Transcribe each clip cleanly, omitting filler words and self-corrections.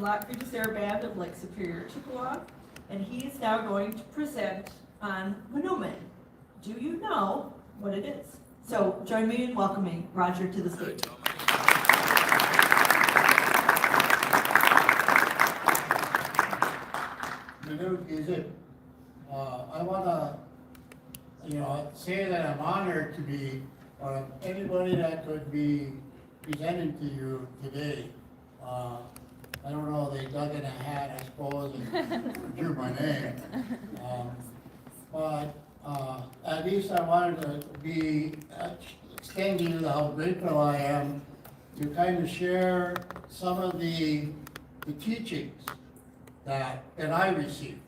Lockridge Air Band of Lake Superior, Chippewa, and he is now going to present on Monument. Do you know what it is? So join me in welcoming Roger to the stage. I want to, say that I'm honored to be, anybody that could be presenting to you today. I don't know, they dug in a hat, I suppose, and drew my name. But at least I wanted to be extending you how grateful I am to kind of share some of the teachings that I received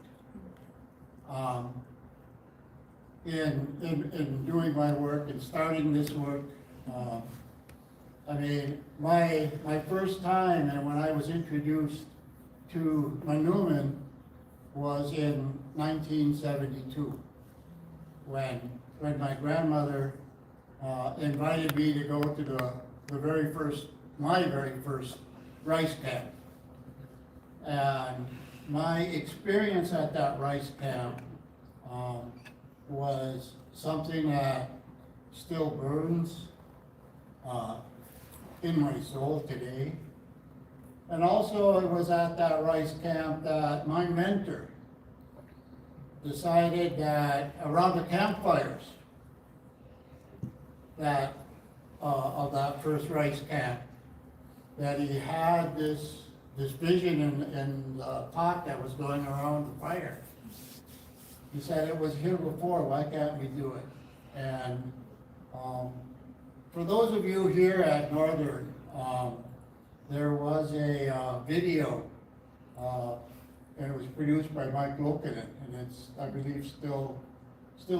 in doing my work and starting this work. I mean, my first time and when I was introduced to Monument was in 1972, when my grandmother invited me to go to my very first rice camp. And my experience at that rice camp was something that still burns in my soul today. And also it was at that rice camp that my mentor decided that around the campfires that of that first rice camp, that he had this vision in the talk that was going around the fire. He said, it was here before, why can't we do it? And for those of you here at Northern, there was a video, and it was produced by Mike Lokinen, and it's, I believe, still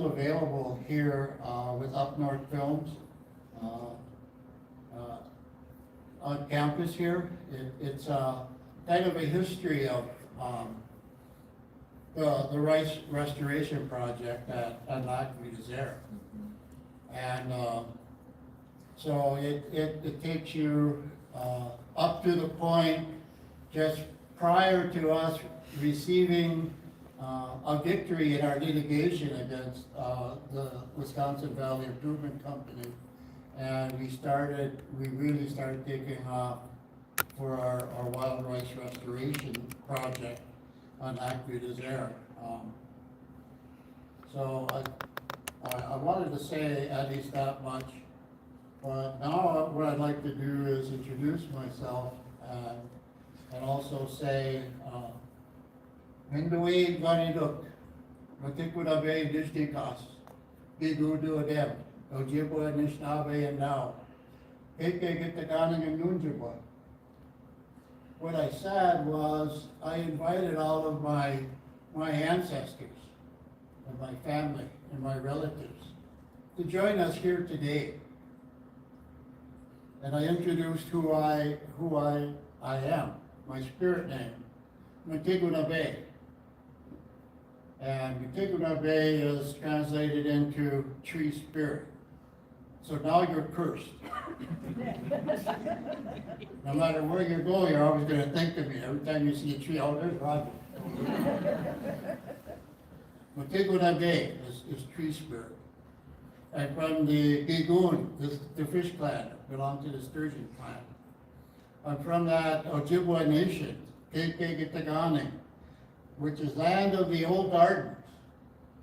available here with Up North Films on campus here. It's kind of a history of the rice restoration project at Gauthier. And so it takes you up to the point just prior to us receiving a victory in our litigation against the Wisconsin Valley Improvement Company. And we really started taking off for our wild rice restoration project on Gauthier. So I wanted to say at least that much, but now what I'd like to do is introduce myself and also say, Minduwi Ganiduk, Matikudabe Dishtikas, Bigudu Adem, Ojibwa Nishnabe and now. What I said was, I invited all of my ancestors and my family and my relatives to join us here today. And I introduced who I am, my spirit name, Matigunabe. And Matigunabe is translated into tree spirit. So now you're cursed. No matter where you go, you're always going to think of me. Every time you see a tree, oh, there's Roger. Matigunabe is tree spirit. And from the Gigun, the fish clan, belong to the sturgeon clan. I'm from that Ojibwa nation, Kekegitagani, which is land of the old gardens,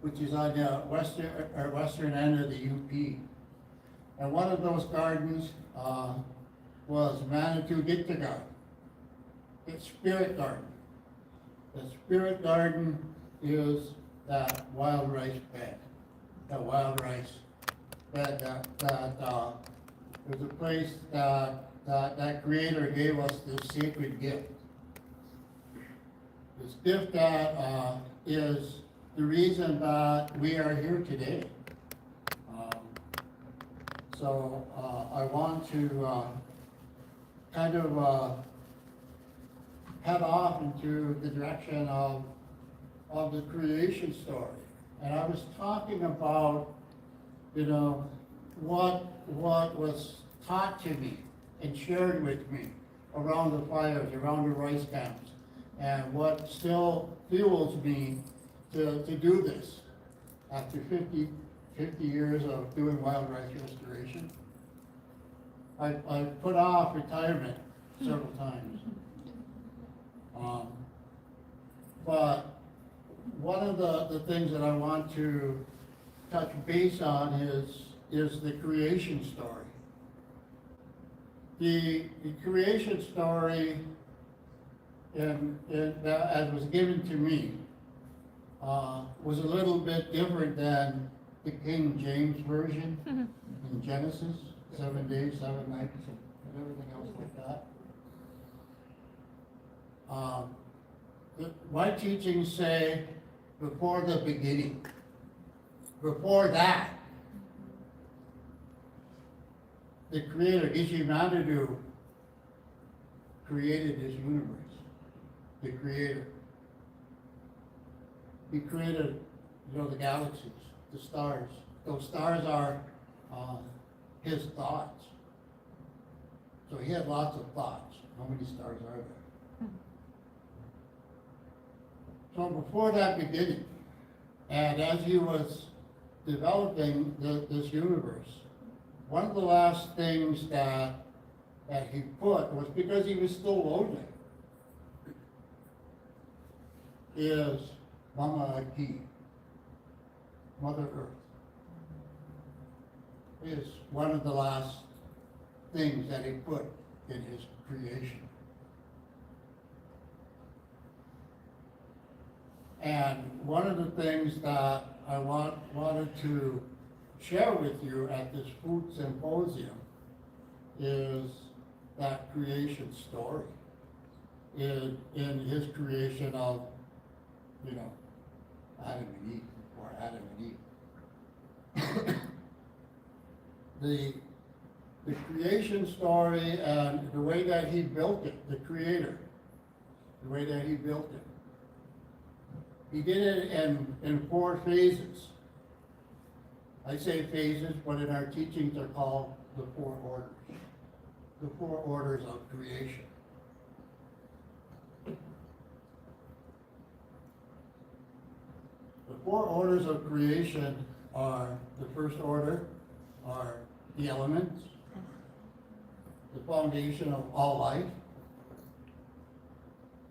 which is on the western end of the UP. And one of those gardens was Manitou Gitagan, its spirit garden. The spirit garden is that wild rice bed, that wild rice bed that was a place that Creator gave us this sacred gift. This gift that is the reason that we are here today. So I want to kind of head off into the direction of the creation story. And I was talking about, what was taught to me and shared with me around the fires, around the rice camps, and what still fuels me to do this after 50 years of doing wild rice restoration. I put off retirement several times. But one of the things that I want to touch base on is the creation story. The creation story as was given to me was a little bit different than the King James Version in Genesis, 7 days, 7 nights, and everything else like that. My teachings say before the beginning, before that, the Creator, Ishimanadu, created this universe. The Creator. He created, the galaxies, the stars. Those stars are his thoughts. So he had lots of thoughts. How many stars are there? So before that beginning, and as he was developing this universe, one of the last things that he put was, because he was still lonely, is Mama Aki, Mother Earth, is one of the last things that he put in his creation. And one of the things that I wanted to share with you at this food symposium is that creation story in his creation of, Adam and Eve, or Adam and Eve. The creation story and the way that he built it, the Creator, the way that he built it. He did it in 4 phases. I say phases, but in our teachings they're called the 4 orders. The 4 orders of creation. The 4 orders of creation are, the first order are the elements, the foundation of all life.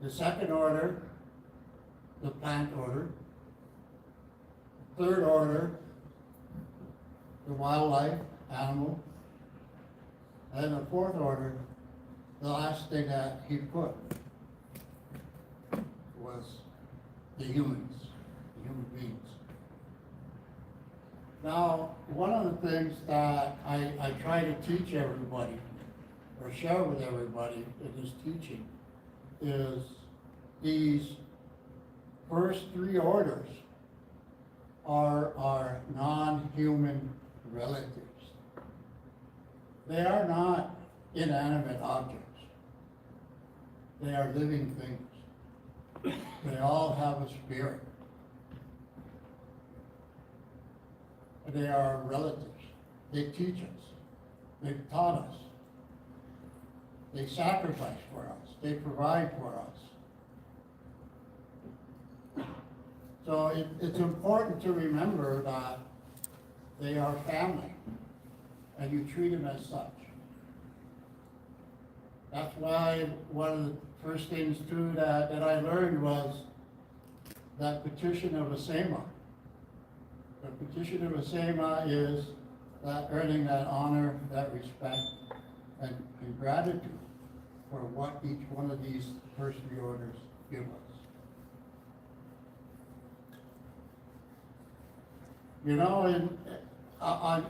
The second order, the plant order. Third order, the wildlife, animal. And the fourth order, the last thing that he put was the humans, the human beings. Now, one of the things that I try to teach everybody, or share with everybody in this teaching, is these first 3 orders are non-human relatives. They are not inanimate objects. They are living things. They all have a spirit. They are relatives. They teach us. They've taught us. They sacrifice for us. They provide for us. So it's important to remember that they are family, and you treat them as such. That's why one of the first things too that I learned was that petition of Asema. The petition of Asema is that earning that honor, that respect, and gratitude for what each one of these first 3 orders give us.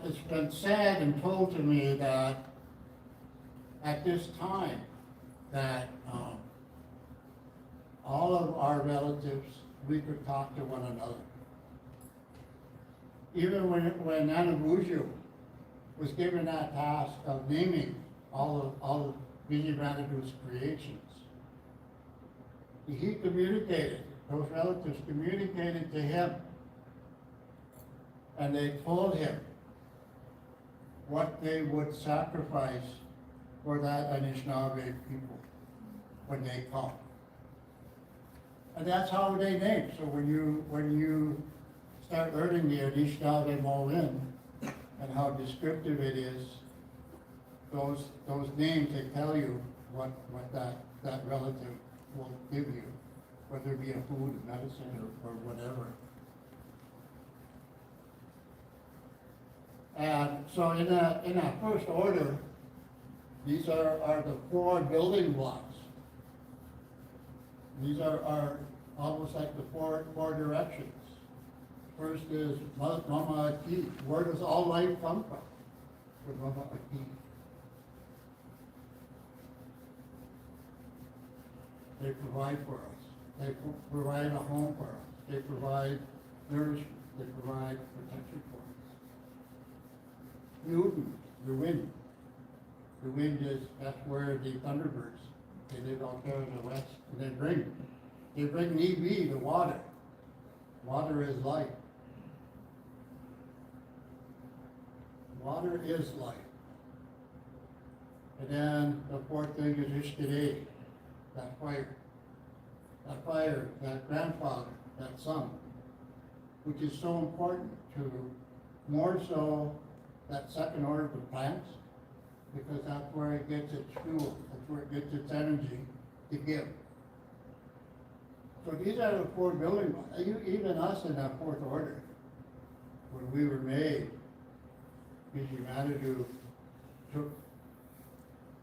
It's been said and told to me that at this time that all of our relatives, we could talk to one another. Even when NMU was given that task of naming all of Vijayanadu's creations, he communicated, those relatives communicated to him, and they told him what they would sacrifice for that Anishinaabe people. when they come. And that's how they name. So when you start learning the initial they all in and how descriptive it is, those names, they tell you what that relative will give you, whether it be a food, medicine, or whatever. And so in that first order, these are the 4 building blocks. These are almost like the four directions. First is Mama Aki. Where does all life come from? From Mama Aki. They provide for us. They provide a home for us. They provide nourishment. They provide protection for us. Newton, the wind. The wind that's where the thunderbirds, they live out there in the west, and they bring NMU, the water. Water is life. Water is life. And then the 4th thing is Ishkadei, that fire. That fire, that grandfather, that sun, which is so important to, more so, that second order of the plants, because that's where it gets its fuel, that's where it gets its energy to give. So these are the 4 building blocks. Even us in that 4th order, when we were made, Humanity took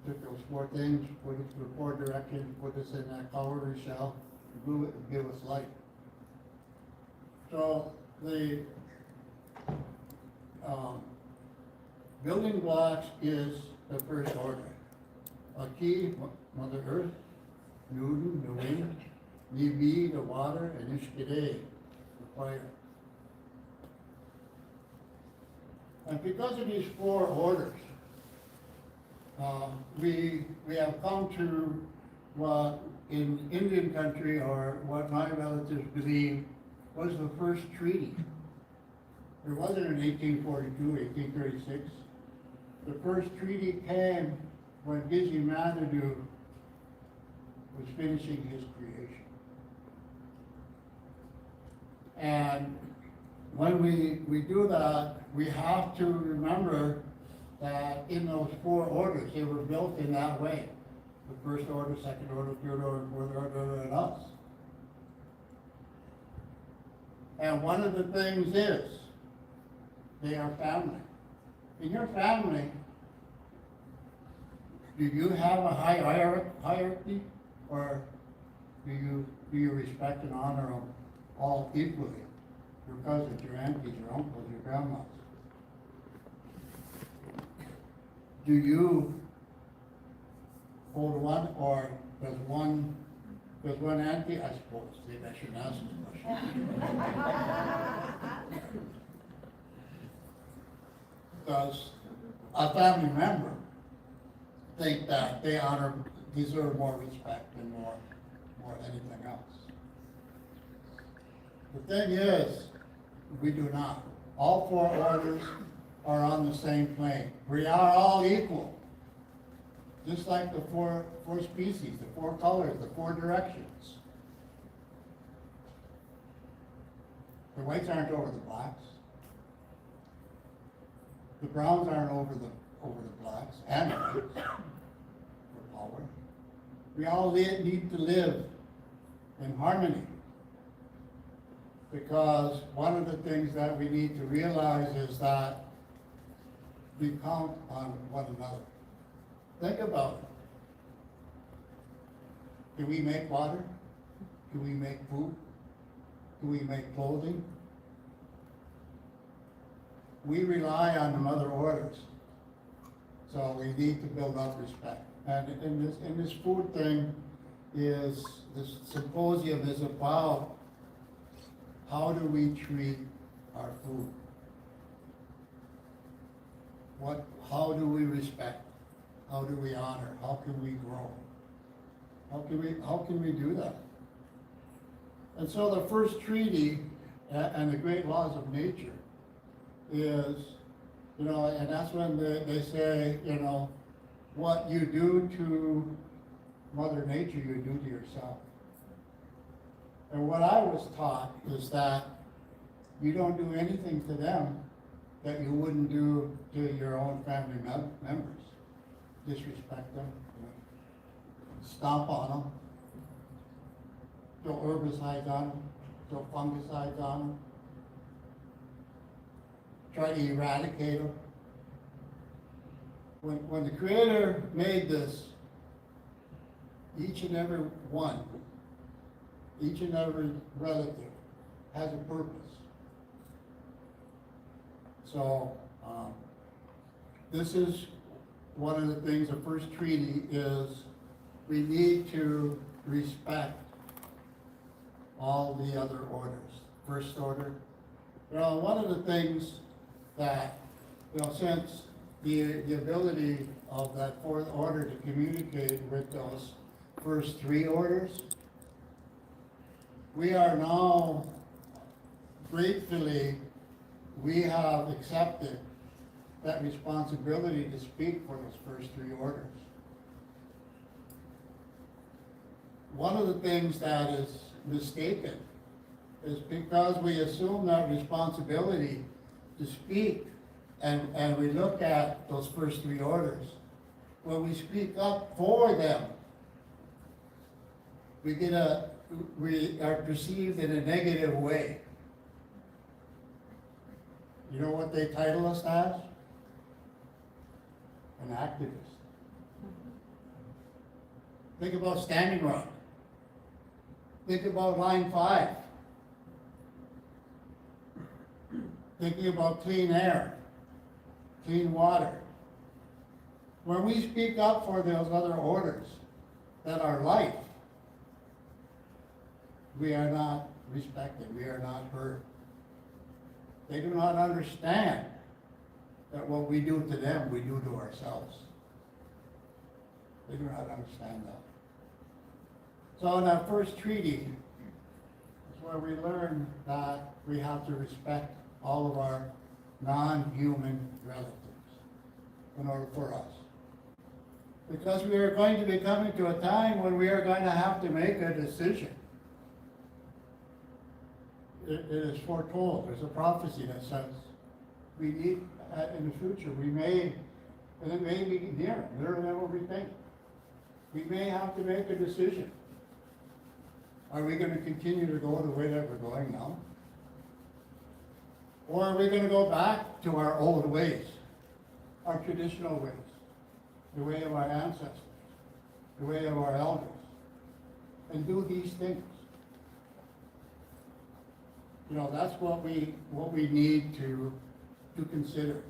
those 4 things, put it to the 4 directions, put us in that cowrie shell, glue it and give us life. So the building blocks is the first order. Aki, Mother Earth, Newton, the wind, NMU, the water, and Ishkadei, the fire. And because of these 4 orders, we have come to what in Indian country, or what my relatives believe, was the first treaty. There wasn't in 1842, 1836. The first treaty came when Gauthier was finishing his creation. And when we do that, we have to remember that in those 4 orders, they were built in that way. The first order, second order, third order, fourth order, and us. And one of the things is, they are family. In your family, do you have a hierarchy, or do you respect and honor them all equally? Your cousins, your aunties, your uncles, your grandmas. Do you hold one, or does one auntie, I suppose, maybe I shouldn't ask this question. Does a family member think that they deserve more respect and more anything else? The thing is, we do not. All 4 orders are on the same plane. We are all equal. Just like the 4 species, the 4 colors, the 4 directions. The whites aren't over the blacks. The browns aren't over the blacks and the whites for power. We all need to live in harmony. Because one of the things that we need to realize is that we count on one another. Think about it. Do we make water? Do we make food? Do we make clothing? We rely on the mother orders. So we need to build up respect. And in this food thing this symposium is about how do we treat our food? How do we respect? How do we honor? How can we grow? How can we do that? And so the first treaty and the great laws of nature is, and that's when they say, what you do to Mother Nature, you do to yourself. And what I was taught is that you don't do anything to them that you wouldn't do to your own family members. Disrespect them, stomp on them, throw herbicides on them, throw fungicides on them, try to eradicate them. When the Creator made this, each and every one, each and every relative has a purpose. So, this is one of the things, the first treaty is we need to respect all the other orders. First order, one of the things that, since the ability of that fourth order to communicate with those first three orders, we are now, gratefully, we have accepted that responsibility to speak for those first three orders. One of the things that is mistaken is because we assume that responsibility to speak and we look at those first three orders, when we speak up for them, we are perceived in a negative way. You know what they title us as? An activist. Think about Standing Rock. Think about Line 5. Thinking about clean air, clean water. When we speak up for those other orders that are life, we are not respected, we are not heard. They do not understand that what we do to them, we do to ourselves. They do not understand that. So in that first treaty, is where we learn that we have to respect all of our non-human relatives in order for us. Because we are going to be coming to a time when we are going to have to make a decision. It is foretold, there's a prophecy that says we need, in the future, we may, and it may be nearer than what we think. We may have to make a decision. Are we going to continue to go the way that we're going now? Or are we going to go back to our old ways, our traditional ways, the way of our ancestors, the way of our elders, and do these things? That's what we need to consider.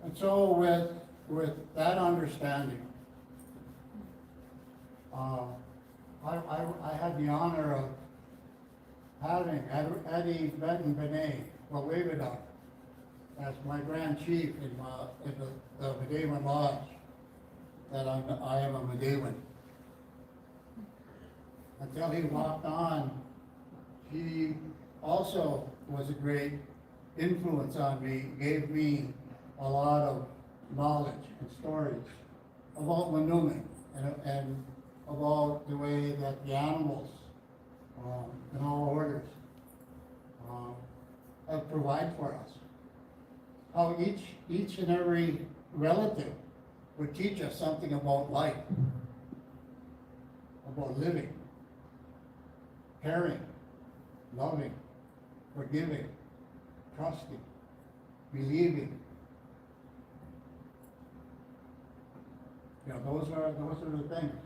And so with that understanding, I had the honor of having Eddie Benton Benet, Wawewadon, as my Grand Chief in the Medewan Lodge, that I am a Medewan. Until he walked on, he also was a great influence on me, gave me a lot of knowledge and stories about Manuman and about the way that the animals in all orders have provided for us. How each and every relative would teach us something about life, about living, caring, loving, forgiving, trusting, believing. Those are the things.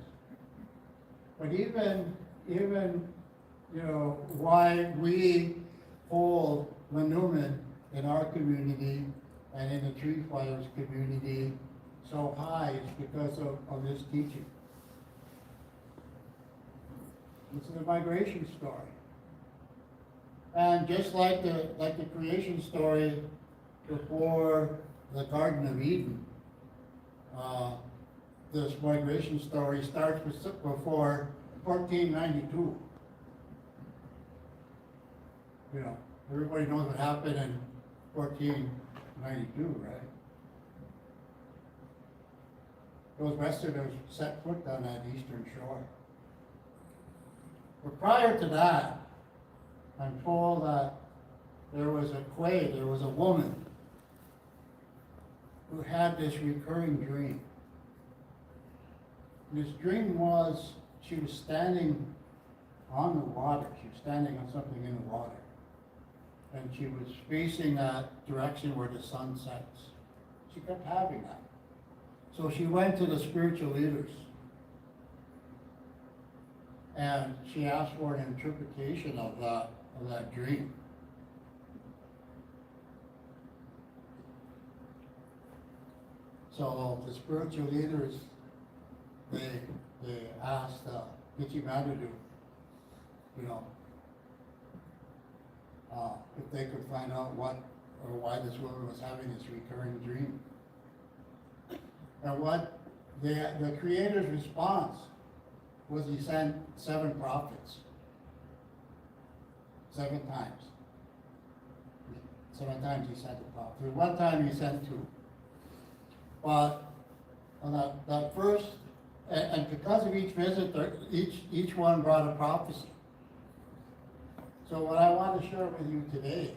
But even why we hold Manuman in our community and in the Tree Flyers community so high is because of this teaching. It's the migration story. And just like the creation story before the Garden of Eden, this migration story starts before 1492. Everybody knows what happened in 1492, right? those Westerners set foot on that eastern shore. But prior to that, I'm told that there was a woman who had this recurring dream. This dream was, she was standing on the water, she was standing on something in the water. And she was facing that direction where the sun sets. She kept having that. So she went to the spiritual leaders. And she asked for an interpretation of that dream. So the spiritual leaders, they asked Gitchi Madadu, if they could find out what or why this woman was having this recurring dream. And what the Creator's response was, he sent 7 prophets. 7 times. 7 times he sent a prophet. One time he sent 2. But on that first, and because of each visit, each one brought a prophecy. So what I want to share with you today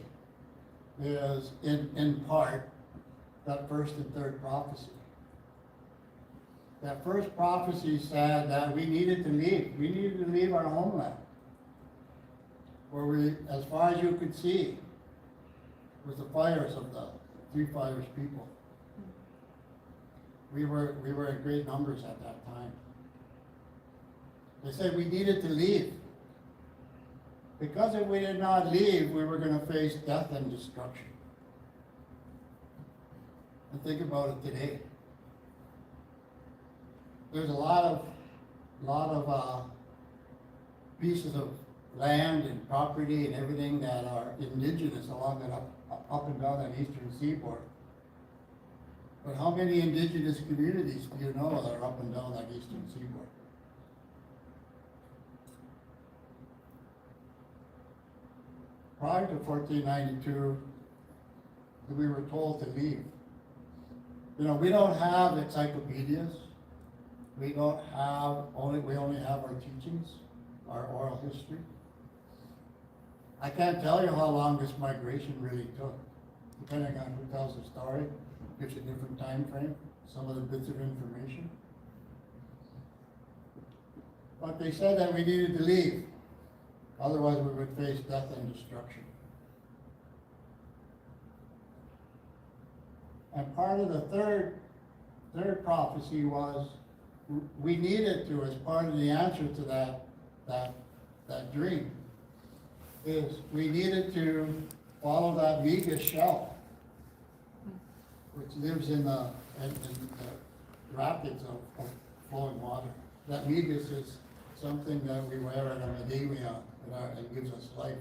is, in part, that first and third prophecy. That first prophecy said that we needed to leave. We needed to leave our homeland, where we, as far as you could see, was the fires of the 3 fires people. We were in great numbers at that time. They said we needed to leave, because if we did not leave, we were going to face death and destruction. And think about it today. There's a lot of pieces of land and property and everything that are indigenous along that up and down that eastern seaboard. But how many indigenous communities do you know that are up and down that eastern seaboard? Prior to 1492, we were told to leave. We don't have encyclopedias. We only have our teachings, our oral history. I can't tell you how long this migration really took. Depending on who tells the story, gives a different time frame, some of the bits of information. But they said that we needed to leave, otherwise we would face death and destruction. And part of the third prophecy was, we needed to, as part of the answer to that dream, is we needed to follow that Miga shell, which lives in the rapids of flowing water. That Migas is something that we wear at our medallion, it gives us life.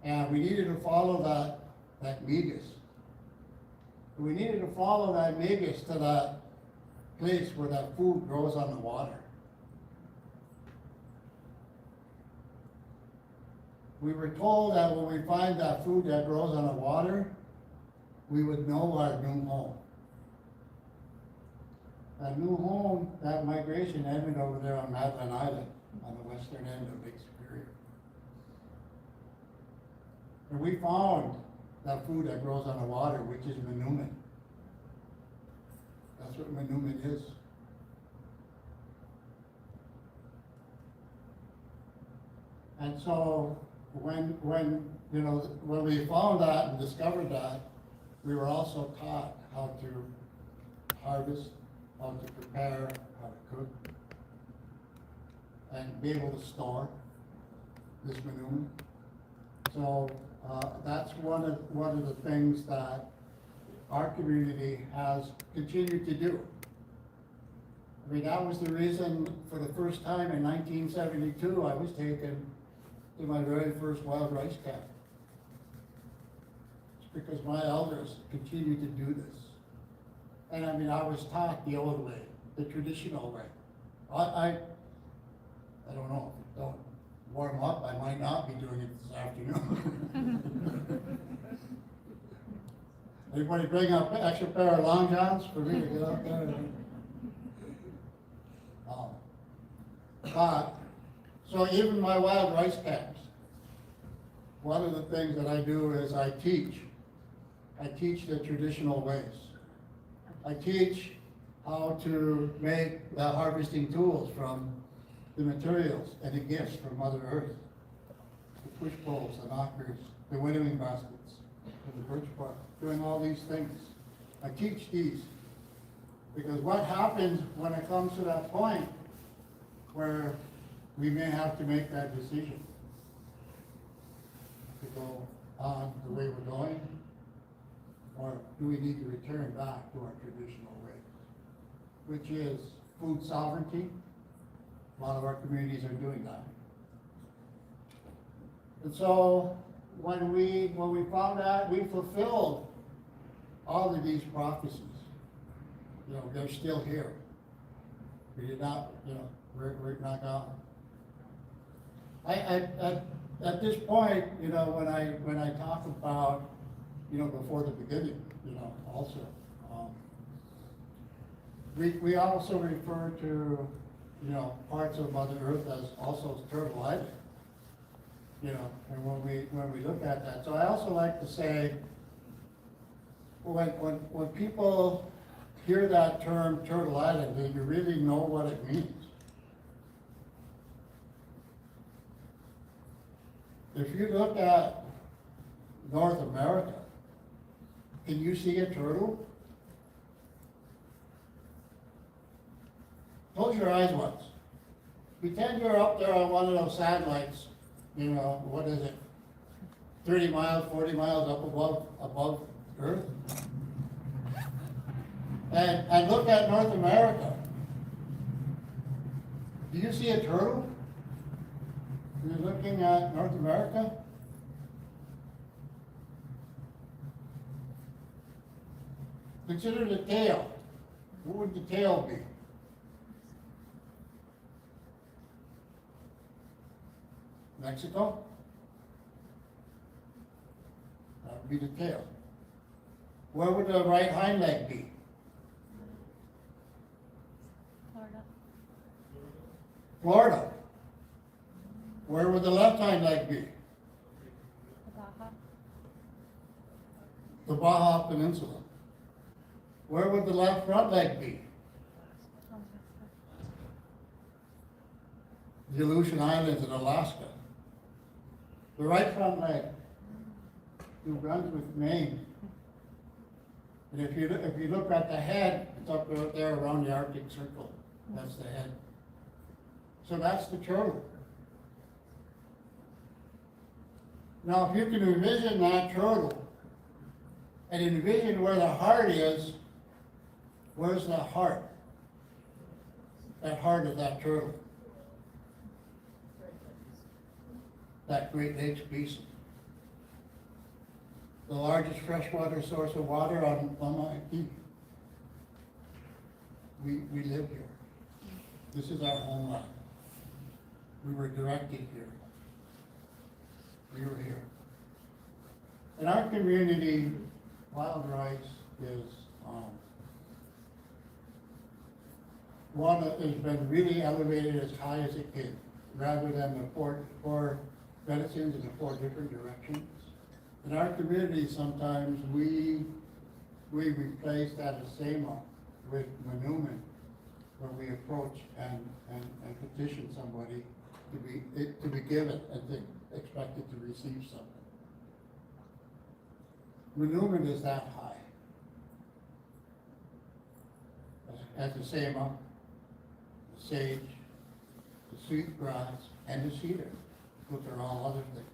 And we needed to follow that Migas. We needed to follow that Migas to that place where that food grows on the water. We were told that when we find that food that grows on the water, we would know our new home. That new home, that migration ended over there on Madeline Island, on the western end of Lake Superior. And we found that food that grows on the water, which is manumin. That's what manumin is. And so when we found that and discovered that, we were also taught how to harvest, how to prepare, how to cook, and be able to store this manumin. So that's one of the things that our community has continued to do. I mean, that was the reason for the first time in 1972 I was taken to my very first wild rice camp. It's because my elders continued to do this. And I mean, I was taught the old way, the traditional way. I don't know, if it don't warm up, I might not be doing it this afternoon. Anybody bring up an extra pair of long johns for me to get out there? But, so even my wild rice camps, one of the things that I do is I teach. I teach the traditional ways. I teach how to make the harvesting tools from the materials and the gifts from Mother Earth. The push poles, the knockers, the winnowing baskets, and the birch bark, doing all these things. I teach these. Because what happens when it comes to that point where we may have to make that decision to go on the way we're going, or do we need to return back to our traditional ways, which is food sovereignty. A lot of our communities are doing that. And so when we found that, we fulfilled all of these prophecies. You know, they're still here. We did not, you know, we're not gone. At this point, you know, when I talk about, you know, before the beginning, you know, also, we also refer to, you know, parts of Mother Earth as also Turtle Island. You know, and when we look at that, so I also like to say, when people hear that term Turtle Island, do you really know what it means? If you look at North America, can you see a turtle? Close your eyes once. Pretend you're up there on one of those satellites, you know, what is it? 30 miles, 40 miles up above Earth. And look at North America. Do you see a turtle? You're looking at North America? Consider the tail. What would the tail be? Mexico? That would be the tail. Where would the right hind leg be? Florida. Florida. Where would the left hind leg be? The Baja. The Baja Peninsula. Where would the left front leg be? The Aleutian Islands in Alaska. The right front leg, New Brunswick, Maine. And if you look at the head, it's up out there around the Arctic Circle. That's the head. So that's the turtle. Now, if you can envision that turtle and envision where the heart is, where's the heart? That heart of that turtle. That Great Lakes Basin. The largest freshwater source of water on MIT. We live here. This is our homeland. We were directed here. We were here. In our community, wild rice is one that has been really elevated as high as it can, rather than the four medicines in the four different directions. In our community, sometimes we replace that asema with manumin when we approach and petition somebody to be given and expected to receive something. Manumin is that high. As the asema, the sage, the sweet grass, and the cedar. Those are all other things.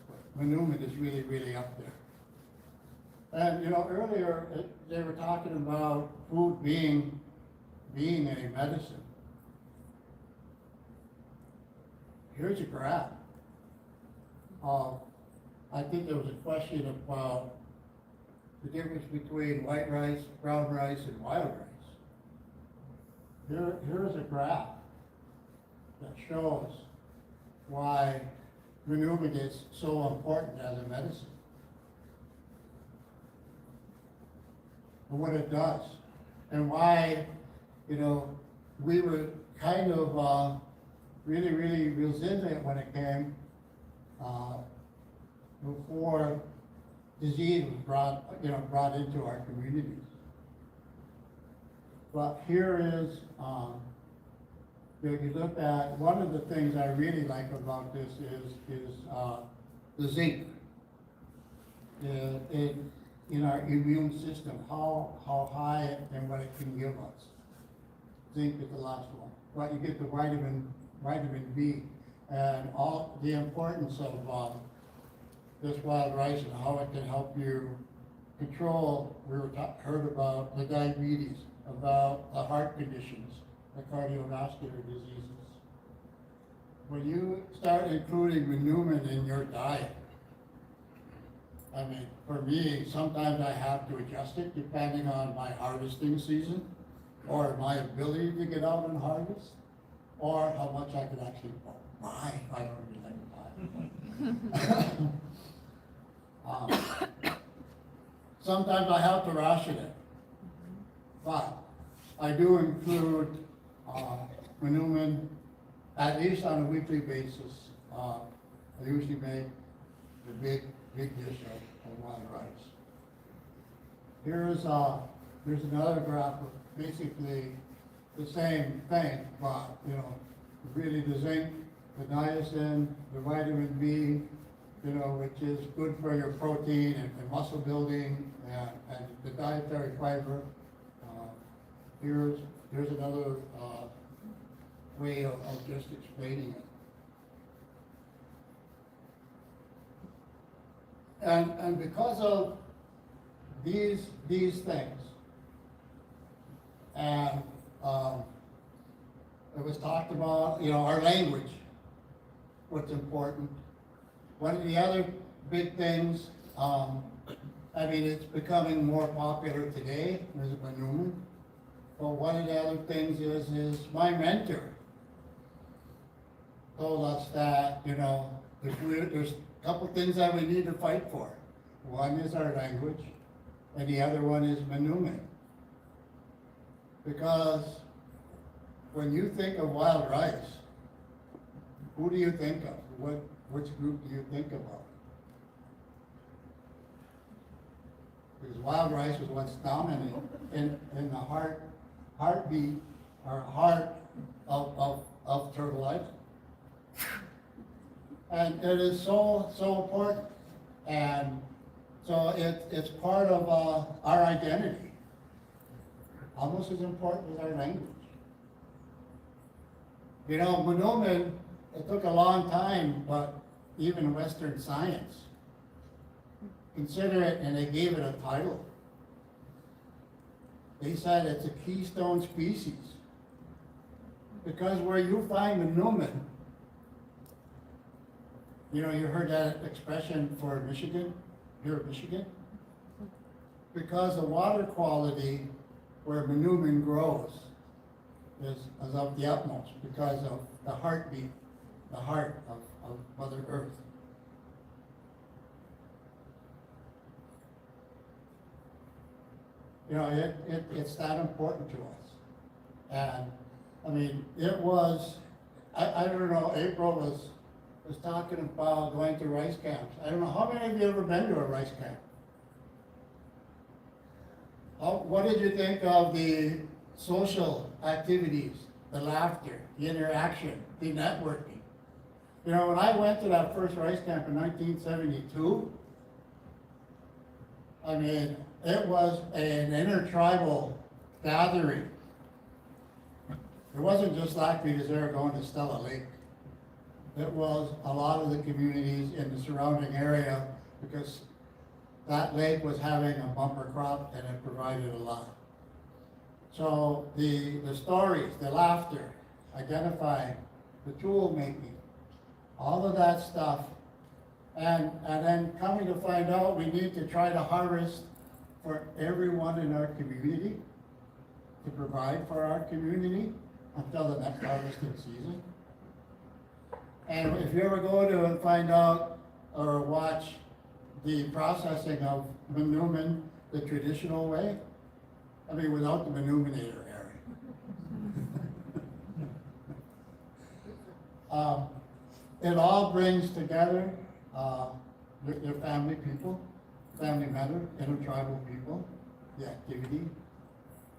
But manumin is really, really up there. And you know, earlier they were talking about food being a medicine. Here's a graph. I think there was a question about the difference between white rice, brown rice, and wild rice. Here's a graph that shows why manumin is so important as a medicine. and what it does, and why, you know, we were kind of, really, really resistant when it came, before disease was brought into our communities. But here is, if you look at, one of the things I really like about this is the zinc. In our immune system, how high and what it can give us. Zinc is the last one. But you get the vitamin B, and all the importance of this wild rice and how it can help you control. Heard about the diabetes, about the heart conditions, the cardiovascular diseases. When you start including manure in your diet, I mean, for me, sometimes I have to adjust it depending on my harvesting season, or my ability to get out and harvest, or how much I could actually buy if I don't really like to buy. Sometimes I have to ration it, but I do include manure at least on a weekly basis. I usually make the big dish of wild rice. Here's another graph of basically the same thing, but really the zinc, the niacin, the vitamin B, which is good for your protein and muscle building, and the dietary fiber. Here's another way of just explaining it. And because of these things, and it was talked about, our language, what's important. One of the other big things, it's becoming more popular today, is manure. But one of the other things is my mentor told us that, there's a couple things that we need to fight for. One is our language, and the other one is manure. Because when you think of wild rice, who do you think of? Which group do you think about? Because wild rice was what's dominant in the heartbeat, or heart of Turtle Island. And it is so important. And so it's part of our identity. Almost as important as our language. Manure, it took a long time, but even Western science considered it, and they gave it a title. They said it's a keystone species. Because where you find manure, you heard that expression for Michigan, here in Michigan? Because the water quality where manure grows is of the utmost, because of the heartbeat, the heart of Mother Earth. It's that important to us. And it was, I don't know, April was talking about going to rice camps. I don't know, how many of you ever been to a rice camp? What did you think of the social activities, the laughter, the interaction, the networking? When I went to that first rice camp in 1972, it was an intertribal gathering. It wasn't just Lackbeaters there going to Stella Lake. It was a lot of the communities in the surrounding area, because that lake was having a bumper crop and it provided a lot. So the stories, the laughter, identifying, the tool making, all of that stuff, and then coming to find out we need to try to harvest for everyone in our community, to provide for our community until the next harvesting season. And if you ever go to and find out or watch the processing of manure the traditional way, I mean, without the Illuminator area. It all brings together, your family people, family members, intertribal people, the activity,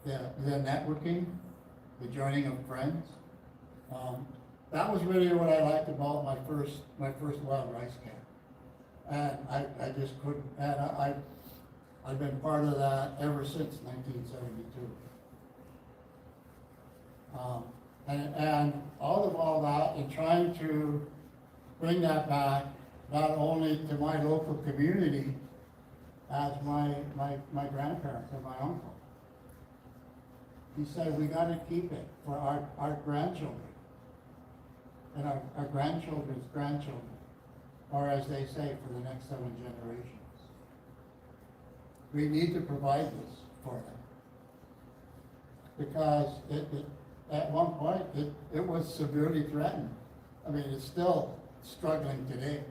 the networking, the joining of friends. That was really what I liked about my first wild rice camp. And I just couldn't, and I've been part of that ever since 1972. And all that, and trying to bring that back, not only to my local community, as my grandparents and my uncle. He said, we gotta keep it for our grandchildren, and our grandchildren's grandchildren, or as they say, for the next 7 generations. We need to provide this for them. Because at one point, it was severely threatened. I mean, it's still struggling today.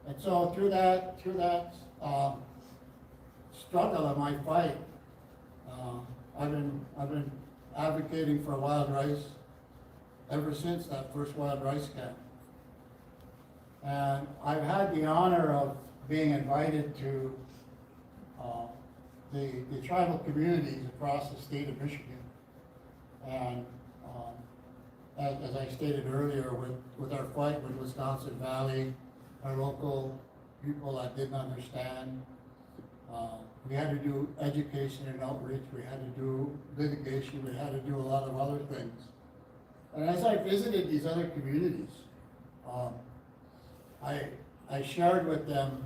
And so through that struggle of my fight, I've been advocating for wild rice ever since that first wild rice camp. And I've had the honor of being invited to the tribal communities across the state of Michigan. And as I stated earlier, with our fight with Wisconsin Valley, our local people that didn't understand, we had to do education and outreach, we had to do litigation, we had to do a lot of other things. And as I visited these other communities, I shared with them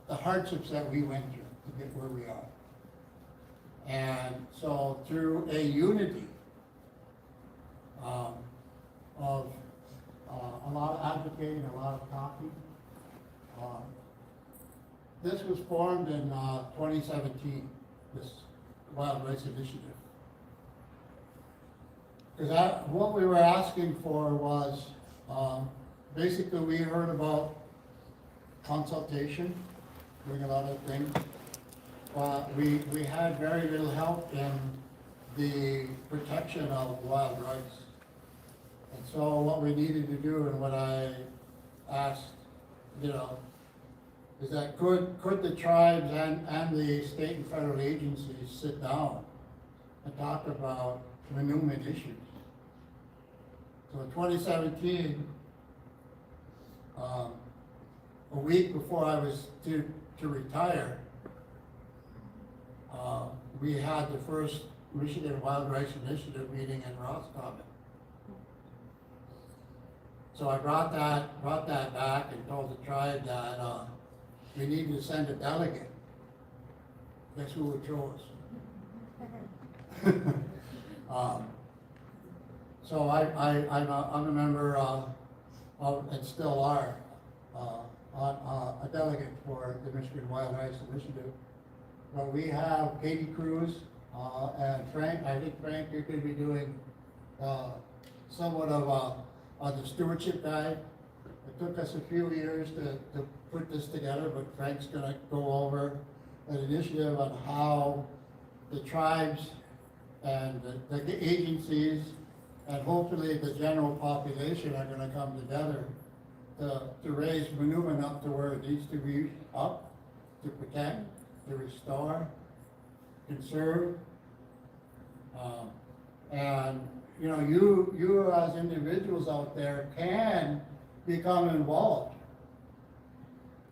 the hardships that we went through to get where we are. And so through a unity of a lot of advocating, a lot of talking, this was formed in 2017, this Wild Rice Initiative. Because what we were asking for was, basically we heard about consultation, doing a lot of things. We had very little help in the protection of wild rice. And so what we needed to do, and what I asked, is that could the tribes and the state and federal agencies sit down and talk about renewment issues? So in 2017, a week before I was to retire, we had the first Michigan Wild Rice Initiative meeting in Roscommon. So I brought that back and told the tribe that we needed to send a delegate. Guess who we chose? So I'm a member of, and still are, a delegate for the Michigan Wild Rice Initiative. But we have Katie Cruz and Frank. I think Frank, you're going to be doing somewhat of the stewardship guide. It took us a few years to put this together, but Frank's going to go over an initiative on how the tribes and the agencies and hopefully the general population are going to come together to raise renewment up to where it needs to be up, to protect, to restore, conserve. And you as individuals out there can become involved.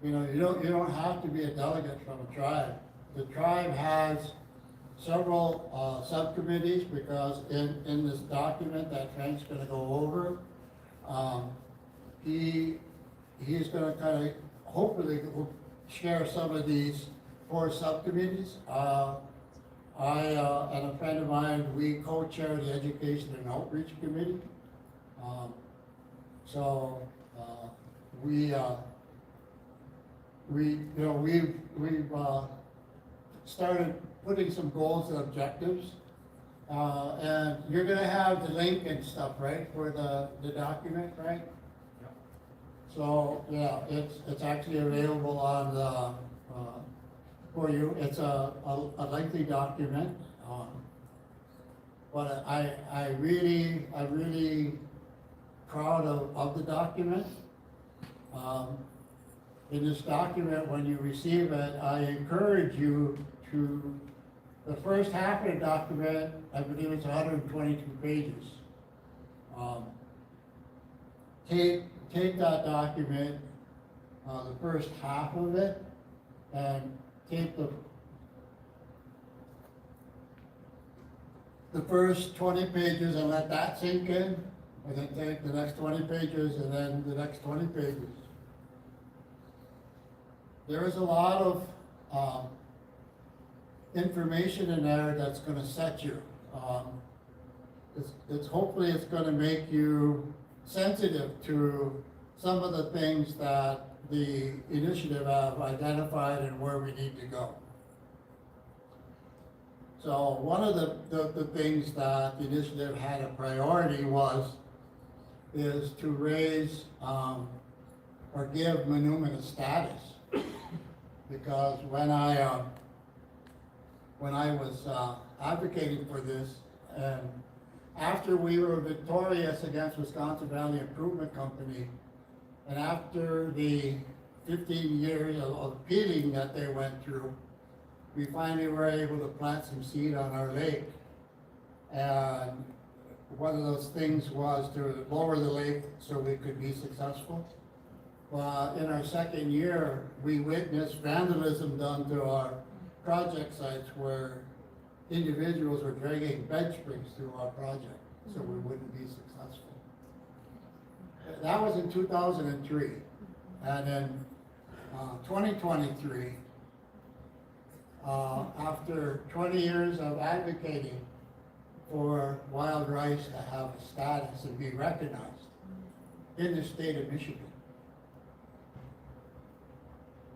You don't have to be a delegate from a tribe. The tribe has several subcommittees, because in this document that Frank's going to go over, he's going to kind of hopefully share some of these 4 subcommittees. I and a friend of mine, we co-chair the Education and Outreach Committee. We've started putting some goals and objectives. And you're gonna have the link and stuff, right, for the document, right? Yep. So, yeah, it's actually available on for you. It's a lengthy document, but I really proud of the document. In this document, when you receive it, I encourage you to, the first half of the document, I believe it's 122 pages. Take that document, the first half of it, and take the first 20 pages and let that sink in, and then take the next 20 pages and then the next 20 pages. There is a lot of information in there that's going to set you. Hopefully it's going to make you sensitive to some of the things that the initiative have identified and where we need to go. So one of the things that the initiative had a priority is to raise or give Manoomin a status. Because when I was advocating for this, and after we were victorious against Wisconsin Valley Improvement Company, and after the 15 years of appealing that they went through, we finally were able to plant some seed on our lake. And one of those things was to lower the lake so we could be successful. But in our second year, we witnessed vandalism done to our project sites where individuals were dragging bed springs through our project so we wouldn't be successful. That was in 2003. And in 2023, after 20 years of advocating for wild rice to have a status and be recognized in the state of Michigan,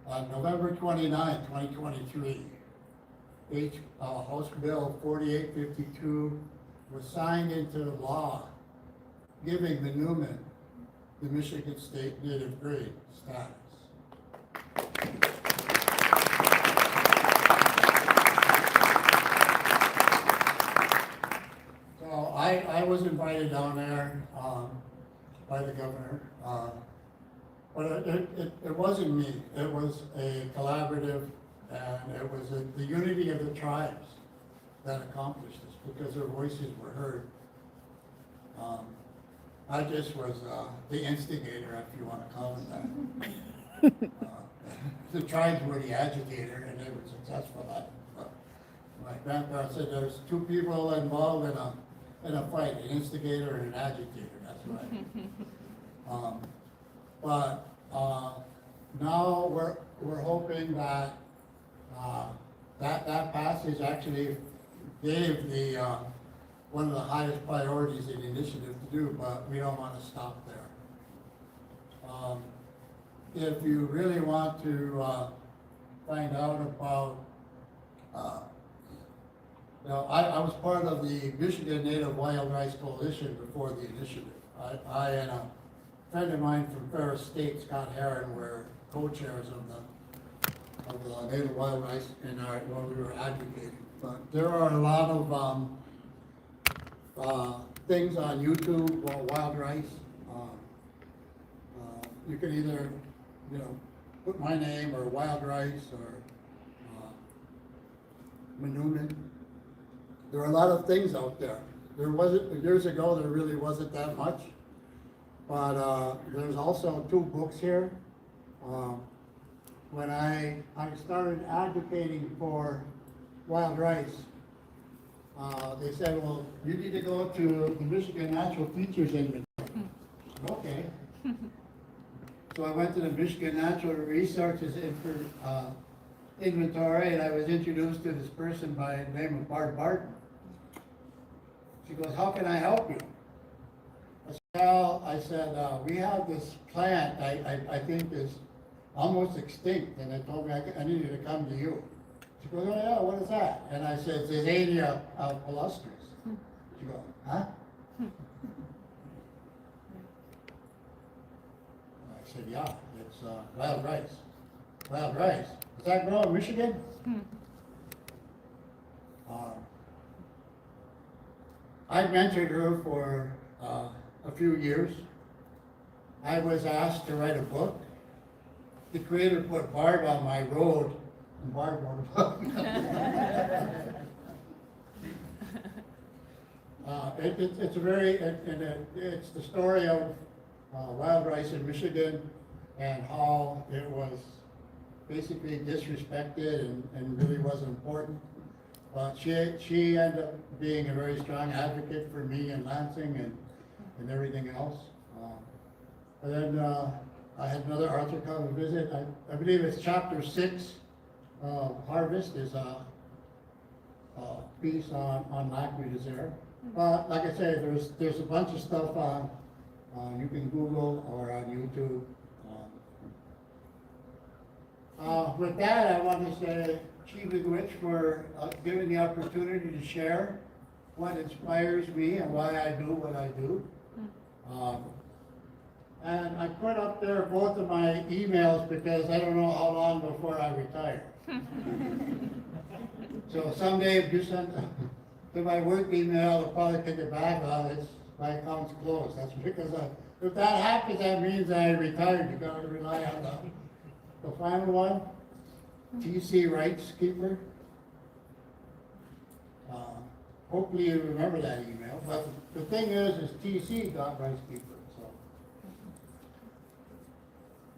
on November 29, 2023, House Bill 4852 was signed into law, giving Manoomin the Michigan State Native Grade status. So I was invited down there by the governor. But it wasn't me. It was a collaborative, and it was the unity of the tribes that accomplished this because their voices were heard. I just was the instigator, if you want to call it that. The tribes were the agitator, and they were successful at it. But my grandpa said there's two people involved in a fight, an instigator and an agitator. That's right. But now we're hoping that that passage actually gave the one of the highest priorities in the initiative to do, but we don't want to stop there. If you really want to find out about, I was part of the Michigan Native Wild Rice Coalition before the initiative. I and a friend of mine from Ferris State, Scott Herron, were co-chairs of the Native Wild Rice when we were advocating. But there are a lot of things on YouTube about wild rice. You can either, put my name or wild rice or Manoomin. There are a lot of things out there. Years ago, there really wasn't that much. But there's also two books here. When I started advocating for wild rice, they said, well, you need to go to the Michigan Natural Features Inventory. Okay. So I went to the Michigan Natural Resources Inventory, and I was introduced to this person by the name of Barb Barton. She goes, how can I help you? I said, we have this plant I think is almost extinct, and they told me I needed to come to you. She goes, oh yeah, what is that? And I said, it's Zania palustris. She goes, huh? I said, yeah, it's wild rice. wild rice. Does that grow in Michigan? Hmm. I mentored her for a few years. I was asked to write a book. The creator put Barb on my road, and Barb wrote a book. It's a very, it's the story of wild rice in Michigan and how it was basically disrespected and really wasn't important. But she ended up being a very strong advocate for me in Lansing and everything else. And then I had another author come and visit. I believe it's chapter 6, Harvest is a piece on lackweed is there. But like I say, there's a bunch of stuff on you can Google or on YouTube. With that, I want to say Chief Witch for giving the opportunity to share what inspires me and why I do what I do. And I put up there both of my emails because I don't know how long before I retire. So someday if you send to my work email, I'll probably take it back. My account's closed. That's because if that happens, that means I retired. You gotta rely on the final one. TC Rights Keeper. Hopefully you remember that email. But the thing is TC got Rights Keeper. So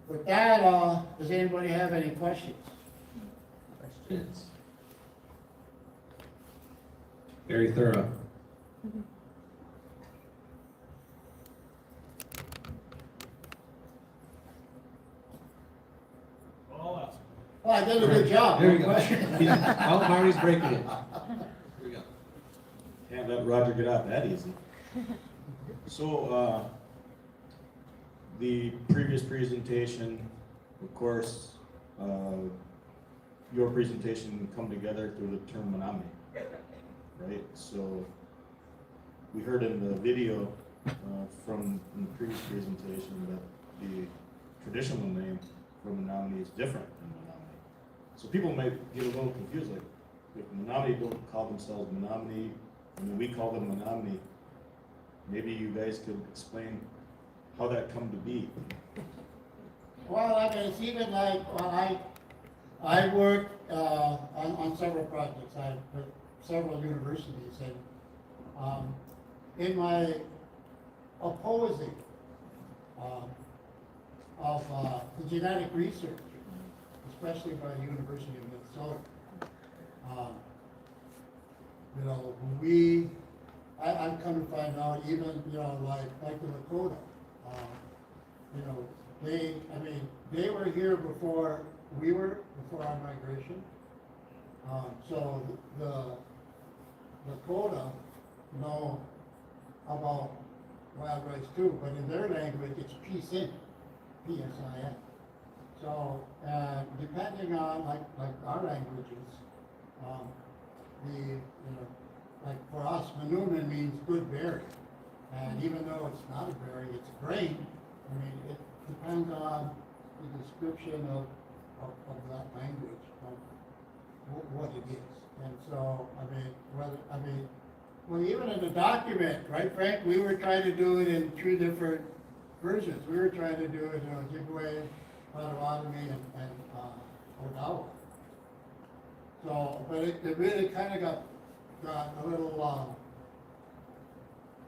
with that, does anybody have any questions? Questions? Very thorough. Well, I did a good job. There you No go. question. Oh, Marty's breaking it. Here we go. Can't let Roger get out that easy. So, the previous presentation, of course, your presentation come together through the term Menominee, right? So, we heard in the video from the previous presentation that the traditional name for Menominee is different than Menominee. So people might get a little confused, like, if Menominee don't call themselves Menominee, and we call them Menominee, maybe you guys could explain how that come to be. Well, I mean, it's even like when I worked on several projects. I with several universities, and in my opposing of the genetic research, especially by the University of Minnesota, I'm come to find out even, like the Lakota, they were here before we were, before our migration. So the Lakota know about wild rice too, but in their language, it's P-sin, P-S-I-N. So, depending on, like our languages, like for us, Manuman means good berry. And even though it's not a berry, it's a grain, it depends on the description of that language, of what it is. And so, well, even in the document, right, Frank, we were trying to do it in 3 different versions. We were trying to do it in Ojibwe, Potawatomi, and Odawa. So, but it really kind of got a little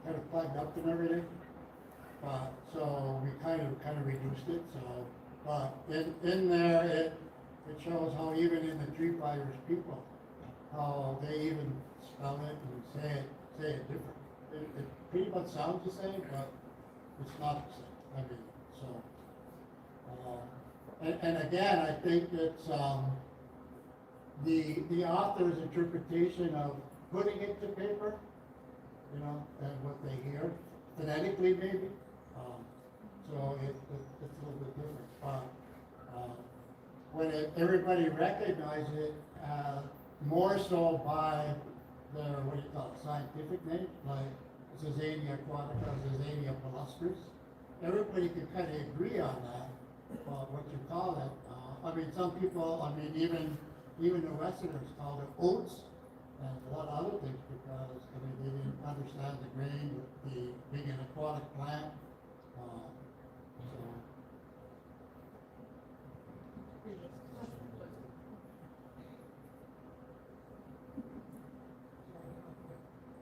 kind of plugged up and everything. So we kind of reduced it. So, but in there it shows how even in the Tree Flyers people, how they even spell it and say it different. It pretty much sounds the same, but it's not the same. And again, I think it's the author's interpretation of putting it to paper, and what they hear, phonetically maybe. So it's a little bit different. But when everybody recognizes it, more so by their, scientific name, like Zizania aquatica, Zizania palustris. Everybody can kind of agree on that, what you call it, I mean, some people, I mean, even the Westerners called it oats and a lot of other things because, I mean, they didn't understand the grain, the being an aquatic plant. So,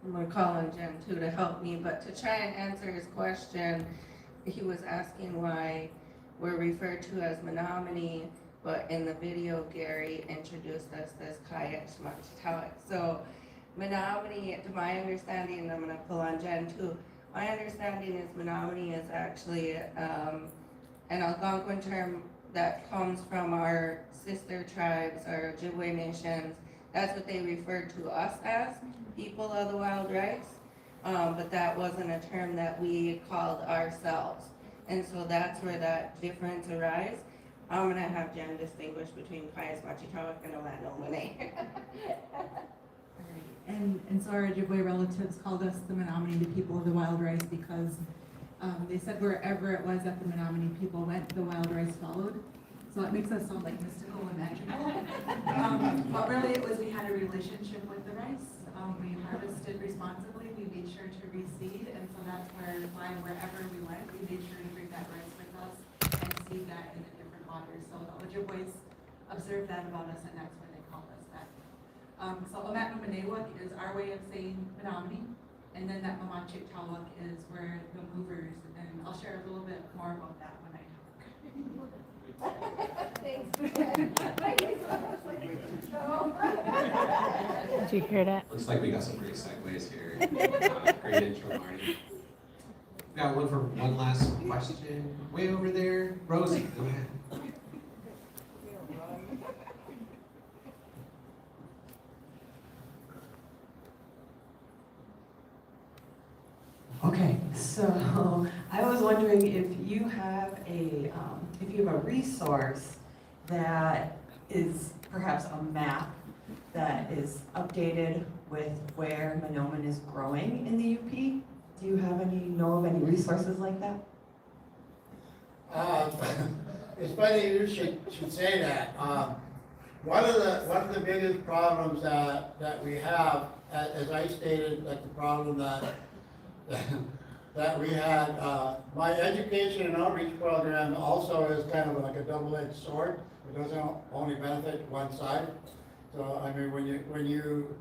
I'm gonna call on Jen too to help me, but to try and answer his question, he was asking why we're referred to as Menominee, but in the video, Gary introduced us as Kayak Shmachitawak. So Menominee, to my understanding, and I'm gonna pull on Jen too, my understanding is Menominee is actually an Algonquin term that comes from our sister tribes, our Ojibwe nations. That's what they referred to us as, people of the wild rice. But that wasn't a term that we called ourselves. And so that's where that difference arises. I'm gonna have Jen distinguish between Kayak Shmachitawak and Olandomene. And so our Ojibwe relatives called us the Menominee, the people of the wild rice, because they said wherever it was that the Menominee people went, the wild rice followed. So it makes us sound like mystical and magical. But really it was we had a relationship with the rice. We harvested responsibly, we made sure to reseed, and so that's why wherever we went, we made sure to bring that rice with us and seed that in the different waters. So the Ojibways observed that about us, and that's why they called us that. So Omatnomenewak is our way of saying Menominee, and then that Mamachitawak is where the movers, and I'll share a little bit more about that when I talk. Did you hear that? Looks like we got some great segues here. Great intro, Marty. Got one for one last question. Way over there. Rosie, go ahead. Okay, so I was wondering if you have a resource that is perhaps a map that is updated with where Menominee is growing in the UP? Do you know of any resources like that? it's funny you should say that. One of the biggest problems that we have, as I stated, like the problem that we had, my education and outreach program also is kind of like a double-edged sword. It doesn't only benefit one side. So, I mean, when you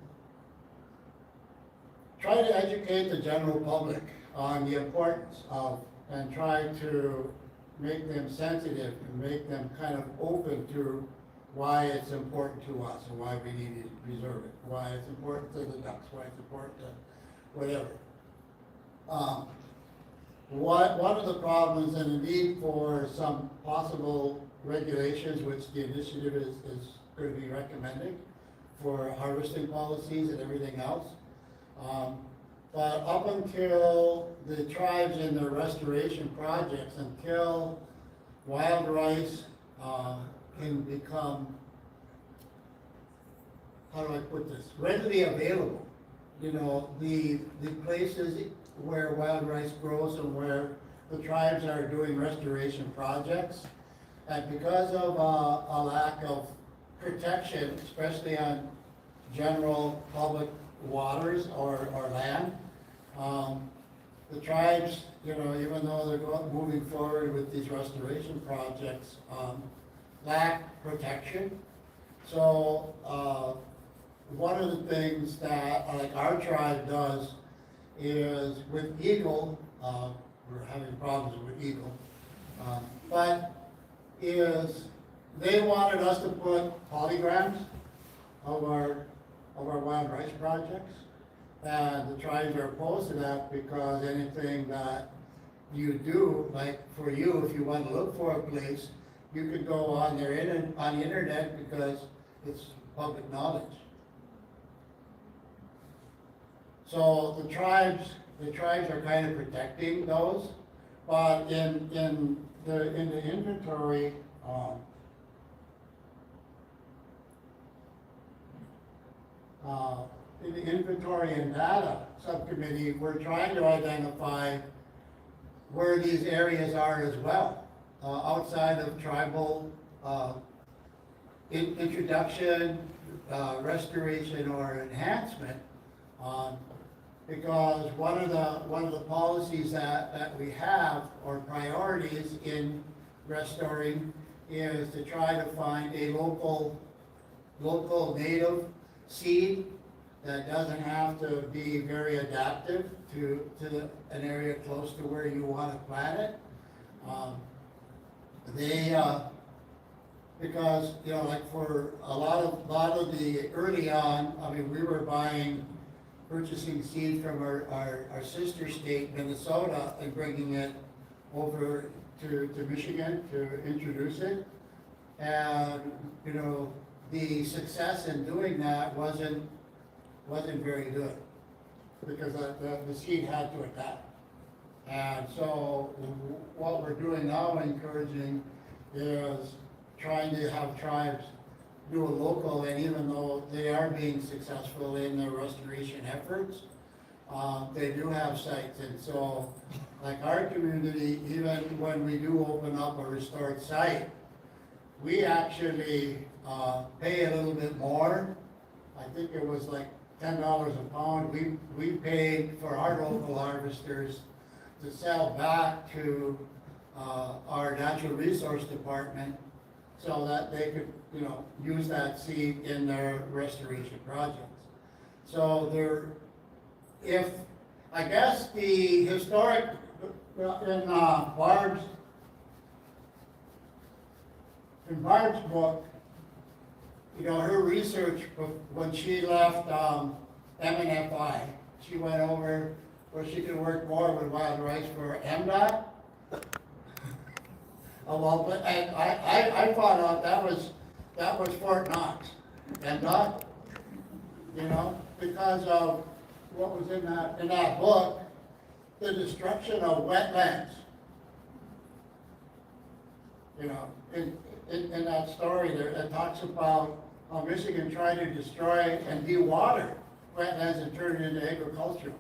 try to educate the general public on the importance of, and try to make them sensitive and make them kind of open to why it's important to us and why we need to preserve it, why it's important to the ducks, why it's important to whatever. One of the problems and the need for some possible regulations, which the initiative is going to be recommending for harvesting policies and everything else. But up until the tribes in their restoration projects, until wild rice can become, how do I put this, readily available. You know, the places where wild rice grows and where the tribes are doing restoration projects. And because of a lack of protection, especially on general public waters or land, the tribes, you know, even though they're moving forward with these restoration projects, lack protection. So one of the things that like our tribe does is with eagle, we're having problems with eagle, but is they wanted us to put polygrams of our wild rice projects. And the tribes are opposed to that because anything that you do, like for you, if you want to look for a place, you could go on the internet because it's public knowledge. So the tribes are kind of protecting those, but in the inventory, in the inventory and data subcommittee, we're trying to identify where these areas are as well, outside of tribal introduction, restoration, or enhancement. Because one of the policies that we have, or priorities in restoring, is to try to find a local native seed that doesn't have to be very adaptive to an area close to where you want to plant it. Because, you know, like for a lot of the early on, I mean, we were purchasing seed from our sister state, Minnesota, and bringing it over to Michigan to introduce it. And, you know, the success in doing that wasn't very good, because the seed had to adapt. And so what we're doing now, encouraging, is trying to have tribes do a local, and even though they are being successful in their restoration efforts, they do have sites. And so, like our community, even when we do open up a restored site, we actually pay a little bit more. I think it was like $10 a pound. We paid for our local harvesters to sell back to our natural resource department, so that they could, you know, use that seed in their restoration projects. So I guess the historic, in Barb's book, you know, her research, when she left MNFI, she went over where she could work more with wild rice for MDOT. But I found out that was Fort Knox, MDOT, you know, because of what was in that book, the destruction of wetlands. You know, in that story there, it talks about how Michigan tried to destroy and de-water wetlands and turn it into agricultural.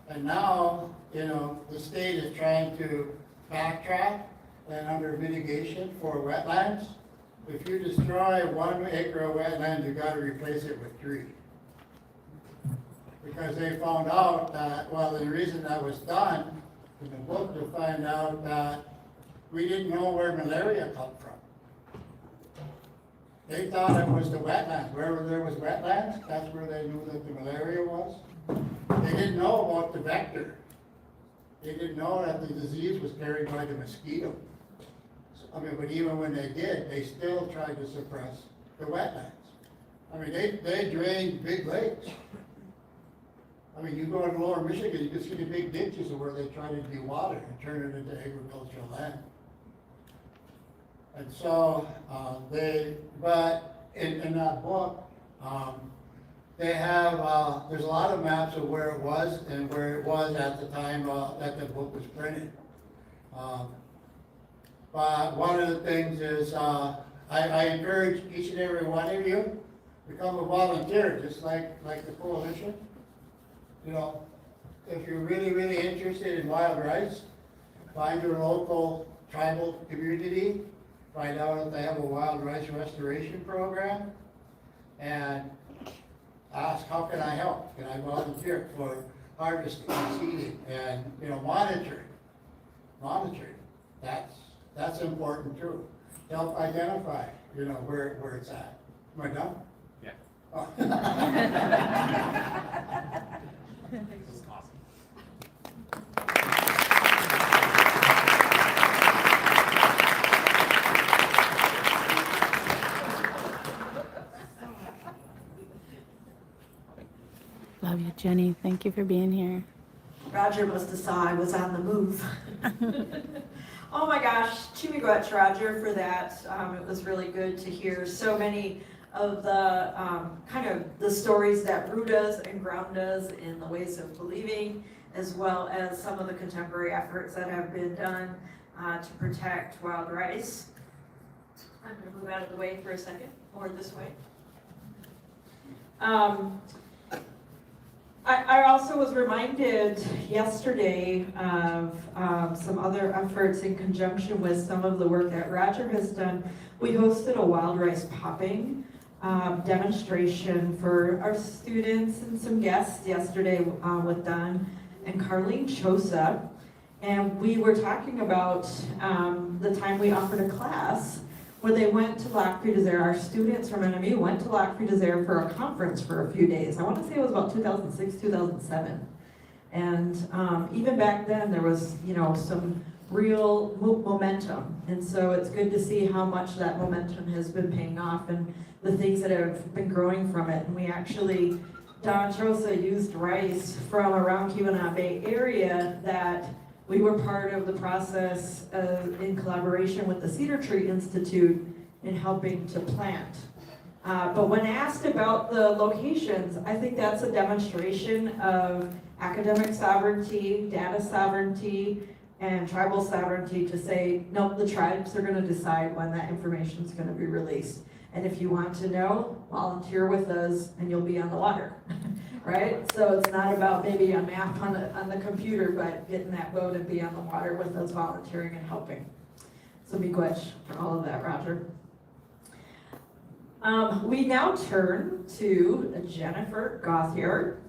And now, you know, the state is trying to backtrack and under mitigation for wetlands. If you destroy 1 acre of wetland, you gotta replace it with 3. Because they found out that, well, the reason that was done in the book, to find out that we didn't know where malaria come from. They thought it was the wetlands. Wherever there was wetlands, that's where they knew that the malaria was. They didn't know about the vector. They didn't know that the disease was carried by the mosquito. I mean, but even when they did, they still tried to suppress the wetlands. I mean, they drained big lakes. I mean, you go to lower Michigan, you can see the big ditches where they try to de-water and turn it into agricultural land. And so, but in that book, they have, there's a lot of maps of where it was and where it was at the time that the book was printed. But one of the things is, I encourage each and every one of you to become a volunteer, just like the coalition. You know, if you're really, really interested in wild rice, find your local tribal community, find out if they have a wild rice restoration program, and ask, how can I help? Can I volunteer for harvesting and seeding and, you know, monitoring? That's important too. Help identify, you know, where it's at. Am I done? Yeah. Oh. This is awesome. Love you, Jenny. Thank you for being here. Roger must have saw I was on the move. Oh my gosh, Chimiigwech, Roger, for that. It was really good to hear so many of the kind of the stories that root us and ground us in the ways of believing, as well as some of the contemporary efforts that have been done to protect wild rice. I'm going to move out of the way for a second, or this way. I also was reminded yesterday of some other efforts in conjunction with some of the work that Roger has done. We hosted a wild rice popping demonstration for our students and some guests yesterday with Don and Carlene Chosa. And we were talking about the time we offered a class where they went to Lac Pre Désert. Our students from NMU went to Lac Pre Désert for a conference for a few days. I want to say it was about 2006, 2007. And even back then, there was, some real momentum. And so it's good to see how much that momentum has been paying off and the things that have been growing from it. And we actually, Don Chosa used rice from around Keweenaw Bay area that we were part of the process in collaboration with the Cedar Tree Institute in helping to plant. But when asked about the locations, I think that's a demonstration of academic sovereignty, data sovereignty, and tribal sovereignty to say, nope, the tribes are gonna decide when that information is gonna be released. And if you want to know, volunteer with us and you'll be on the water. Right? So it's not about maybe a map on the computer, but getting that boat and be on the water with us volunteering and helping. So miigwech for all of that, Roger. We now turn to Jennifer Gauthier.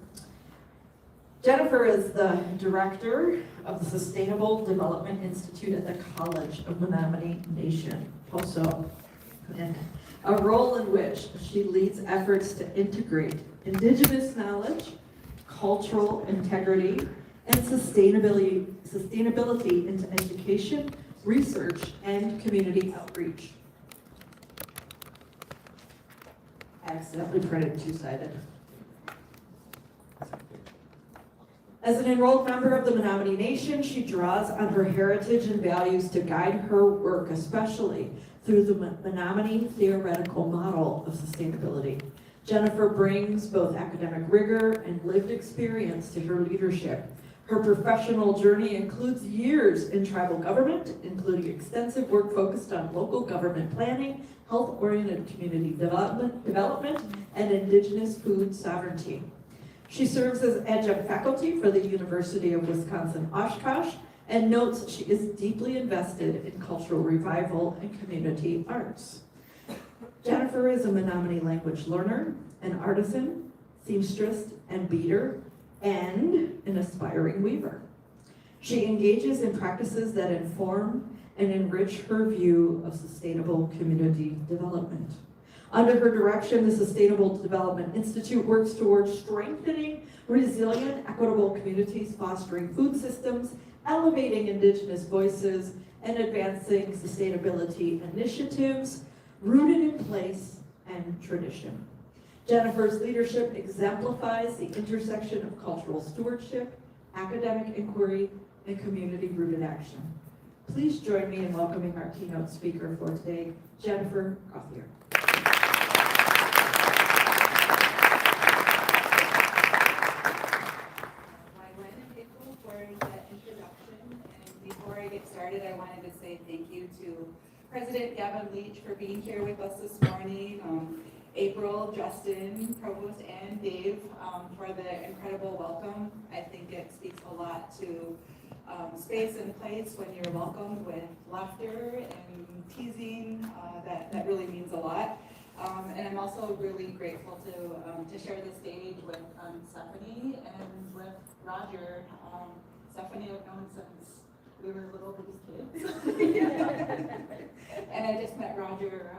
Jennifer is the director of the Sustainable Development Institute at the College of Menominee Nation, also. And a role in which she leads efforts to integrate Indigenous knowledge, cultural integrity, and sustainability into education, research, and community outreach. I accidentally printed two-sided. As an enrolled member of the Menominee Nation, she draws on her heritage and values to guide her work, especially through the Menominee theoretical model of sustainability. Jennifer brings both academic rigor and lived experience to her leadership. Her professional journey includes years in tribal government, including extensive work focused on local government planning, health-oriented community development, and Indigenous food sovereignty. She serves as adjunct faculty for the University of Wisconsin-Oshkosh and notes she is deeply invested in cultural revival and community arts. Jennifer is a Menominee language learner, an artisan, seamstress, and beater, and an aspiring weaver. She engages in practices that inform and enrich her view of sustainable community development. Under her direction, the Sustainable Development Institute works towards strengthening resilient, equitable communities, fostering food systems, elevating Indigenous voices, and advancing sustainability initiatives rooted in place and tradition. Jennifer's leadership exemplifies the intersection of cultural stewardship, academic inquiry, and community-rooted action. Please join me in welcoming our keynote speaker for today, Jennifer Gauthier. For that introduction, and before I get started, I wanted to say thank you to President Gavin Leach for being here with us this morning, April, Justin, Provost, and Dave for the incredible welcome. I think it speaks a lot to space and place when you're welcomed with laughter and teasing. That really means a lot. And I'm also really grateful to share the stage with Stephanie and with Roger. Stephanie I've known since we were little kids. And I just met Roger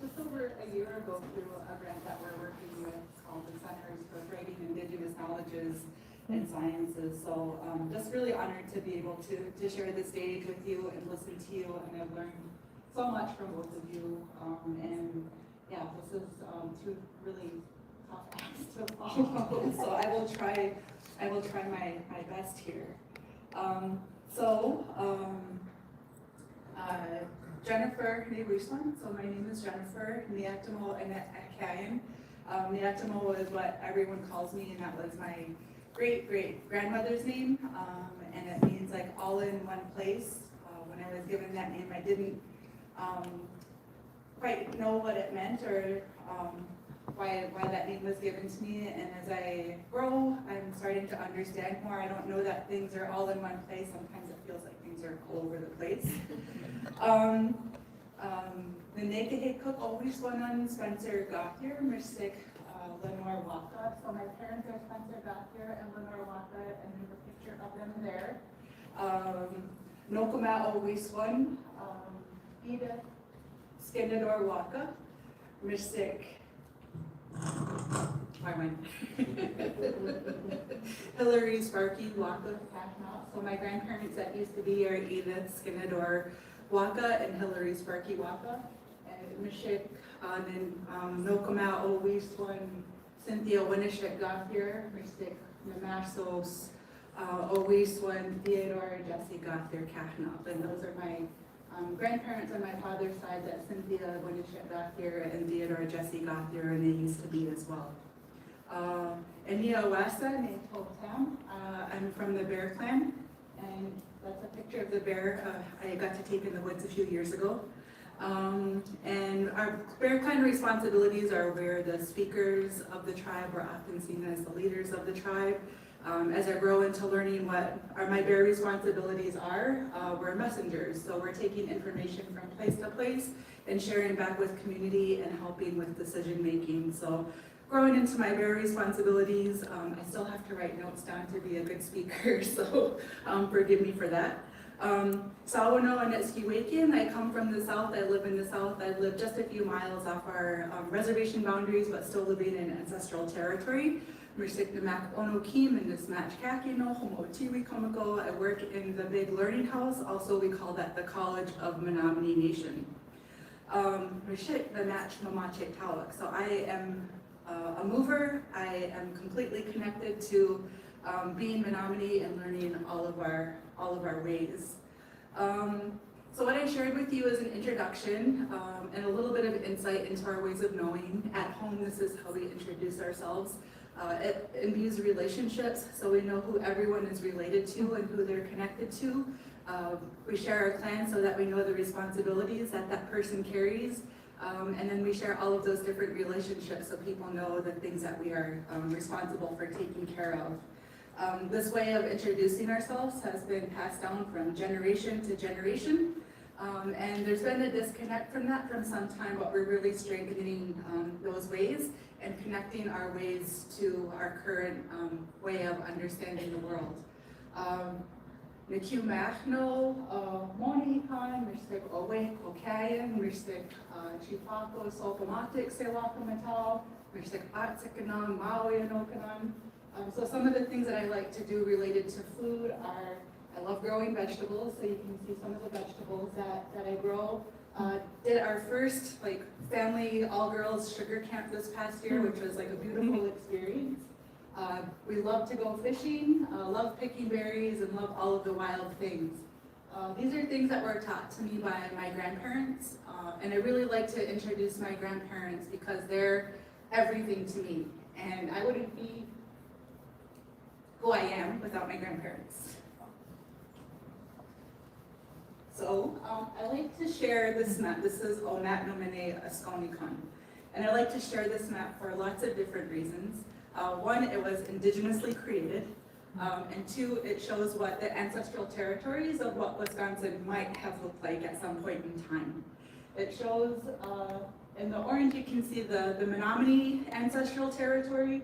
just over a year ago through a grant that we're working with called the Centers for Creating Indigenous Knowledges and Sciences. So just really honored to be able to share the stage with you and listen to you. And I've learned so much from both of you. And yeah, this is two really tough acts to follow. So I will try my best here. Jennifer Nebushlan. So my name is Jennifer Niatamo Anakayan. Niatamo is what everyone calls me, and that was my great-great-grandmother's name, and it means like all in one place. When I was given that name, I didn't quite know what it meant or why that name was given to me. And as I grow, I'm starting to understand more. I don't know that things are all in one place. Sometimes it feels like things are all over the place. The Nekahe Cook always went on Spencer Gauthier, Mystic Lenore Waka. So my parents are Spencer Gauthier and Lenore Waka, and there's a picture of them there. Nokoma always won. Edith Skinador Waka, Mystic. I went. Hillary Sparky Waka Kashmau. So my grandparents that used to be here, Edith Skinador Waka and Hillary Sparky Waka. And Mishik, then Nokoma always won Cynthia Winnishik Gauthier, Mystic Namasos, always won Theodore Jesse Gauthier Kashmau. And those are my grandparents on my father's side, that Cynthia Winnishik Gauthier and Theodore Jesse Gauthier, and they used to be as well. Enia Wasa, named Tam. I'm from the Bear Clan, and that's a picture of the bear I got to take in the woods a few years ago. And our Bear Clan responsibilities are we're the speakers of the tribe. We're often seen as the leaders of the tribe. As I grow into learning what my bear responsibilities are, we're messengers. So we're taking information from place to place and sharing back with community and helping with decision making. So growing into my bear responsibilities, I still have to write notes down to be a good speaker, so forgive me for that. Sawano and Eskiwakian, I come from the south, I live in the south. I live just a few miles off our reservation boundaries, but still living in ancestral territory. Mersik Namak Onokim in this match Kakino, Homo Tiwi Komako. I work in the big learning house. Also, we call that the College of Menominee Nation. Mershik the match Mamache Tawak. So I am a mover. I am completely connected to being Menominee and learning all of our ways. So what I shared with you is an introduction and a little bit of insight into our ways of knowing. At home, this is how we introduce ourselves. It imbues relationships, so we know who everyone is related to and who they're connected to. We share our clan so that we know the responsibilities that that person carries. And then we share all of those different relationships so people know the things that we are responsible for taking care of. This way of introducing ourselves has been passed down from generation to generation. And there's been a disconnect from that from some time, but we're really strengthening those ways and connecting our ways to our current way of understanding the world. Niku Machno, Monihan, Mystic Owe, Kokayan, Mystic Chifako, Sokomatic, Selakamatal, Mystic Atsakanam, Maui and Okanan. So some of the things that I like to do related to food are, I love growing vegetables, so you can see some of the vegetables that I grow. Did our first family all-girls sugar camp this past year, which was a beautiful experience. We love to go fishing, love picking berries, and love all of the wild things. These are things that were taught to me by my grandparents, and I really like to introduce my grandparents because they're everything to me, and I wouldn't be who I am without my grandparents. So I like to share this map. This is Onat Nomene Askonikon. And I like to share this map for lots of different reasons. One, it was indigenously created. And two, it shows what the ancestral territories of what Wisconsin might have looked like at some point in time. It shows, in the orange you can see the Menominee ancestral territory.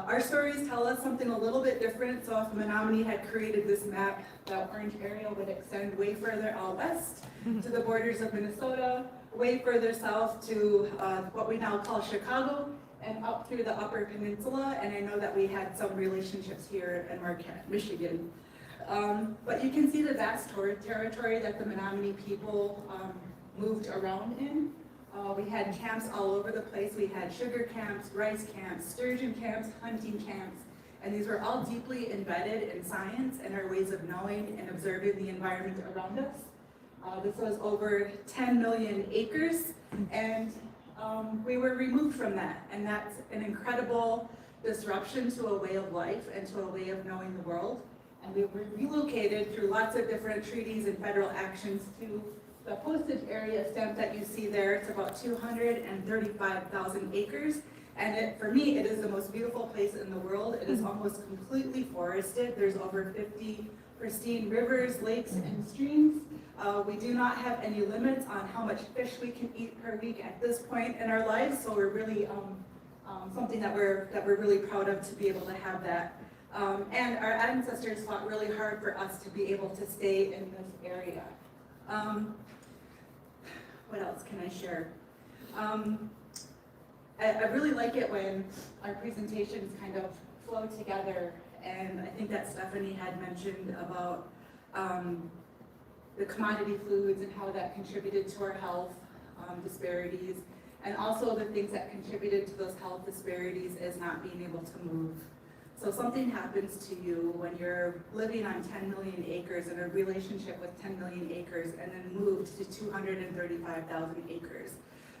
Our stories tell us something a little bit different. So if Menominee had created this map, the orange area would extend way further out west to the borders of Minnesota, way further south to what we now call Chicago, and up through the Upper Peninsula. And I know that we had some relationships here in Marquette, Michigan. But you can see the vast territory that the Menominee people moved around in. We had camps all over the place. We had sugar camps, rice camps, sturgeon camps, hunting camps, and these were all deeply embedded in science and our ways of knowing and observing the environment around us. This was over 10 million acres, and we were removed from that, and that's an incredible disruption to a way of life and to a way of knowing the world. And we were relocated through lots of different treaties and federal actions to the postage area stamp that you see there. It's about 235,000 acres, And for me, it is the most beautiful place in the world. It is almost completely forested. There's over 50 pristine rivers, lakes, and streams. We do not have any limits on how much fish we can eat per week at this point in our lives, so we're really something that we're really proud of to be able to have that. And our ancestors fought really hard for us to be able to stay in this area. What else can I share? I really like it when our presentations kind of flow together, and I think that Stephanie had mentioned about the commodity foods and how that contributed to our health disparities, and also the things that contributed to those health disparities is not being able to move. So something happens to you when you're living on 10 million acres in a relationship with 10 million acres and then moved to 235,000 acres.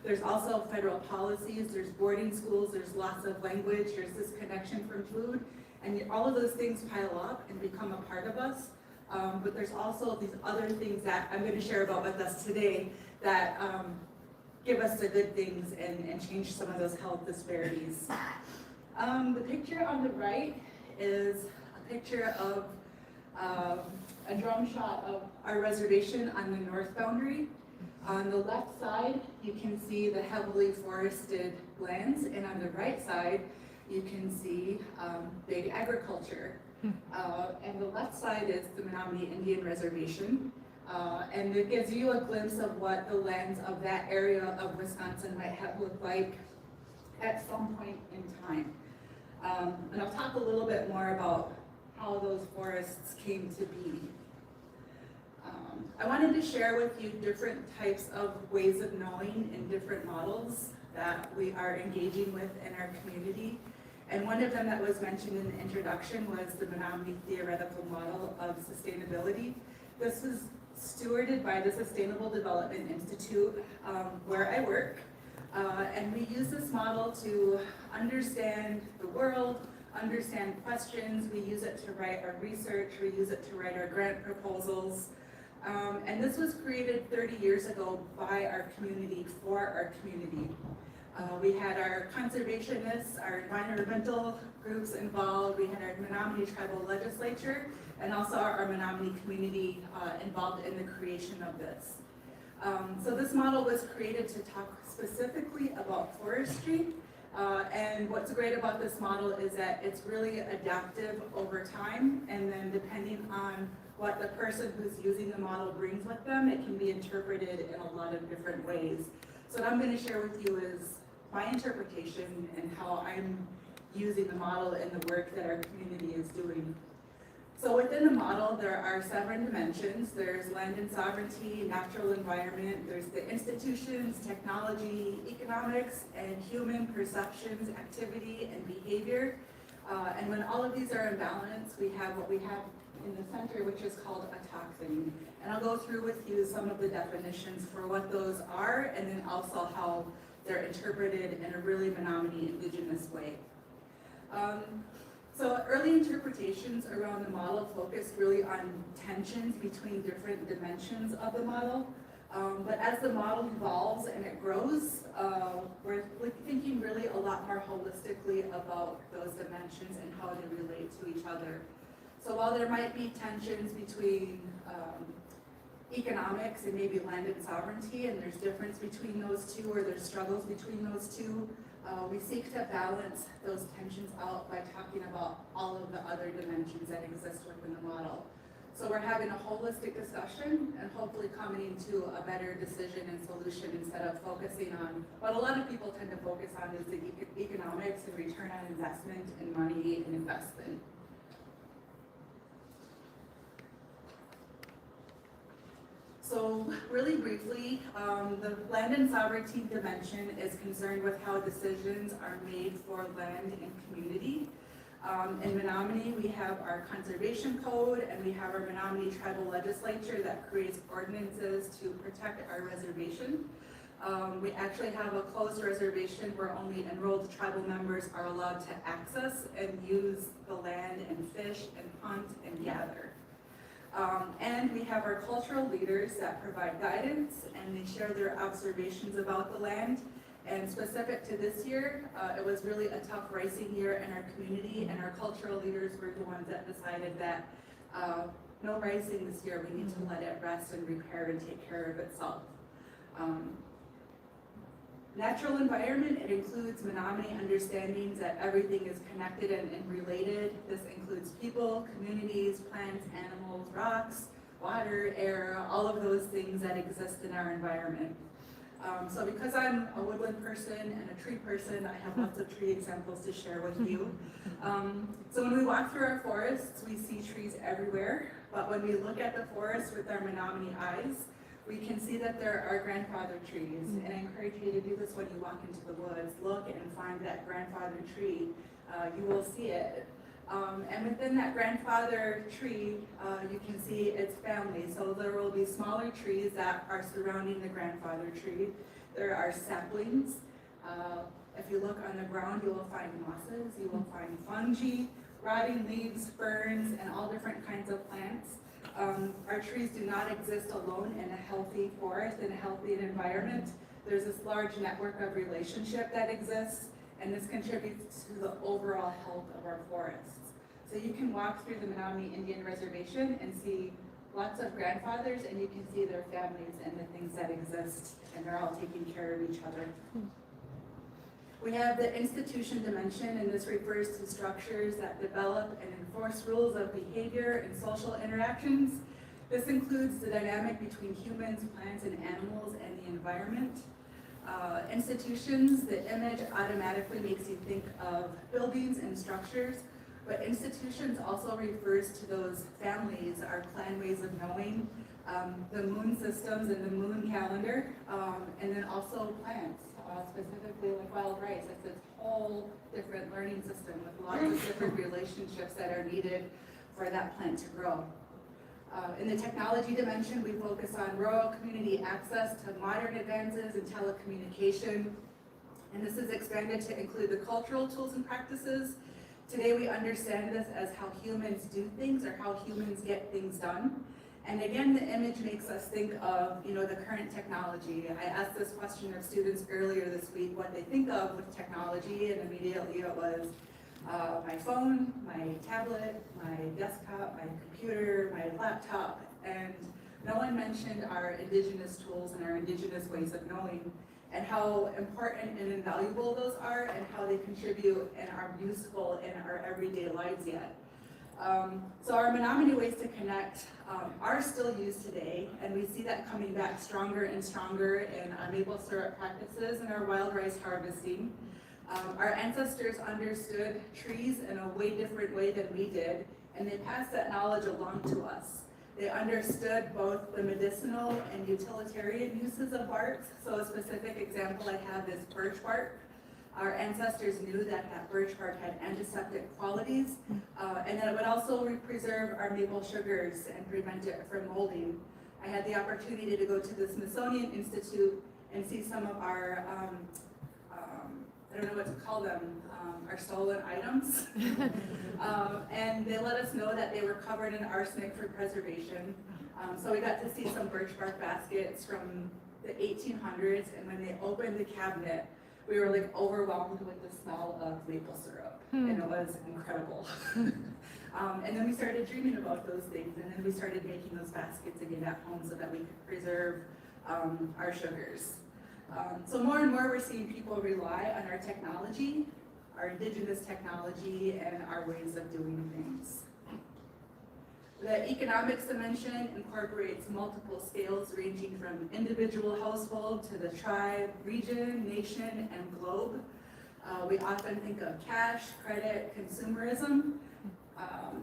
There's also federal policies, there's boarding schools, there's loss of language, there's disconnection from food, and all of those things pile up and become a part of us. But there's also these other things that I'm going to share about with us today that give us the good things and change some of those health disparities. The picture on the right is a picture of a drone shot of our reservation on the north boundary. On the left side, you can see the heavily forested lands, and on the right side, you can see big agriculture. And the left side is the Menominee Indian Reservation. And it gives you a glimpse of what the lands of that area of Wisconsin might have looked like at some point in time. And I'll talk a little bit more about how those forests came to be. I wanted to share with you different types of ways of knowing and different models that we are engaging with in our community. And one of them that was mentioned in the introduction was the Menominee Theoretical Model of Sustainability. This was stewarded by the Sustainable Development Institute, where I work. And we use this model to understand the world, understand questions. We use it to write our research. We use it to write our grant proposals. And this was created 30 years ago by our community, for our community. We had our conservationists, our environmental groups involved. We had our Menominee Tribal Legislature, and also our Menominee community involved in the creation of this. So this model was created to talk specifically about forestry. And what's great about this model is that it's really adaptive over time, and then depending on what the person who's using the model brings with them, it can be interpreted in a lot of different ways. So what I'm going to share with you is my interpretation and how I'm using the model in the work that our community is doing. So within the model, there are 7 dimensions. There's land and sovereignty, natural environment, there's the institutions, technology, economics, and human perceptions, activity, and behavior. And when all of these are in balance, we have what we have in the center, which is called a toxin. And I'll go through with you some of the definitions for what those are, and then also how they're interpreted in a really Menominee Indigenous way. So early interpretations around the model focused really on tensions between different dimensions of the model. But as the model evolves and it grows, we're thinking really a lot more holistically about those dimensions and how they relate to each other. So while there might be tensions between economics and maybe land and sovereignty, and there's difference between those two, or there's struggles between those two, we seek to balance those tensions out by talking about all of the other dimensions that exist within the model. So we're having a holistic discussion and hopefully coming to a better decision and solution instead of focusing on what a lot of people tend to focus on is the economics and return on investment and money and investment. So really briefly, the land and sovereignty dimension is concerned with how decisions are made for land and community. In Menominee, we have our conservation code, and we have our Menominee Tribal Legislature that creates ordinances to protect our reservation. We actually have a closed reservation where only enrolled tribal members are allowed to access and use the land and fish and hunt and gather. And we have our cultural leaders that provide guidance, and they share their observations about the land. And specific to this year, it was really a tough ricing year in our community, and our cultural leaders were the ones that decided that no ricing this year, we need to let it rest and repair and take care of itself. Natural environment, it includes Menominee understandings that everything is connected and related. This includes people, communities, plants, animals, rocks, water, air, all of those things that exist in our environment. So because I'm a woodland person and a tree person, I have lots of tree examples to share with you. So when we walk through our forests, we see trees everywhere, but when we look at the forest with our Menominee eyes, we can see that there are grandfather trees. And I encourage you to do this when you walk into the woods. Look and find that grandfather tree. You will see it. And within that grandfather tree, you can see its family. So there will be smaller trees that are surrounding the grandfather tree. There are saplings. If you look on the ground, you will find mosses, you will find fungi, rotting leaves, ferns, and all different kinds of plants. Our trees do not exist alone in a healthy forest, in a healthy environment. There's this large network of relationship that exists, and this contributes to the overall health of our forests. So you can walk through the Menominee Indian Reservation and see lots of grandfathers, and you can see their families and the things that exist, and they're all taking care of each other. We have the institution dimension, and this refers to structures that develop and enforce rules of behavior and social interactions. This includes the dynamic between humans, plants, and animals, and the environment. Institutions, the image automatically makes you think of buildings and structures, but institutions also refers to those families, our clan ways of knowing, the moon systems and the moon calendar, and then also plants, specifically like wild rice. It's this whole different learning system with lots of different relationships that are needed for that plant to grow. In the technology dimension, we focus on rural community access to modern advances in telecommunication, and this is expanded to include the cultural tools and practices. Today we understand this as how humans do things or how humans get things done. And again, the image makes us think of, the current technology. I asked this question of students earlier this week, what they think of with technology, and immediately it was my phone, my tablet, my desktop, my computer, my laptop, and no one mentioned our indigenous tools and our indigenous ways of knowing, and how important and invaluable those are, and how they contribute and are useful in our everyday lives yet. So our Menominee ways to connect are still used today, and we see that coming back stronger and stronger in our maple syrup practices and our wild rice harvesting. Our ancestors understood trees in a way different way than we did, and they passed that knowledge along to us. They understood both the medicinal and utilitarian uses of bark. So a specific example I have is birch bark. Our ancestors knew that birch bark had antiseptic qualities, and that it would also preserve our maple sugars and prevent it from molding. I had the opportunity to go to the Smithsonian Institute and see some of our, I don't know what to call them, our stolen items. And they let us know that they were covered in arsenic for preservation. So we got to see some birch bark baskets from the 1800s, and when they opened the cabinet, we were like overwhelmed with the smell of maple syrup, and it was incredible. And then we started dreaming about those things, and then we started making those baskets again at home so that we could preserve our sugars. So more and more we're seeing people rely on our technology, our indigenous technology, and our ways of doing things. The economics dimension incorporates multiple scales ranging from individual household to the tribe, region, nation, and globe. We often think of cash, credit, consumerism.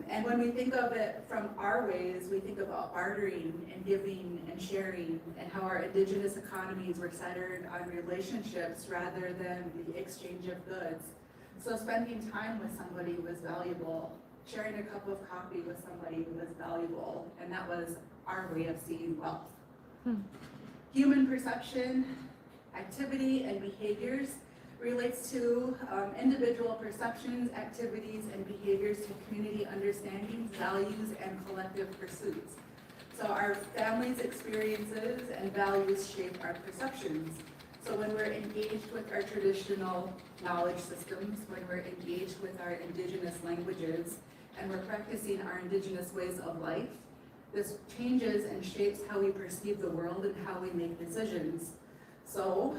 And when we think of it from our ways, we think about bartering and giving and sharing, and how our indigenous economies were centered on relationships rather than the exchange of goods. So spending time with somebody was valuable. Sharing a cup of coffee with somebody was valuable, and that was our way of seeing wealth. Human perception, activity, and behaviors relates to individual perceptions, activities, and behaviors to community understandings, values, and collective pursuits. So our families' experiences and values shape our perceptions. So when we're engaged with our traditional knowledge systems, when we're engaged with our indigenous languages, and we're practicing our indigenous ways of life, this changes and shapes how we perceive the world and how we make decisions. So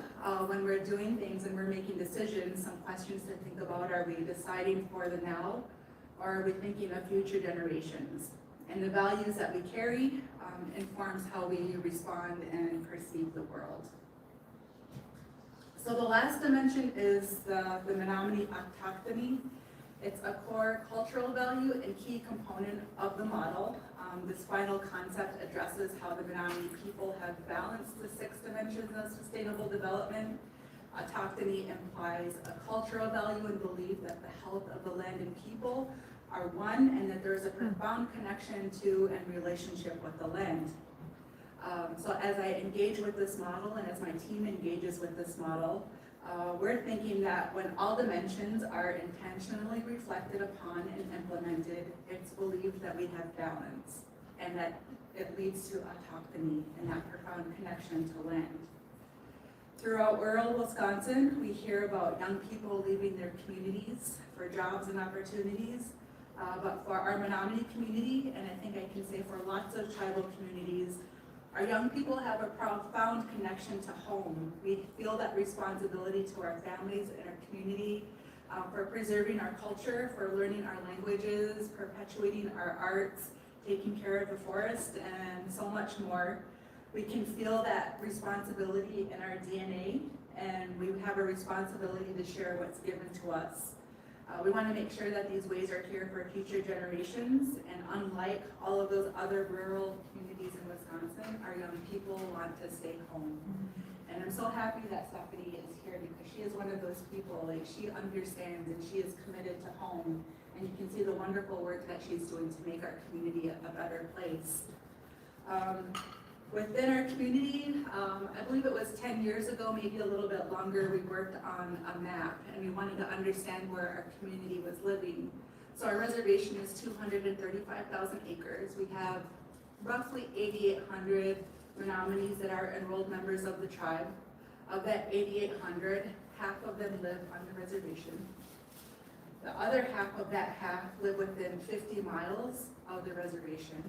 when we're doing things and we're making decisions, some questions to think about: are we deciding for the now, or are we thinking of future generations? And the values that we carry informs how we respond and perceive the world. So the last dimension is the Menominee autochthony. It's a core cultural value and key component of the model. This final concept addresses how the Menominee people have balanced the 6 dimensions of sustainable development. Autochthony implies a cultural value and belief that the health of the land and people are one, and that there is a profound connection to and relationship with the land. So as I engage with this model, and as my team engages with this model, we're thinking that when all dimensions are intentionally reflected upon and implemented, it's believed that we have balance, and that it leads to autochthony and that profound connection to land. Throughout rural Wisconsin, we hear about young people leaving their communities for jobs and opportunities, but for our Menominee community, and I think I can say for lots of tribal communities, our young people have a profound connection to home. We feel that responsibility to our families and our community, for preserving our culture, for learning our languages, perpetuating our arts, taking care of the forest, and so much more. We can feel that responsibility in our DNA, and we have a responsibility to share what's given to us. We want to make sure that these ways are here for future generations, and unlike all of those other rural communities in Wisconsin, our young people want to stay home. And I'm so happy that Stephanie is here, because she is one of those people, like, she understands and she is committed to home, and you can see the wonderful work that she's doing to make our community a better place. Within our community, I believe it was 10 years ago, maybe a little bit longer, we worked on a map, and we wanted to understand where our community was living. So our reservation is 235,000 acres. We have roughly 8,800 Menominees that are enrolled members of the tribe. Of that 8,800, half of them live on the reservation. The other half of that half live within 50 miles of the reservation.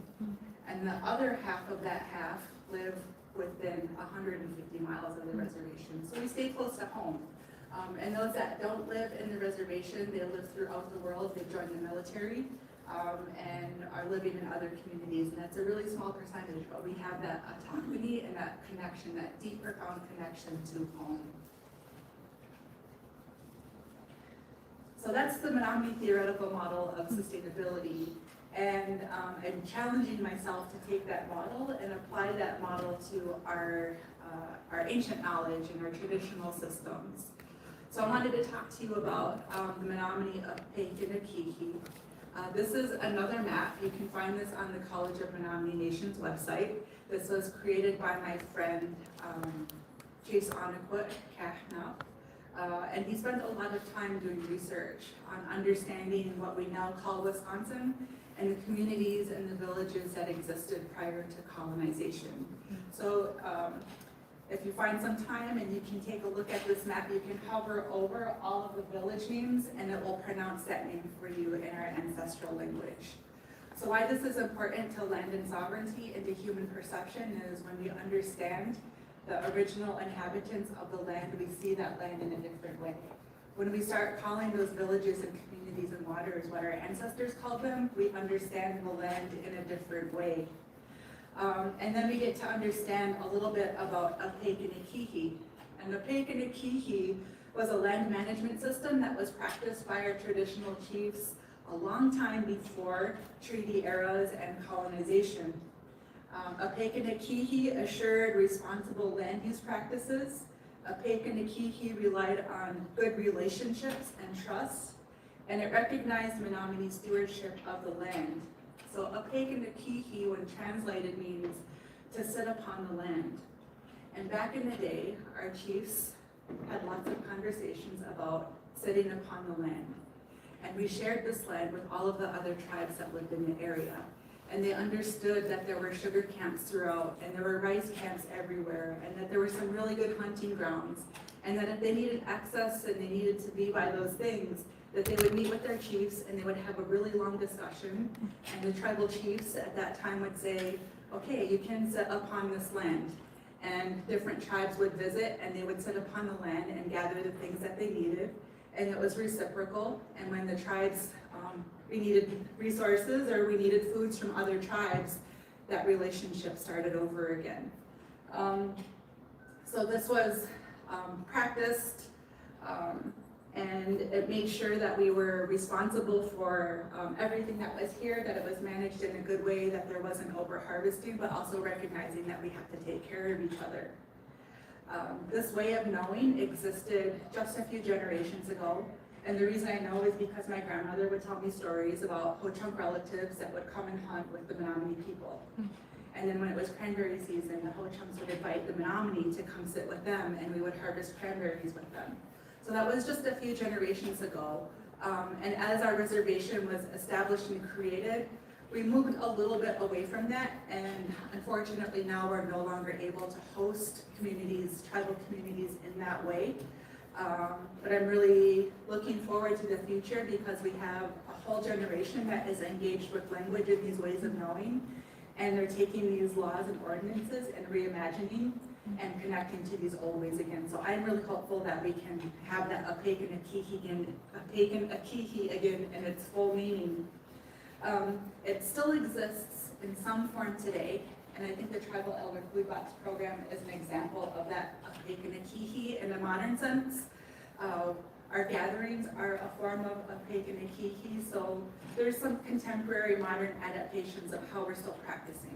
And the other half of that half live within 150 miles of the reservation. So we stay close to home. And those that don't live in the reservation, they live throughout the world. They join the military and are living in other communities. And that's a really small percentage, but we have that autonomy and that connection, that deep, profound connection to home. So that's the Menominee theoretical model of sustainability. And I'm challenging myself to take that model and apply that model to our ancient knowledge and our traditional systems. So I wanted to talk to you about the Menominee of Pekinakiki. This is another map. You can find this on the College of Menominee Nations website. This was created by my friend, Chase Oniquit Kahna. And he spent a lot of time doing research on understanding what we now call Wisconsin, and the communities and the villages that existed prior to colonization. So if you find some time and you can take a look at this map, you can hover over all of the village names and it will pronounce that name for you in our ancestral language. So why this is important to land and sovereignty and to human perception is when we understand the original inhabitants of the land, we see that land in a different way. When we start calling those villages and communities and waters what our ancestors called them, we understand the land in a different way. And then we get to understand a little bit about Pekinakiki. And Pekinakiki was a land management system that was practiced by our traditional chiefs a long time before treaty eras and colonization. Pekinakiki assured responsible land use practices. Pekinakiki relied on good relationships and trust, and it recognized Menominee stewardship of the land. So Pekinakiki, when translated, means to sit upon the land. And back in the day, our chiefs had lots of conversations about sitting upon the land. And we shared this land with all of the other tribes that lived in the area. and they understood that there were sugar camps throughout, and there were rice camps everywhere, and that there were some really good hunting grounds, and that if they needed access and they needed to be by those things, that they would meet with their chiefs and they would have a really long discussion, and the tribal chiefs at that time would say, okay, you can sit upon this land. And different tribes would visit and they would sit upon the land and gather the things that they needed. And it was reciprocal. And when the tribes, we needed resources or we needed foods from other tribes, that relationship started over again. So this was practiced, and it made sure that we were responsible for everything that was here, that it was managed in a good way, that there wasn't over harvesting, but also recognizing that we have to take care of each other. This way of knowing existed just a few generations ago, and the reason I know is because my grandmother would tell me stories about Ho-Chunk relatives that would come and hunt with the Menominee people. And then when it was cranberry season, the Ho-Chunks would invite the Menominee to come sit with them, and we would harvest cranberries with them. So that was just a few generations ago. And as our reservation was established and created, we moved a little bit away from that. And unfortunately now we're no longer able to host communities, tribal communities in that way. But I'm really looking forward to the future because we have a whole generation that is engaged with language and these ways of knowing. And they're taking these laws and ordinances and reimagining and connecting to these old ways again. So I'm really hopeful that we can have that Apeg and Akihi again in its full meaning. It still exists in some form today, and I think the Tribal Elder Food Box program is an example of that Apeg and Akihi in a modern sense. Our gatherings are a form of Apeg and Akihi, so there's some contemporary modern adaptations of how we're still practicing.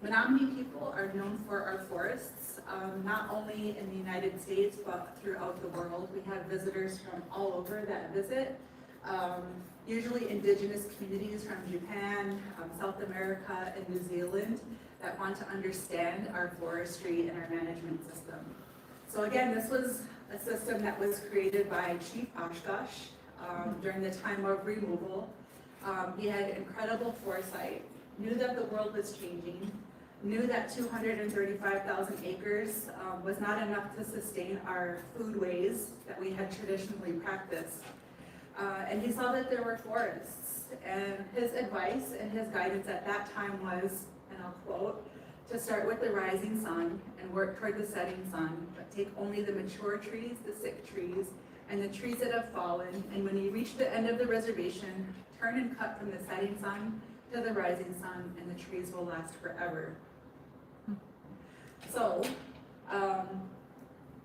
Menominee people are known for our forests, not only in the United States, but throughout the world. We have visitors from all over that visit, usually indigenous communities from Japan, South America, and New Zealand that want to understand our forestry and our management system. So again, this was a system that was created by Chief Oshkosh during the time of removal. He had incredible foresight, knew that the world was changing, knew that 235,000 acres was not enough to sustain our foodways that we had traditionally practiced. And he saw that there were forests, and his advice and his guidance at that time was, and I'll quote, to start with the rising sun and work toward the setting sun, but take only the mature trees, the sick trees, and the trees that have fallen, and when you reach the end of the reservation, turn and cut from the setting sun to the rising sun, and the trees will last forever. So,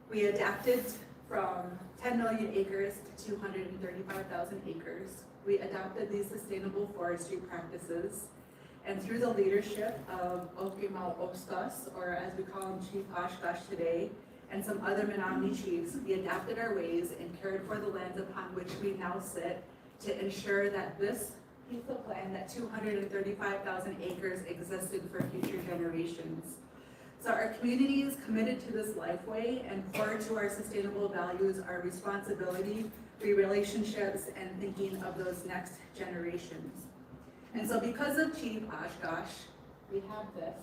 we adapted from 10 million acres to 235,000 acres. We adopted these sustainable forestry practices, and through the leadership of Okimau Oskas, or as we call him, Chief Oshkosh today, and some other Menominee chiefs, we adapted our ways and cared for the lands upon which we now sit to ensure that this piece of land, that 235,000 acres, existed for future generations. So our community is committed to this lifeway, and core to our sustainable values are responsibility, relationships, and thinking of those next generations. And so because of Chief Oshkosh, we have this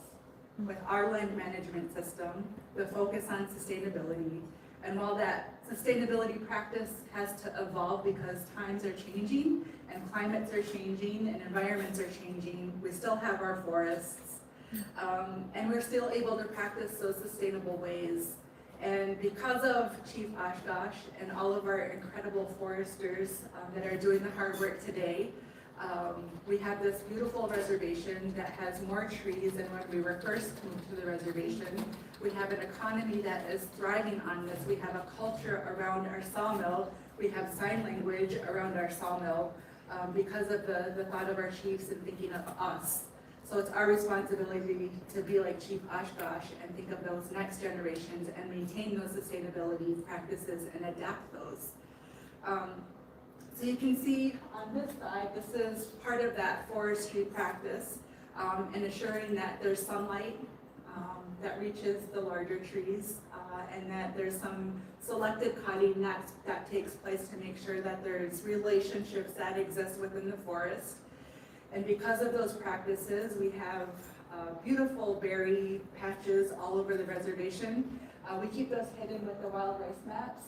with our land management system, the focus on sustainability. And while that sustainability practice has to evolve because times are changing and climates are changing and environments are changing, we still have our forests. And we're still able to practice those sustainable ways. And because of Chief Oshkosh and all of our incredible foresters that are doing the hard work today, we have this beautiful reservation that has more trees than when we were first moved to the reservation. We have an economy that is thriving on this. We have a culture around our sawmill. We have sign language around our sawmill because of the thought of our chiefs and thinking of us. So it's our responsibility to be like Chief Oshkosh and think of those next generations and maintain those sustainability practices and adapt those. So you can see on this side, this is part of that forestry practice and ensuring that there's sunlight that reaches the larger trees, and that there's some selective cutting that takes place to make sure that there's relationships that exist within the forest. And because of those practices, we have beautiful berry patches all over the reservation. We keep those hidden with the wild rice maps.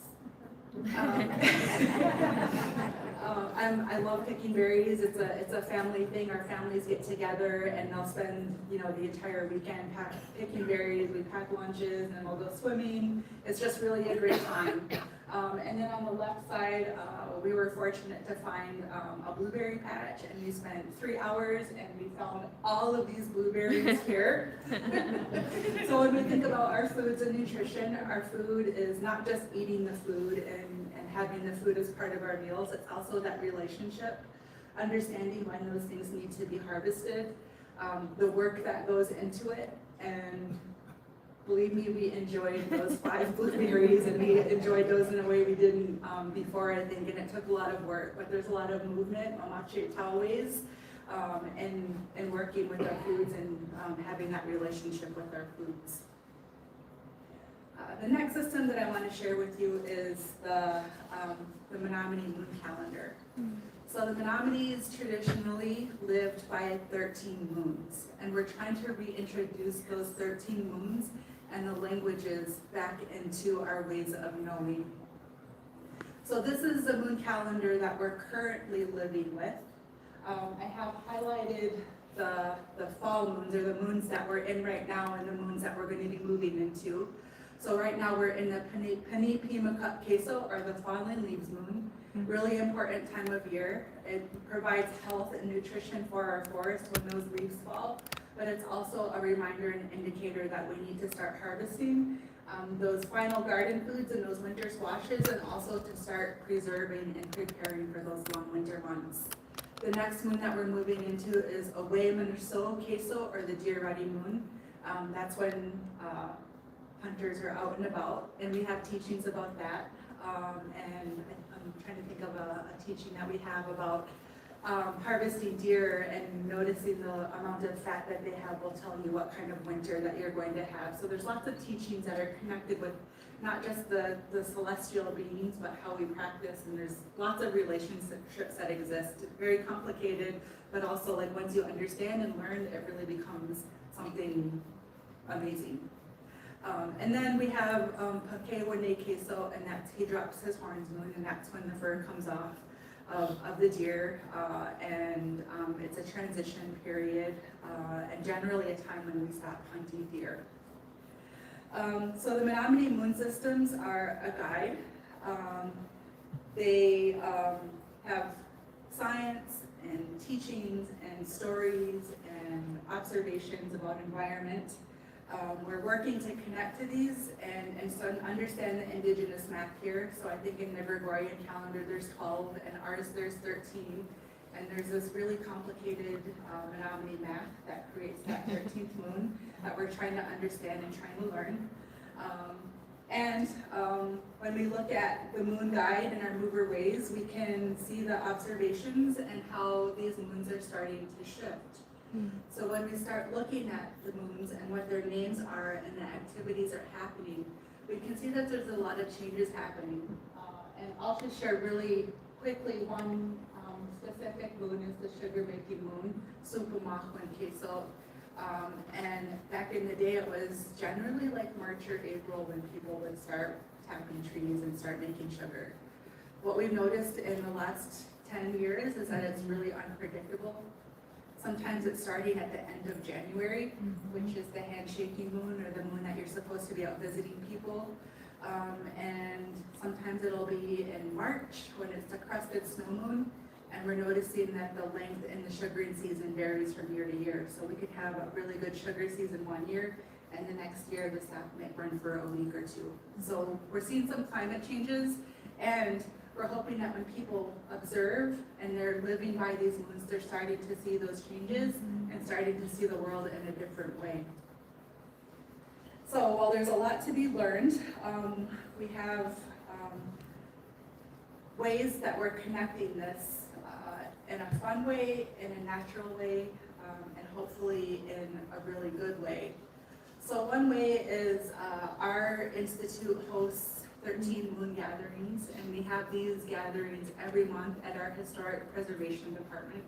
I love picking berries. It's a family thing. Our families get together and they'll spend, the entire weekend picking berries. We pack lunches and then we'll go swimming. It's just really a great time. And then on the left side, we were fortunate to find a blueberry patch, and we spent 3 hours and we found all of these blueberries here. So when we think about our foods and nutrition, our food is not just eating the food and having the food as part of our meals, it's also that relationship, understanding when those things need to be harvested, the work that goes into it, and believe me, we enjoyed those 5 blueberries, and we enjoyed those in a way we didn't before, I think, and it took a lot of work, but there's a lot of movement, mamache taways, and working with our foods and having that relationship with our foods. The next system that I want to share with you is the Menominee moon calendar. So the Menominees traditionally lived by 13 moons, and we're trying to reintroduce those 13 moons and the languages back into our ways of knowing. So this is the moon calendar that we're currently living with. I have highlighted the fall moons, or the moons that we're in right now, and the moons that we're going to be moving into. So right now we're in the Panipimakut Queso, or the fallen leaves moon. Really important time of year. It provides health and nutrition for our forest when those leaves fall, but it's also a reminder and indicator that we need to start harvesting those final garden foods and those winter squashes, and also to start preserving and preparing for those long winter months. The next moon that we're moving into is Away Manurso Queso, or the deer ready moon. That's when hunters are out and about, and we have teachings about that. And I'm trying to think of a teaching that we have about harvesting deer, and noticing the amount of fat that they have will tell you what kind of winter that you're going to have. So there's lots of teachings that are connected with not just the celestial beings, but how we practice, and there's lots of relationships that exist. It's very complicated, but also like once you understand and learn, it really becomes something amazing. And then we have Pakewene Queso, and that's he drops his horns moon, and that's when the fur comes off of the deer, and it's a transition period, and generally a time when we stop hunting deer. So the Menominee moon systems are a guide. They have science and teachings and stories and observations about environment. We're working to connect to these and so understand the indigenous map here. So I think in the Gregorian calendar there's 12, and ours there's 13. And there's this really complicated Menominee map that creates that 13th moon that we're trying to understand and trying to learn. When we look at the moon guide and our mover ways, we can see the observations and how these moons are starting to shift. So when we start looking at the moons and what their names are and the activities are happening, we can see that there's a lot of changes happening. And I'll just share really quickly one specific moon is the sugar making moon, Supumahwan Queso. And back in the day, it was generally like March or April when people would start tapping trees and start making sugar. What we've noticed in the last 10 years is that it's really unpredictable. Sometimes it's starting at the end of January, which is the handshaking moon, or the moon that you're supposed to be out visiting people. And sometimes it'll be in March when it's the crested snow moon, and we're noticing that the length in the sugaring season varies from year to year. So we could have a really good sugar season one year, and the next year the sap might run for a week or two. So we're seeing some climate changes, and we're hoping that when people observe and they're living by these moons, they're starting to see those changes and starting to see the world in a different way. So while there's a lot to be learned, we have ways that we're connecting this in a fun way, in a natural way, and hopefully in a really good way. So one way is our institute hosts 13 moon gatherings, and we have these gatherings every month at our historic preservation department.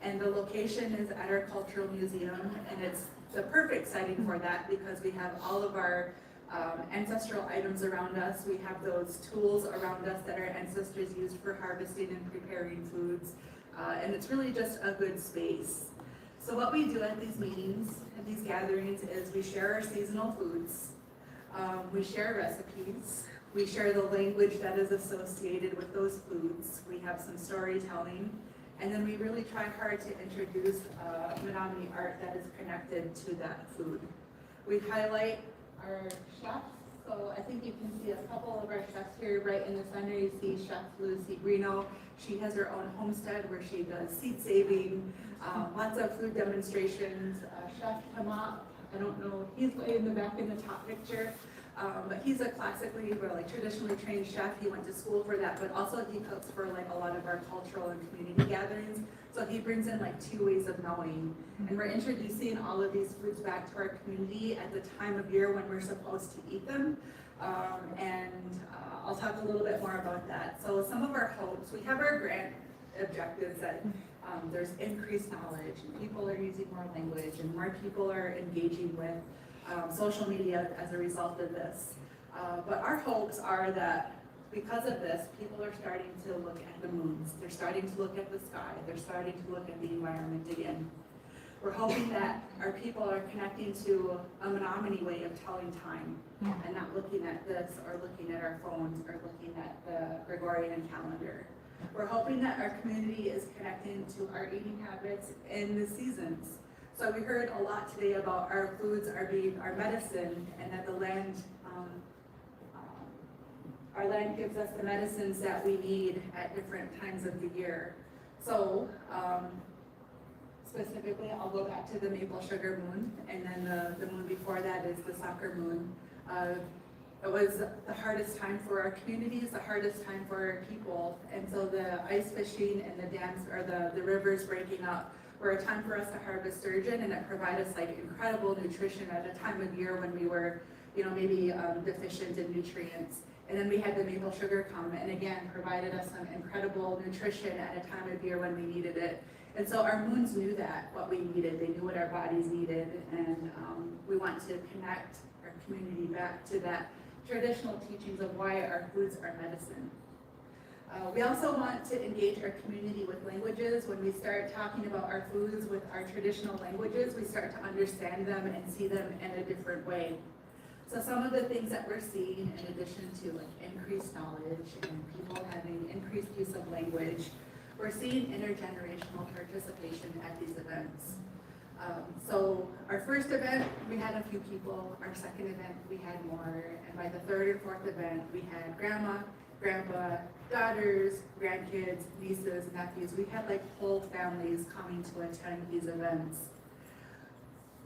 And the location is at our cultural museum, and it's the perfect setting for that because we have all of our ancestral items around us. We have those tools around us that our ancestors used for harvesting and preparing foods. And it's really just a good space. So what we do at these meetings, at these gatherings, is we share our seasonal foods, we share recipes, we share the language that is associated with those foods, we have some storytelling, and then we really try hard to introduce Menominee art that is connected to that food. We highlight our chefs, so I think you can see a couple of our chefs here right in the center. You see Chef Lucy Greeno. She has her own homestead where she does seed saving, lots of food demonstrations. Chef Hamat, I don't know, he's way in the back in the top picture, but he's a classically, or like traditionally trained chef. He went to school for that, but also he cooks for like a lot of our cultural and community gatherings. So he brings in like 2 ways of knowing. And we're introducing all of these foods back to our community at the time of year when we're supposed to eat them. I'll talk a little bit more about that. So some of our hopes, we have our grant objectives that there's increased knowledge, and people are using more language, and more people are engaging with social media as a result of this. But our hopes are that because of this, people are starting to look at the moons. They're starting to look at the sky. They're starting to look at the environment again. We're hoping that our people are connecting to a Menominee way of telling time and not looking at this or looking at our phones or looking at the Gregorian calendar. We're hoping that our community is connecting to our eating habits in the seasons. So we heard a lot today about our foods are being our medicine, and that the land, our land gives us the medicines that we need at different times of the year. So specifically, I'll go back to the maple sugar moon, and then the moon before that is the soccer moon. It was the hardest time for our communities, the hardest time for our people, and so the ice fishing and the dams, or the rivers breaking up, were a time for us to harvest sturgeon, and it provided us like incredible nutrition at a time of year when we were, maybe deficient in nutrients. And then we had the maple sugar come, and again, provided us some incredible nutrition at a time of year when we needed it. And so our moons knew that, what we needed. They knew what our bodies needed, and we want to connect our community back to that traditional teachings of why our foods are medicine. We also want to engage our community with languages. When we start talking about our foods with our traditional languages, we start to understand them and see them in a different way. So some of the things that we're seeing, in addition to like increased knowledge and people having increased use of language, we're seeing intergenerational participation at these events. So our first event, we had a few people. Our second event, we had more. And by the third or fourth event, we had grandma, grandpa, daughters, grandkids, nieces, nephews. We had like whole families coming to attend these events.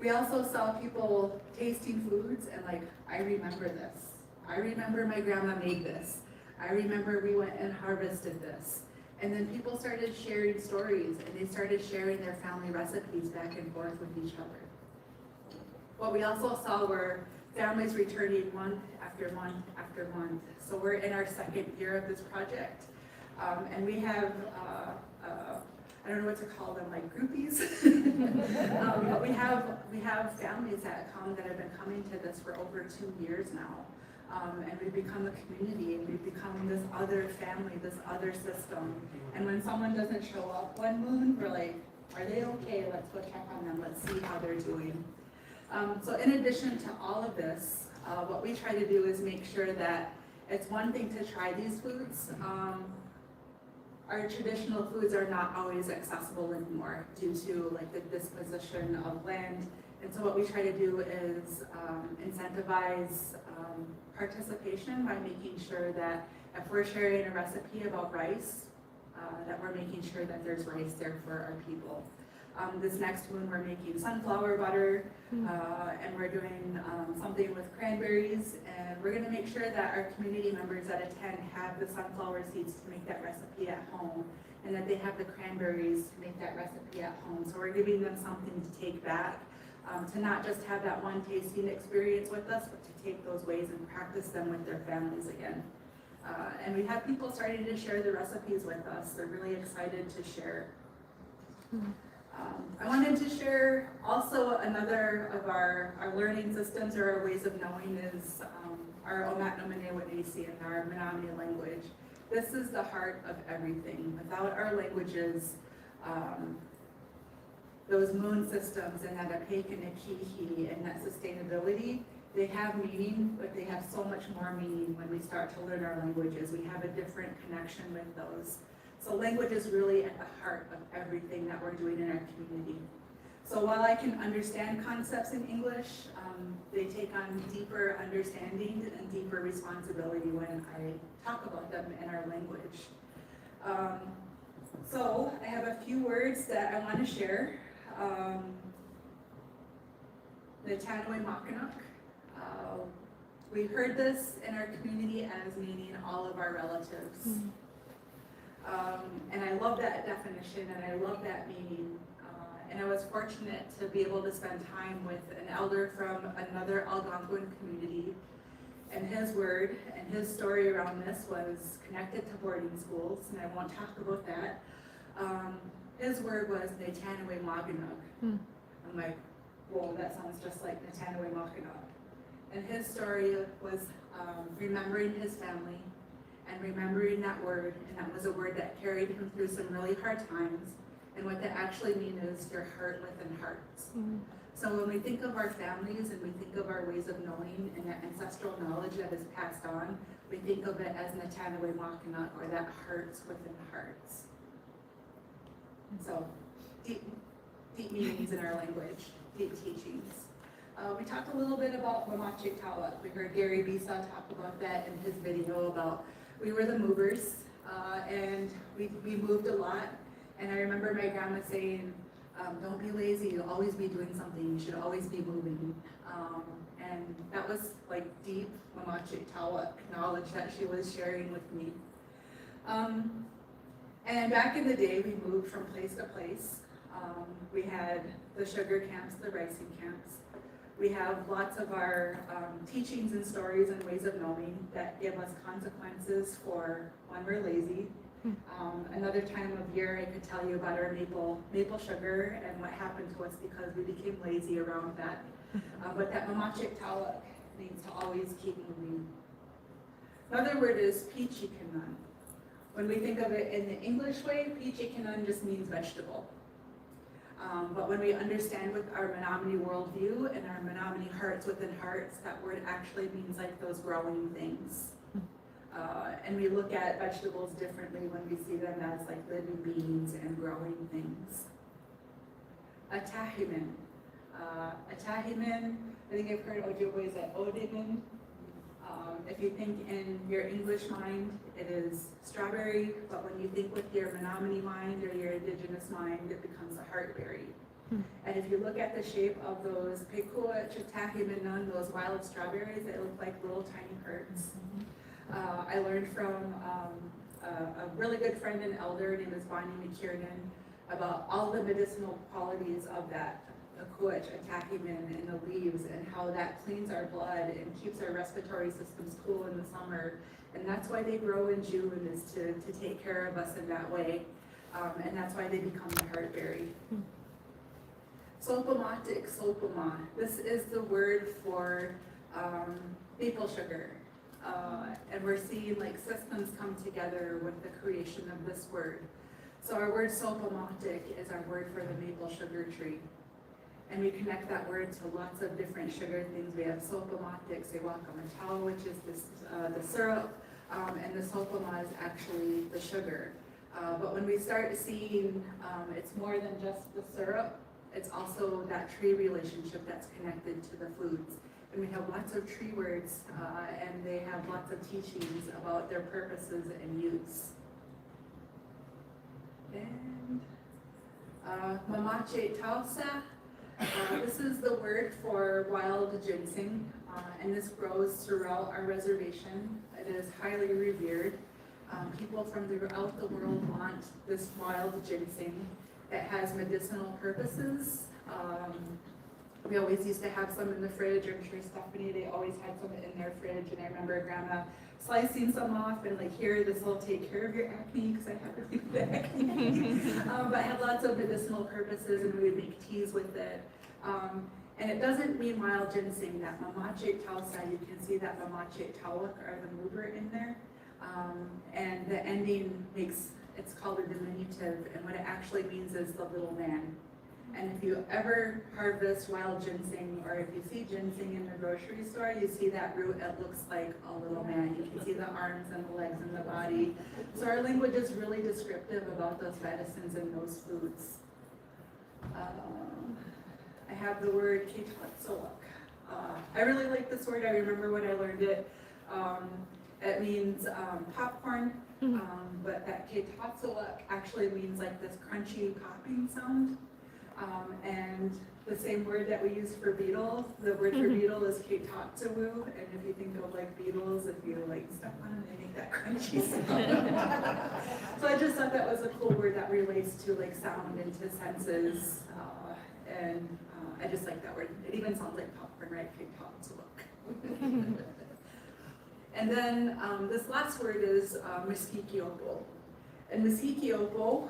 We also saw people tasting foods and like, I remember this. I remember my grandma made this. I remember we went and harvested this. And then people started sharing stories, and they started sharing their family recipes back and forth with each other. What we also saw were families returning month after month after month. So we're in our second year of this project. And we have, I don't know what to call them, like groupies. But we have families that come that have been coming to this for over 2 years now. And we've become a community, and we've become this other family, this other system. And when someone doesn't show up one moon, we're like, are they okay? Let's go check on them. Let's see how they're doing. So in addition to all of this, what we try to do is make sure that it's one thing to try these foods. Our traditional foods are not always accessible anymore due to like the disposition of land. And so what we try to do is incentivize participation by making sure that if we're sharing a recipe about rice, that we're making sure that there's rice there for our people. This next one, we're making sunflower butter, and we're doing something with cranberries, and we're gonna make sure that our community members that attend have the sunflower seeds to make that recipe at home, and that they have the cranberries to make that recipe at home. So we're giving them something to take back. to not just have that one tasting experience with us, but to take those ways and practice them with their families again. And we have people starting to share the recipes with us. They're really excited to share. I wanted to share also another of our learning systems or our ways of knowing is our Omatnominewinasi and our Menominee language. This is the heart of everything. Without our languages, those moon systems and that apake and akihi and that sustainability, they have meaning, but they have so much more meaning when we start to learn our languages. We have a different connection with those. So language is really at the heart of everything that we're doing in our community. So while I can understand concepts in English, they take on deeper understanding and deeper responsibility when I talk about them in our language. So I have a few words that I want to share. Natanwe Mackinac. We heard this in our community as meaning all of our relatives. And I love that definition and I love that meaning. And I was fortunate to be able to spend time with an elder from another Algonquin community. And his word and his story around this was connected to boarding schools, and I won't talk about that. His word was Natanwe Maganug. I'm like, whoa, that sounds just like Natanwe Maganug. And his story was remembering his family and remembering that word, and that was a word that carried him through some really hard times. And what that actually means is your heart within hearts. So when we think of our families and we think of our ways of knowing and that ancestral knowledge that is passed on, we think of it as Natanwe Mackinac, or that hearts within hearts. So deep meanings in our language, deep teachings. We talked a little bit about Mamache Tawa. We heard Gary Bisa talk about that in his video about we were the movers, and we moved a lot. And I remember my grandma saying, don't be lazy, you'll always be doing something, you should always be moving. And that was like deep Mamache Tawa knowledge that she was sharing with me. And back in the day, we moved from place to place. We had the sugar camps, the ricing camps. We have lots of our teachings and stories and ways of knowing that give us consequences for when we're lazy. Another time of year, I could tell you about our maple sugar and what happened to us because we became lazy around that. But that Mamachik Tawak means to always keep moving. Another word is Pichikanan. When we think of it in the English way, Pichikanan just means vegetable. But when we understand with our Menominee worldview and our Menominee hearts within hearts, that word actually means like those growing things. And we look at vegetables differently when we see them as like living beings and growing things. Atahiman. Atahiman, I think I've heard Ojibwe say Odiman. If you think in your English mind, it is strawberry, but when you think with your Menominee mind or your indigenous mind, it becomes a heartberry. And if you look at the shape of those Pekua Chatahimanan, those wild strawberries, they look like little tiny hearts. I learned from a really good friend and elder named Bonnie McKiernan about all the medicinal qualities of that Akuach, Atahiman, and the leaves, and how that cleans our blood and keeps our respiratory systems cool in the summer. And that's why they grow in June, is to take care of us in that way. And that's why they become the heartberry. Sopamatic, sopama. This is the word for maple sugar. And we're seeing like systems come together with the creation of this word. So our word sopamatic is our word for the maple sugar tree. And we connect that word to lots of different sugar things. We have sopamatic, sewakamatau, which is the syrup, and the sopama is actually the sugar. But when we start seeing it's more than just the syrup, it's also that tree relationship that's connected to the foods. And we have lots of tree words, and they have lots of teachings about their purposes and use. And Mamache Tausa, this is the word for wild ginseng, and this grows throughout our reservation. It is highly revered. People from throughout the world want this wild ginseng. It has medicinal purposes. We always used to have some in the fridge, or I'm sure Stephanie, they always had some in their fridge, and I remember Grandma slicing some off and like, here, this will take care of your acne, because I have really bad acne. But had lots of medicinal purposes, and we would make teas with it. And it doesn't mean wild ginseng, that mamache tausa, you can see that mamache tauak or the mover in there. And the ending makes, it's called a diminutive, and what it actually means is the little man. And if you ever harvest wild ginseng, or if you see ginseng in the grocery store, you see that root, it looks like a little man. You can see the arms and the legs and the body. So our language is really descriptive about those medicines and those foods. I have the word ketotsolok. I really like this word. I remember when I learned it. It means popcorn, but that ketotsolok actually means like this crunchy popping sound. And the same word that we use for beetle, the word for beetle is ketotsawu, and if you think of like beetles, if you like step on them, they make that crunchy sound. So I just thought that was a cool word that relates to like sound and to senses, and I just like that word. It even sounds like popcorn, right? Ketotsawu. And then this last word is Miskikiopo. And Miskikiopo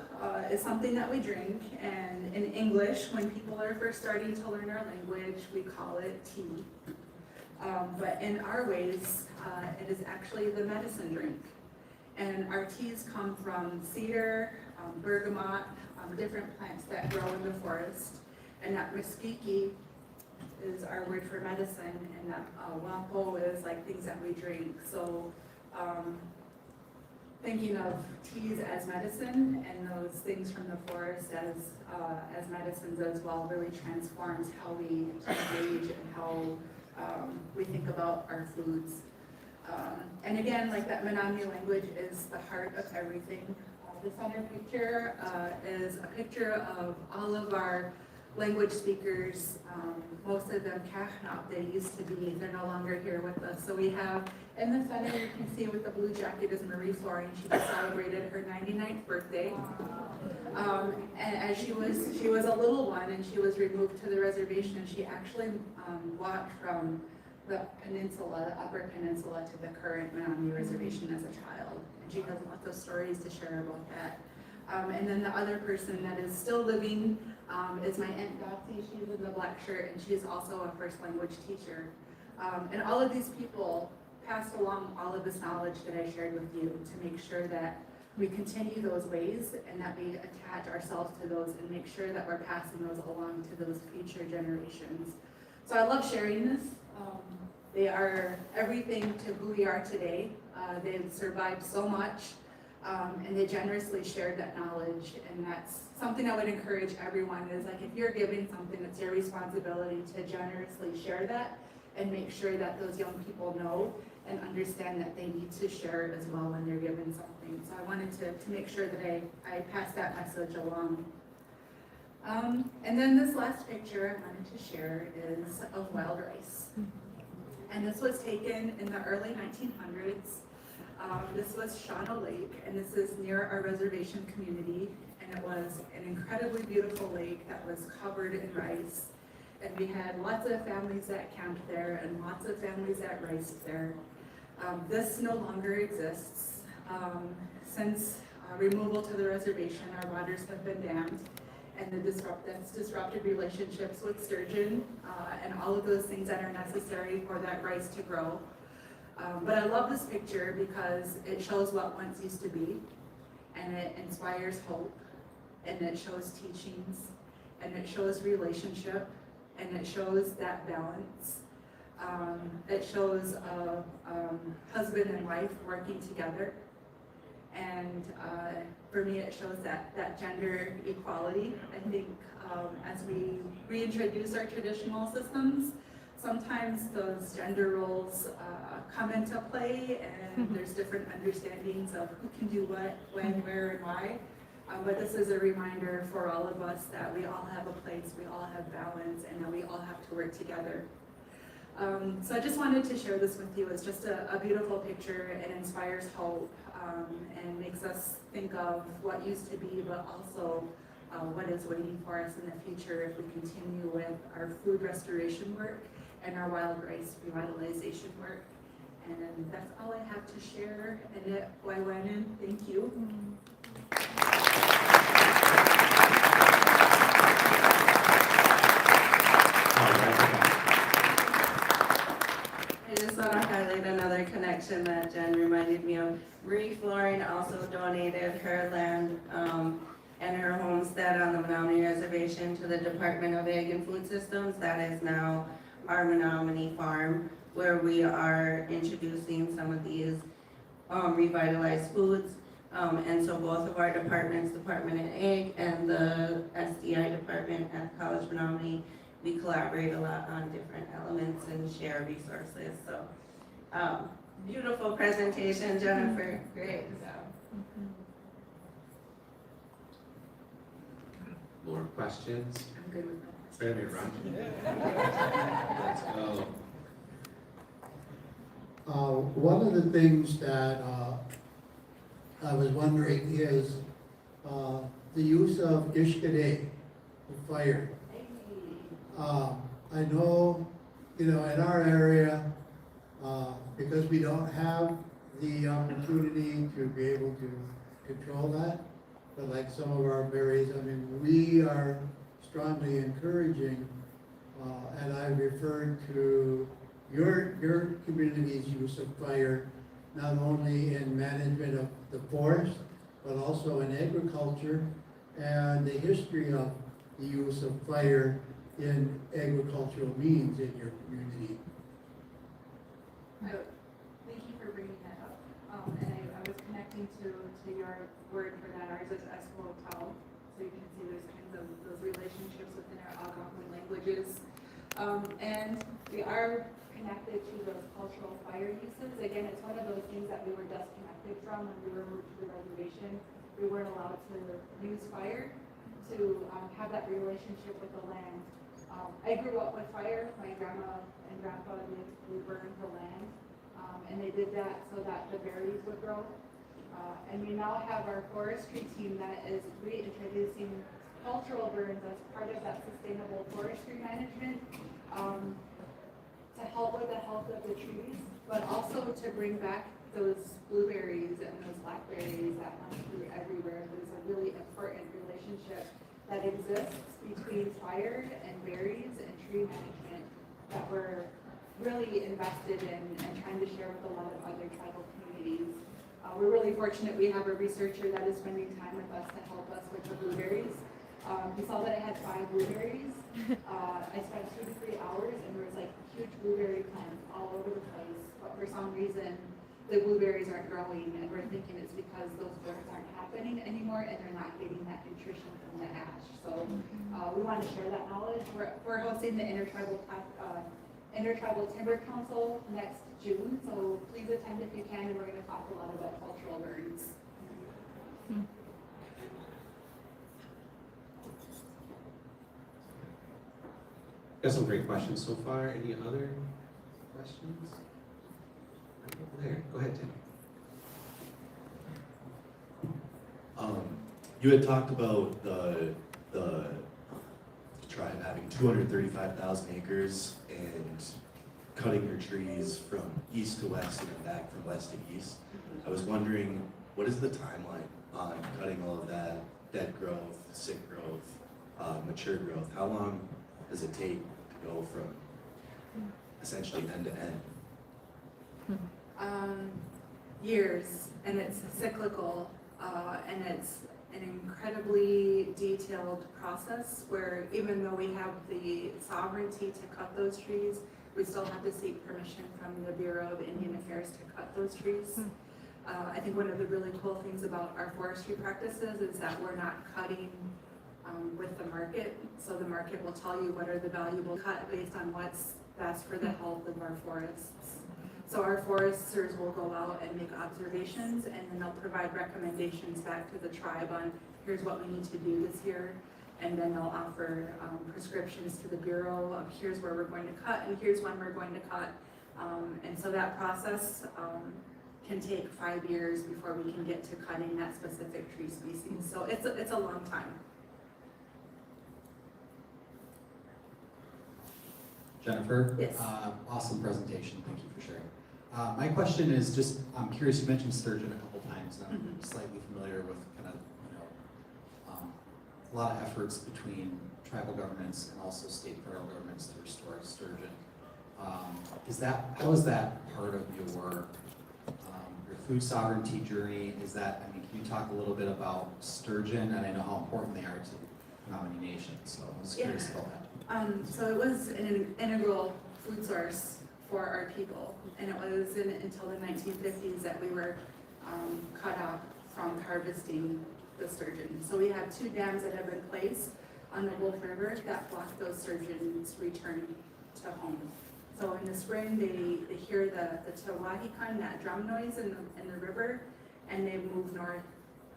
is something that we drink, and in English, when people are first starting to learn our language, we call it tea. But in our ways, it is actually the medicine drink. And our teas come from cedar, bergamot, different plants that grow in the forest. And that Miskiki is our word for medicine, and that wapo is like things that we drink. So thinking of teas as medicine and those things from the forest as medicines as well really transforms how we engage and how we think about our foods. And again, like that Menominee language is the heart of everything. The center picture is a picture of all of our language speakers, most of them Kahnop, they used to be, they're no longer here with us. So we have, in the center, you can see with the blue jacket is Marie Flooring. She just celebrated her 99th birthday. And as she was a little one, and she was removed to the reservation, she actually walked from the peninsula, the upper peninsula, to the current Menominee reservation as a child. And she has lots of stories to share about that. And then the other person that is still living is my Aunt Gauthier. She's in the black shirt, and she's also a first language teacher. And all of these people passed along all of this knowledge that I shared with you to make sure that we continue those ways and that we attach ourselves to those and make sure that we're passing those along to those future generations. So I love sharing this. They are everything to who we are today. They've survived so much. And they generously shared that knowledge, and that's something I would encourage everyone is like, if you're giving something, it's your responsibility to generously share that and make sure that those young people know and understand that they need to share it as well when they're given something. So I wanted to make sure that I pass that message along. And then this last picture I wanted to share is of wild rice. And this was taken in the early 1900s. This was Shauna Lake, and this is near our reservation community, and it was an incredibly beautiful lake that was covered in rice. And we had lots of families that camped there and lots of families that riced there. This no longer exists. Since removal to the reservation, our waters have been dammed, and that's disrupted relationships with sturgeon and all of those things that are necessary for that rice to grow. But I love this picture because it shows what once used to be, and it inspires hope, and it shows teachings, and it shows relationship, and it shows that balance. It shows a husband and wife working together, and for me it shows that gender equality. I think as we reintroduce our traditional systems, sometimes those gender roles come into play, and there's different understandings of who can do what, when, where, and why. But this is a reminder for all of us that we all have a place, we all have balance, and that we all have to work together. So I just wanted to share this with you. It's just a beautiful picture. It inspires hope and makes us think of what used to be, but also what is waiting for us in the future if we continue with our food restoration work and our wild rice revitalization work. And that's all I have to share. And Waiwanan, thank you. I just want to highlight another connection that Jen reminded me of. Flooring also donated her land and her homestead on the Menominee Reservation to the Department of Ag and Food Systems. That is now our Menominee farm, where we are introducing some of these revitalized foods. And so both of our departments, Department of Ag and the SDI department at College Menominee, we collaborate a lot on different elements and share resources. So beautiful presentation, Jennifer. Great job. More questions? I'm good with that. Ready to run? Let's go. One of the things that I was wondering is the use of ishkade, the fire. I know, in our area, because we don't have the opportunity to be able to control that, but like some of our berries, we are strongly encouraging, and I referred to your community's use of fire, not only in management of the forest, but also in agriculture, and the history of the use of fire in agricultural means in your community. Thank you for bringing that up. And I was connecting to your word for that. Ours is Esquotal. So you can see there's kinds of those relationships within our Algonquin languages. And we are connected to those cultural fire uses. Again, it's one of those things that we were disconnected from when we were moved to the reservation. We weren't allowed to use fire to have that relationship with the land. I grew up with fire. My grandma and grandpa they burned the land, and they did that so that the berries would grow. And we now have our forestry team that is reintroducing cultural burns as part of that sustainable forestry management to help with the health of the trees, but also to bring back those blueberries and those blackberries that come through everywhere. There's a really important relationship that exists between fire and berries and tree management that we're really invested in and trying to share with a lot of other tribal communities. We're really fortunate we have a researcher that is spending time with us to help us with the blueberries. We saw that I had 5 blueberries. I spent 2 to 3 hours and there was like huge blueberry plants all over the place, but for some reason the blueberries aren't growing, and we're thinking it's because those burns aren't happening anymore and they're not getting that nutrition from the ash. So we want to share that knowledge. We're hosting the Intertribal Timber Council next June, so please attend if you can, and we're going to talk a lot about cultural burns. Got some great questions so far. Any other questions? Right over there. Go ahead, Tim. You had talked about the tribe having 235,000 acres and cutting your trees from east to west and then back from west to east. I was wondering, what is the timeline on cutting all of that dead growth, sick growth, mature growth? How long does it take to go from essentially end to end? Years, and it's cyclical, and it's an incredibly detailed process where even though we have the sovereignty to cut those trees, we still have to seek permission from the Bureau of Indian Affairs to cut those trees. I think one of the really cool things about our forestry practices is that we're not cutting with the market. So the market will tell you what are the valuable cut based on what's best for the health of our forests. So our foresters will go out and make observations, and then they'll provide recommendations back to the tribe on here's what we need to do this year. And then they'll offer prescriptions to the Bureau of here's where we're going to cut and here's when we're going to cut. And so that process can take 5 years before we can get to cutting that specific tree species. So it's a long time. Jennifer. Yes. Awesome presentation, thank you for sharing. My question is just, I'm curious, you mentioned sturgeon a couple times, and I'm slightly familiar with kind of, a lot of efforts between tribal governments and also state and federal governments to restore sturgeon. How is that part of your food sovereignty journey? Can you talk a little bit about sturgeon, and I know how important they are to Menominee Nation, so I was curious about that. So it was an integral food source for our people, and it was until the 1950s that we were cut off from harvesting the sturgeon. So we have 2 dams that have been placed on the Wolf River that block those sturgeon's return to home. So in the spring, they hear the tawahikan, that drum noise in the river, and they move north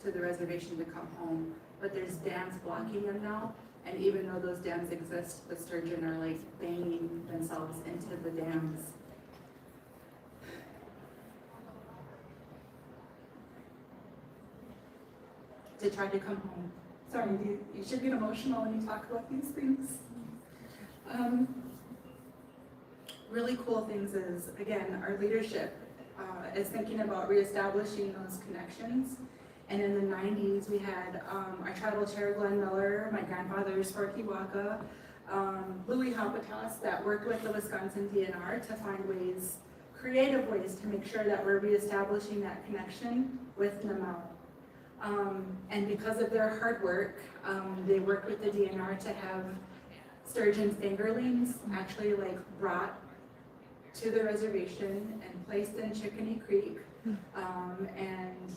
to the reservation to come home. But there's dams blocking them now, and even though those dams exist, the sturgeon are like banging themselves into the dams. To try to come home. Sorry, you should get emotional when you talk about these things. Really cool things is, again, our leadership is thinking about reestablishing those connections. And in the 90s, we had our tribal chair, Glenn Miller, my grandfather, Sparky Waka, Louis Hapatas, that worked with the Wisconsin DNR to find ways, creative ways to make sure that we're reestablishing that connection with NMU. And because of their hard work, they worked with the DNR to have sturgeon fingerlings actually brought to the reservation and placed in Chickeny Creek. And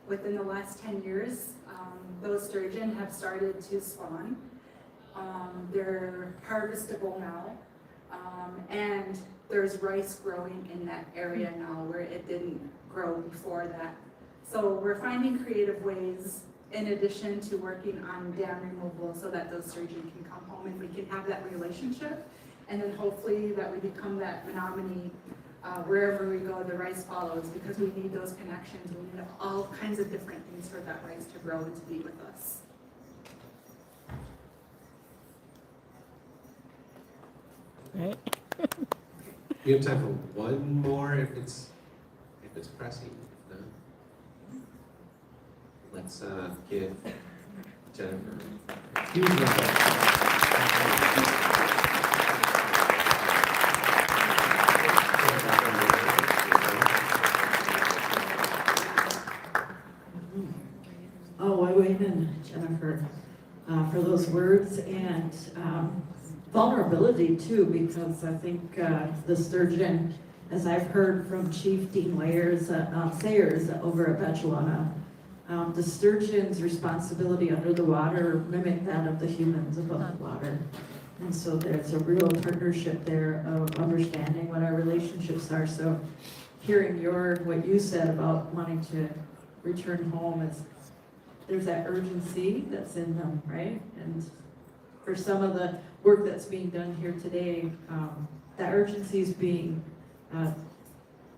within the last 10 years, those sturgeon have started to spawn. They're harvestable now. And there's rice growing in that area now where it didn't grow before that. So we're finding creative ways in addition to working on dam removal so that those sturgeon can come home and we can have that relationship. And then hopefully that we become that Menominee, wherever we go, the rice follows, because we need those connections. We need all kinds of different things for that rice to grow and to be with us. Right. We have time for one more if it's pressing. If not, let's give Jennifer a huge round of applause. And Jennifer, for those words and vulnerability too, because I think the sturgeon, as I've heard from Chief Dean Sayers over at Bechuana, the sturgeon's responsibility under the water mimic that of the humans above the water. And so there's a real partnership there of understanding what our relationships are. So hearing what you said about wanting to return home is, there's that urgency that's in them, right? And for some of the work that's being done here today, that urgency is being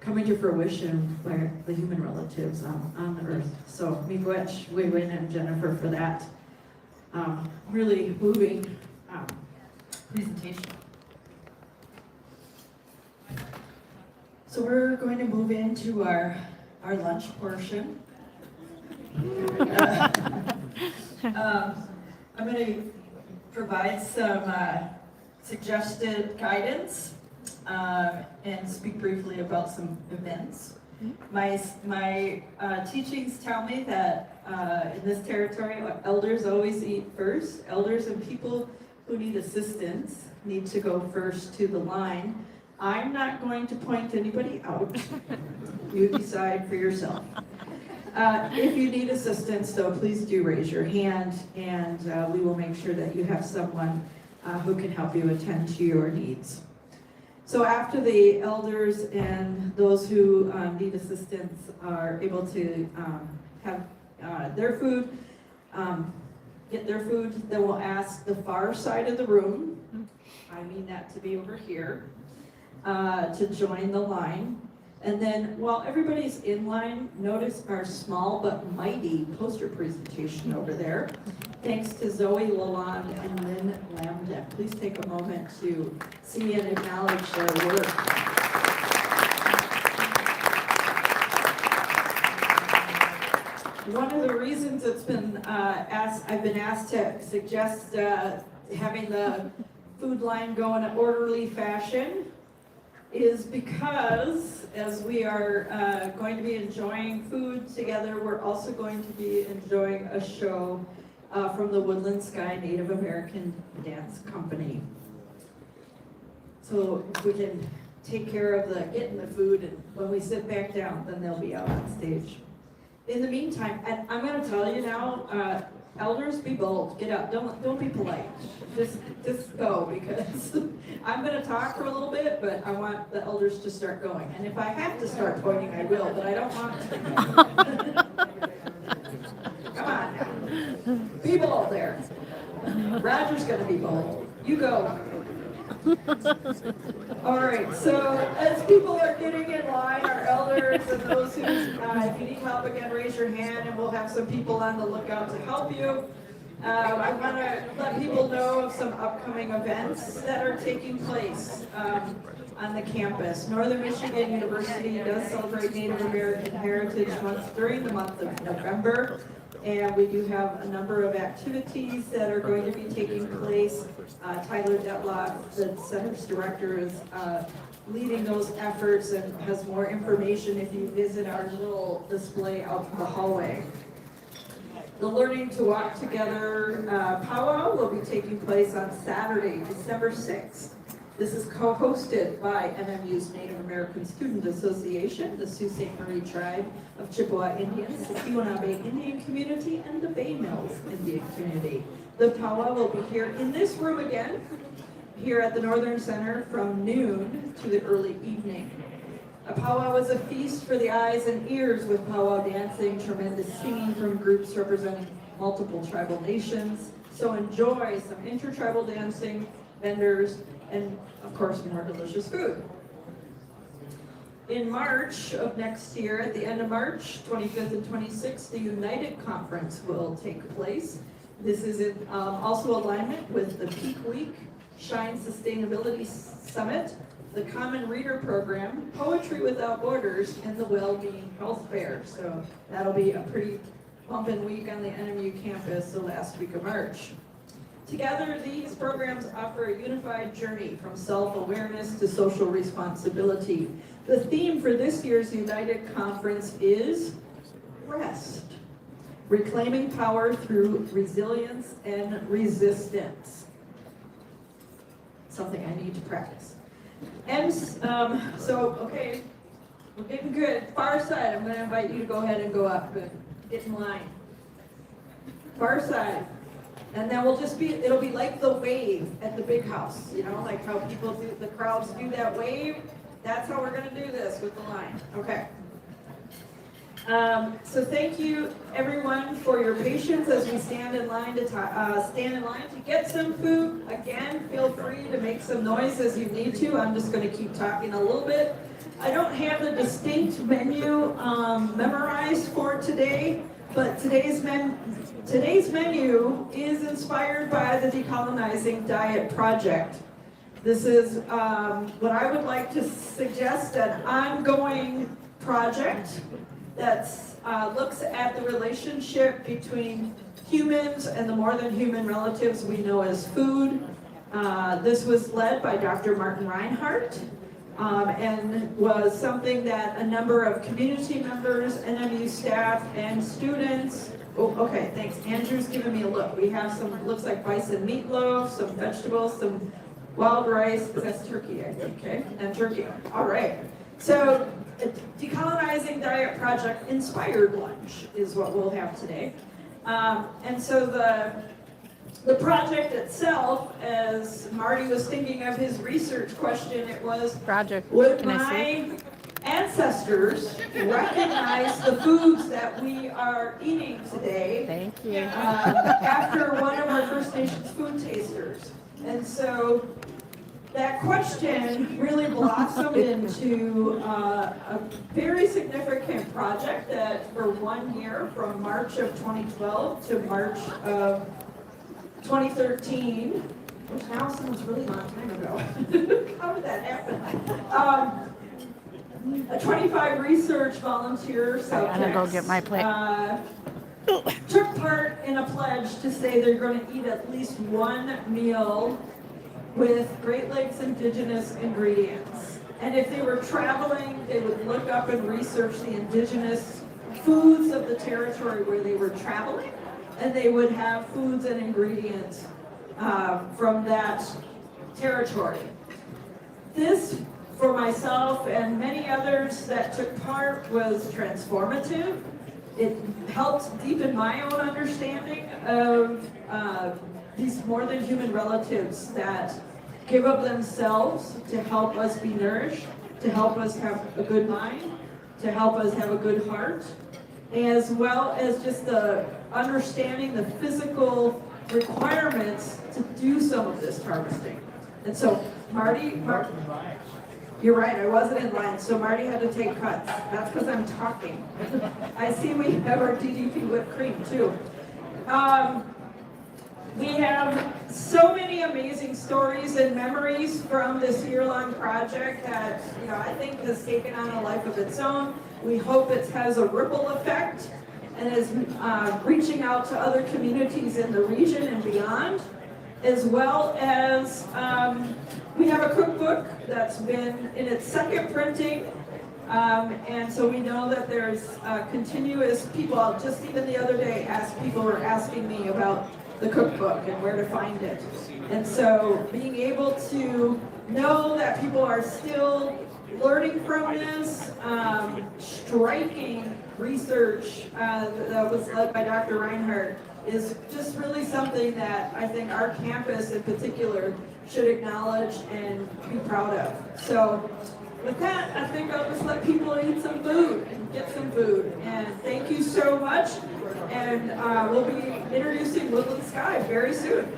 coming to fruition by the human relatives on the earth. So miigwech, Weiwin, and Jennifer for that really moving presentation. So we're going to move into our lunch portion. I'm going to provide some suggested guidance and speak briefly about some events. My teachings tell me that in this territory, elders always eat first. Elders and people who need assistance need to go first to the line. I'm not going to point anybody out. You decide for yourself. If you need assistance, though, please do raise your hand, and we will make sure that you have someone who can help you attend to your needs. So after the elders and those who need assistance are able to have their food, get their food, then we'll ask the far side of the room, I mean that to be over here, to join the line. And then while everybody's in line, notice our small but mighty poster presentation over there. Thanks to Zoe Lalonde and Lynn Lambda. Please take a moment to see and acknowledge their work. One of the reasons it's been I've been asked to suggest having the food line go in an orderly fashion is because as we are going to be enjoying food together, we're also going to be enjoying a show from the Woodland Sky Native American Dance Company. So if we can take care of getting the food, and when we sit back down, then they'll be out on stage. In the meantime, I'm gonna tell you now, elders, be bold, get up, don't be polite. Just go, because I'm gonna talk for a little bit, but I want the elders to start going. And if I have to start pointing, I will, but I don't want to. Come on now. Be bold there. Roger's gonna be bold. You go. All right, so as people are getting in line, our elders and those who, if you need help again, raise your hand and we'll have some people on the lookout to help you. I want to let people know of some upcoming events that are taking place on the campus. Northern Michigan University does celebrate Native American Heritage Month during the month of November. And we do have a number of activities that are going to be taking place. Tyler Detloff, the center's director, is leading those efforts and has more information if you visit our little display out in the hallway. The Learning to Walk Together powwow will be taking place on Saturday, December 6th. This is co-hosted by NMU's Native American Student Association, the Sault Ste. Marie Tribe of Chippewa Indians, the Keweenaw Indian Community, and the Bay Mills Indian Community. The powwow will be here in this room again, here at the Northern Center from noon to the early evening. A powwow is a feast for the eyes and ears with powwow dancing, tremendous singing from groups representing multiple tribal nations. So enjoy some intertribal dancing, vendors, and of course more delicious food. In March of next year, at the end of March, 25th and 26th, the United Conference will take place. This is in also alignment with the Peak Week, Shine Sustainability Summit, the Common Reader Program, Poetry Without Borders, and the Wellbeing Health Fair. So that'll be a pretty bumping week on the NMU campus the last week of March. Together, these programs offer a unified journey from self-awareness to social responsibility. The theme for this year's United Conference is rest, reclaiming power through resilience and resistance. Something I need to practice. And okay, we're getting good. Far side, I'm going to invite you to go ahead and go up and get in line. Far side. And then it'll be like the wave at the big house, you know, like how people do, the crowds do that wave. That's how we're going to do this with the line. Okay. So thank you everyone for your patience as we stand in line to get some food. Again, feel free to make some noise as you need to. I'm just going to keep talking a little bit. I don't have the distinct menu memorized for today, but today's menu is inspired by the Decolonizing Diet Project. This is what I would like to suggest, an ongoing project that looks at the relationship between humans and the more than human relatives we know as food. This was led by Dr. Martin Reinhardt and was something that a number of community members, NMU staff, and students. Oh, okay, thanks. Andrew's giving me a look. We have some, looks like bison meatloaf, some vegetables, some wild rice. That's turkey, I think, okay? And turkey. All right. So, a Decolonizing Diet Project inspired lunch is what we'll have today. And so the project itself, as Marty was thinking of his research question, it was, Roger, would can I my ancestors recognize the foods that we are eating today? Thank you. After one of our First Nations food tasters. And so that question really blossomed into a very significant project that for 1 year, from March of 2012 to March of 2013, which now seems a really long time ago. How did that happen? A 25 research volunteer subjects. I'm gonna go get my plate. Took part in a pledge to say they're going to eat at least one meal with Great Lakes indigenous ingredients. And if they were traveling, they would look up and research the indigenous foods of the territory where they were traveling, and they would have foods and ingredients from that territory. This, for myself and many others that took part, was transformative. It helped deepen my own understanding of these more than human relatives that give of themselves to help us be nourished, to help us have a good mind, to help us have a good heart, as well as just the understanding the physical requirements to do some of this harvesting. And so Marty, you're right, I wasn't in line, so Marty had to take cuts. That's because I'm talking. I see we have our DDP whipped cream too. We have so many amazing stories and memories from this year-long project that, I think has taken on a life of its own. We hope it has a ripple effect and is reaching out to other communities in the region and beyond, as well as we have a cookbook that's been in its second printing, and so we know that there's continuous people. Just even the other day, people were asking me about the cookbook and where to find it. And so being able to know that people are still learning from this, striking research that was led by Dr. Reinhardt is just really something that I think our campus in particular should acknowledge and be proud of. So with that, I think I'll just let people eat some food and get some food. And thank you so much. And we'll be introducing Woodland Sky very soon.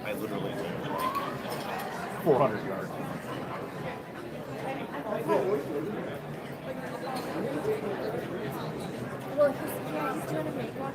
I literally did like 400 yards. Well, he's doing a great walk.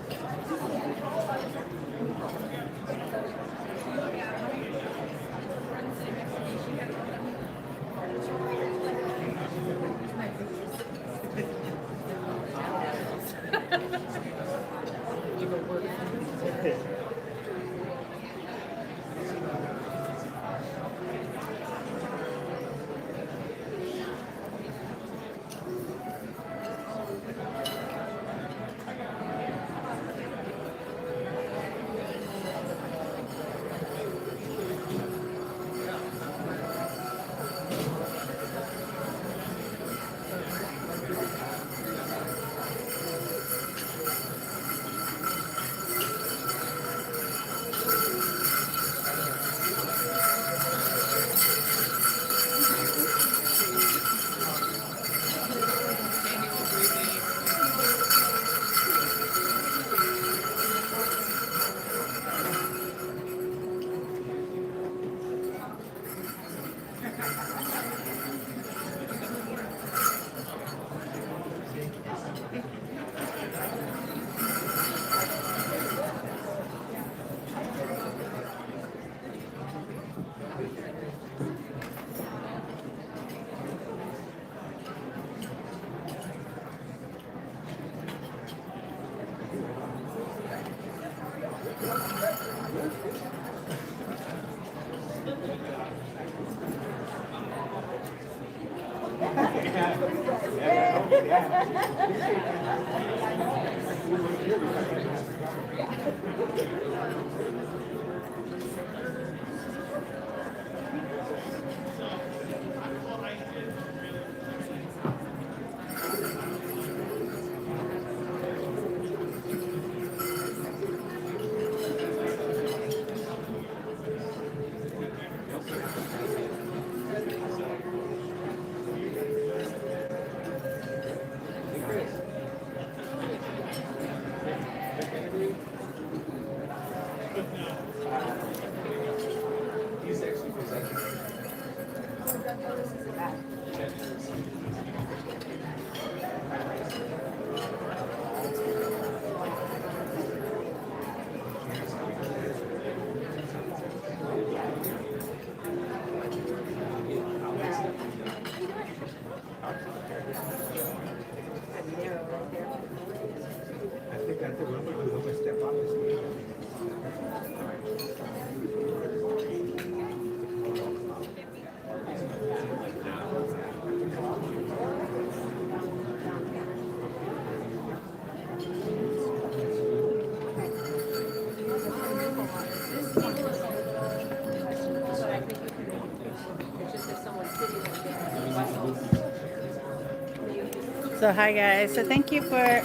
So hi guys. So thank you for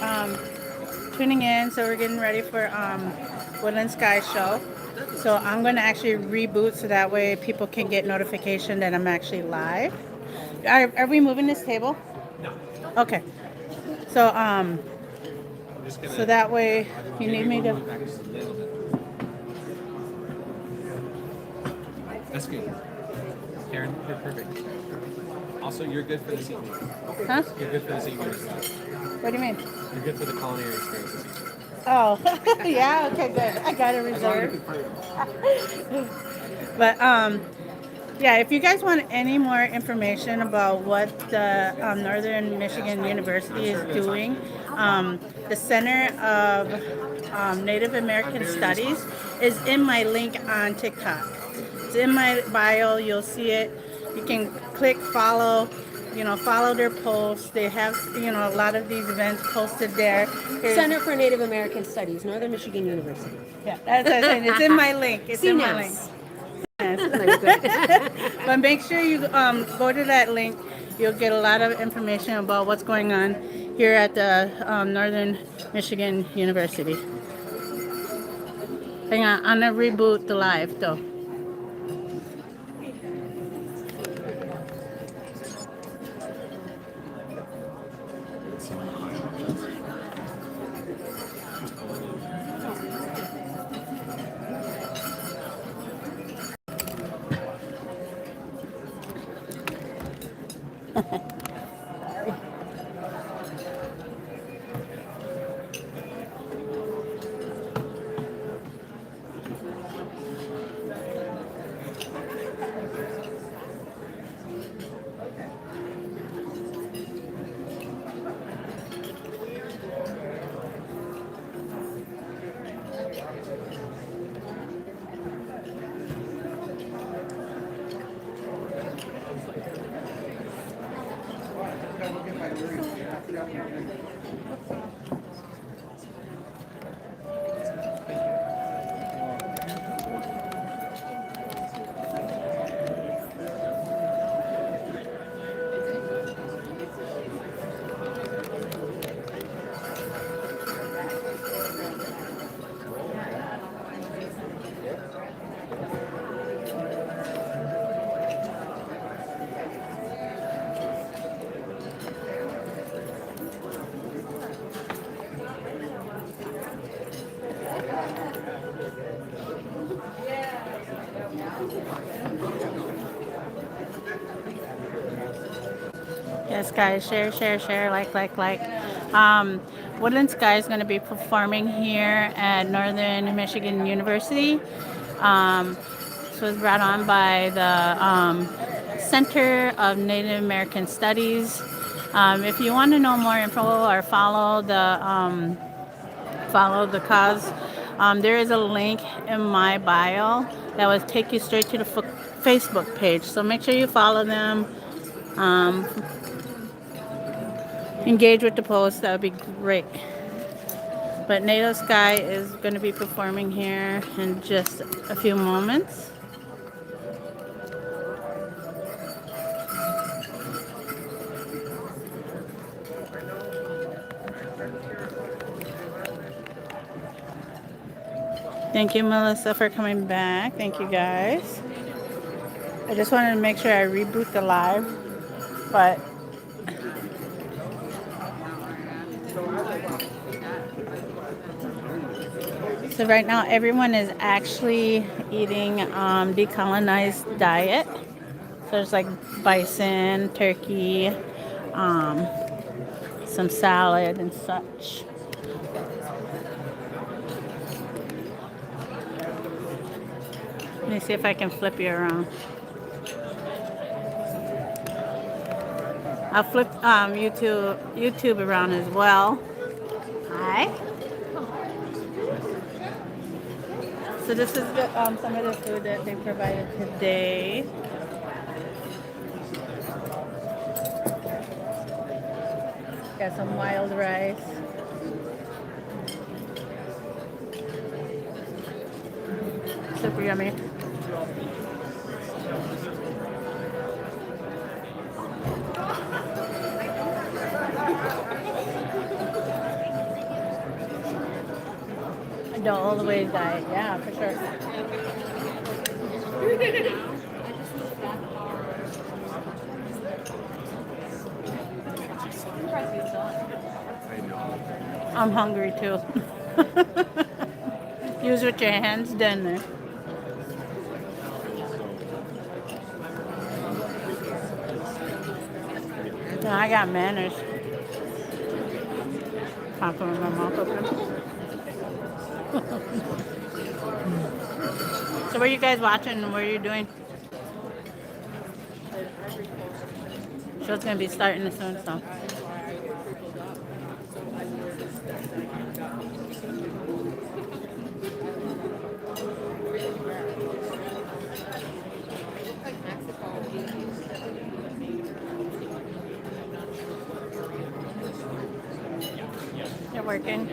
tuning in. So we're getting ready for Woodland Sky Show. So I'm going to actually reboot so that way people can get notification that I'm actually live. Are we moving this table? No. Okay. So so that way you need me to. That's good. Karen, you're perfect. Also, you're good for this evening. Huh? You're good for this evening as well. What do you mean? You're good for the culinary experience this evening. Oh, yeah. Okay, good. I got it reserved. But yeah, if you guys want any more information about what the Northern Michigan University is doing, the Center of Native American Studies is in my link on TikTok. It's in my bio. You'll see it. You can click follow. Follow their posts. They have, a lot of these events posted there. Center for Native American Studies, Northern Michigan University. Yeah, that's what I'm saying. It's in my link. It's in my link. But make sure you go to that link. You'll get a lot of information about what's going on here at the Northern Michigan University. Hang on, I'm gonna reboot the live though. Yes, guys, share, like. Woodland Sky is going to be performing here at Northern Michigan University. This was brought on by the Center of Native American Studies. If you want to know more info or follow the cause, there is a link in my bio that will take you straight to the Facebook page. So make sure you follow them. Engage with the post, that would be great. But NATO Sky is going to be performing here in just a few moments. Thank you, Melissa, for coming back. Thank you, guys. I just wanted to make sure I reboot the live, but so right now everyone is actually eating decolonized diet. So there's like bison, turkey, some salad and such. Let me see if I can flip you around. I'll flip YouTube around as well. Hi. So this is some of the food that they provided today. Got some wild rice. Super yummy. The all the way diet, yeah, for sure. I'm hungry too. Use with your hands, done there. No, I got manners. Pop them in my mouth open. So what are you guys watching and what are you doing? Show's gonna be starting soon, so. You're working.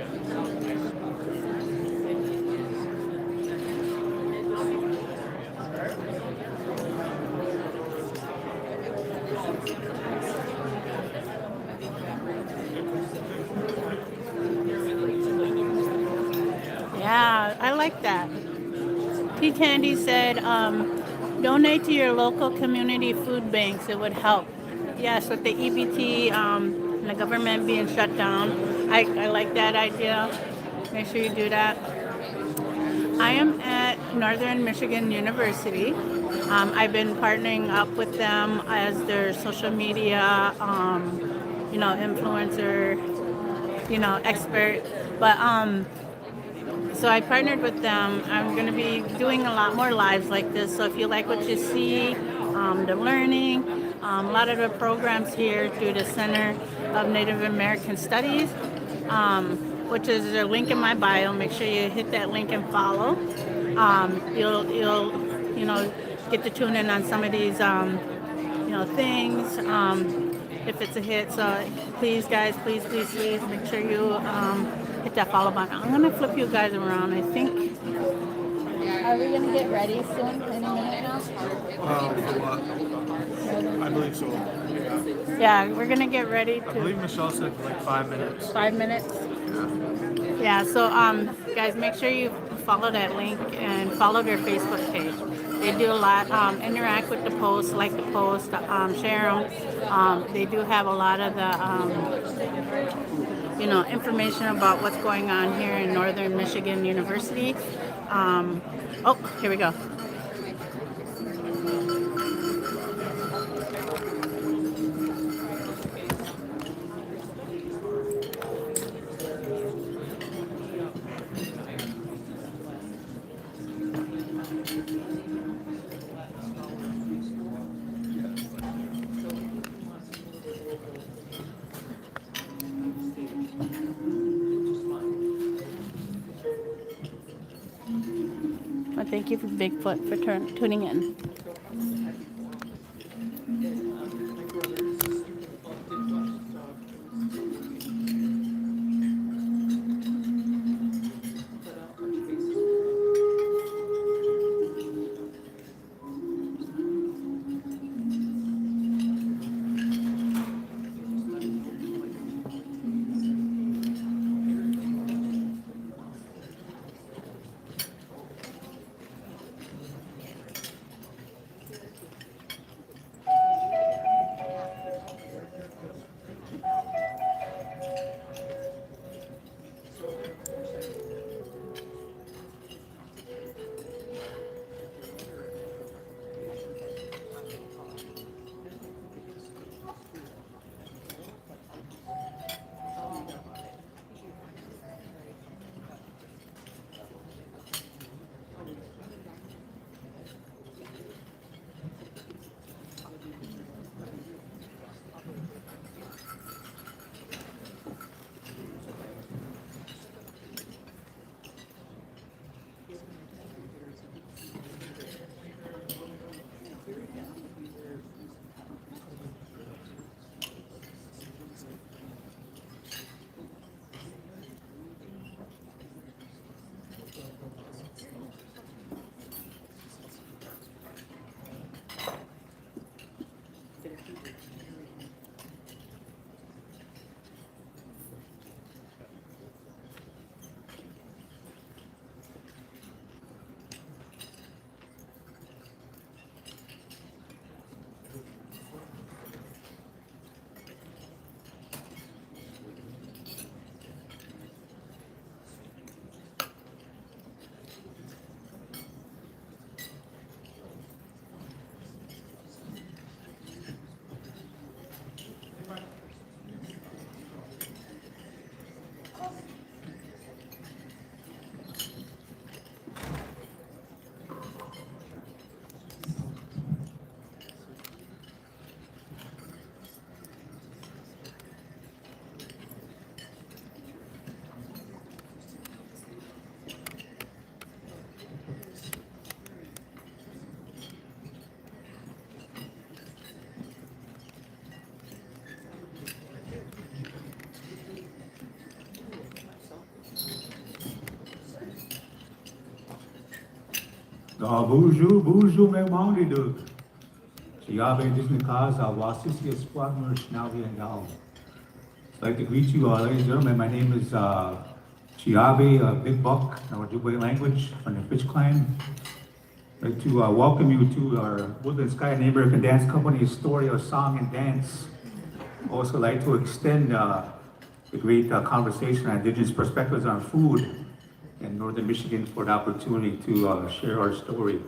Yeah, I like that. P. Tandy said, donate to your local community food banks. It would help. Yes, with the EBT, and the government being shut down. I like that idea. Make sure you do that. I am at Northern Michigan University. I've been partnering up with them as their social media, influencer, expert. But so I partnered with them. I'm going to be doing a lot more lives like this. So if you like what you see, the learning, a lot of the programs here through the Center of Native American Studies, which is a link in my bio. Make sure you hit that link and follow. You'll get to tune in on some of these things if it's a hit. So please guys, please make sure you hit that follow button. I'm gonna flip you guys around. I think. Are we gonna get ready soon? Any minute now? For what? I believe so. Yeah, we're gonna get ready to. I believe Michelle said like 5 minutes. 5 minutes. Yeah. So guys, make sure you follow that link and follow their Facebook page. They do a lot. Interact with the posts, like the post, share them. They do have a lot of the information about what's going on here in Northern Michigan University. Oh, here we go. And thank you for Bigfoot for tuning in. Bonjour, bonjour, mes membres de Chiabe Disney Casa, Wasisi Esquad Mershnavi and Gal. I'd like to greet you all, ladies and gentlemen. My name is Chiabe, Big Buck, in our Ojibwe language, from the Fish Clan. I'd like to welcome you to our Woodland Sky Native American Dance Company's story of song and dance. Also like to extend the great conversation on indigenous perspectives on food in northern Michigan for the opportunity to share our story.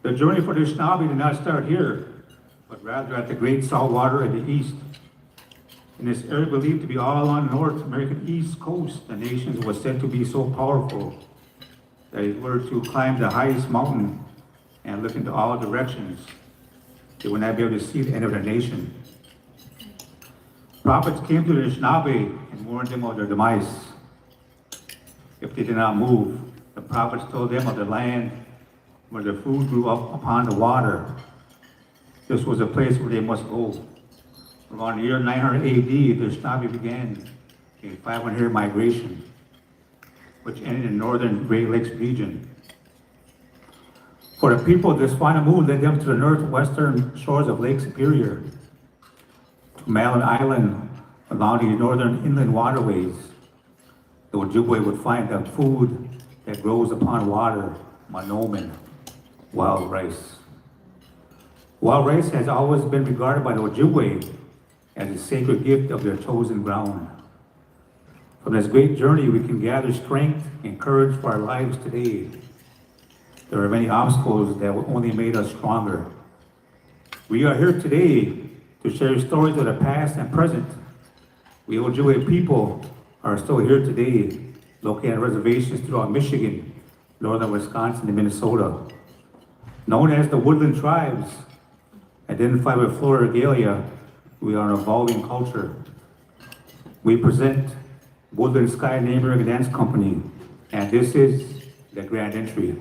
The journey for the Anishinaabe did not start here, but rather at the Great Saltwater in the east. In this area believed to be all on the North American East Coast, the nation was said to be so powerful that if were to climb the highest mountain and look into all directions, they would not be able to see the end of the nation. Prophets came to the Anishinaabe and warned them of their demise. If they did not move, the prophets told them of the land where their food grew up upon the water. This was a place where they must go. Around the year 900 AD, the Anishinaabe began a 500-year migration, which ended in northern Great Lakes region. For the people, this final move led them to the northwestern shores of Lake Superior, to Malin Island along the northern inland waterways. The Ojibwe would find the food that grows upon water, manomen, wild rice. Wild rice has always been regarded by the Ojibwe as a sacred gift of their chosen ground. From this great journey, we can gather strength and courage for our lives today. There are many obstacles that only made us stronger. We are here today to share stories of the past and present. We Ojibwe people are still here today, located on reservations throughout Michigan, northern Wisconsin, and Minnesota. Known as the Woodland tribes, identified with flora regalia, we are an evolving culture. We present Woodland Sky Native American Dance Company, and this is the grand entry.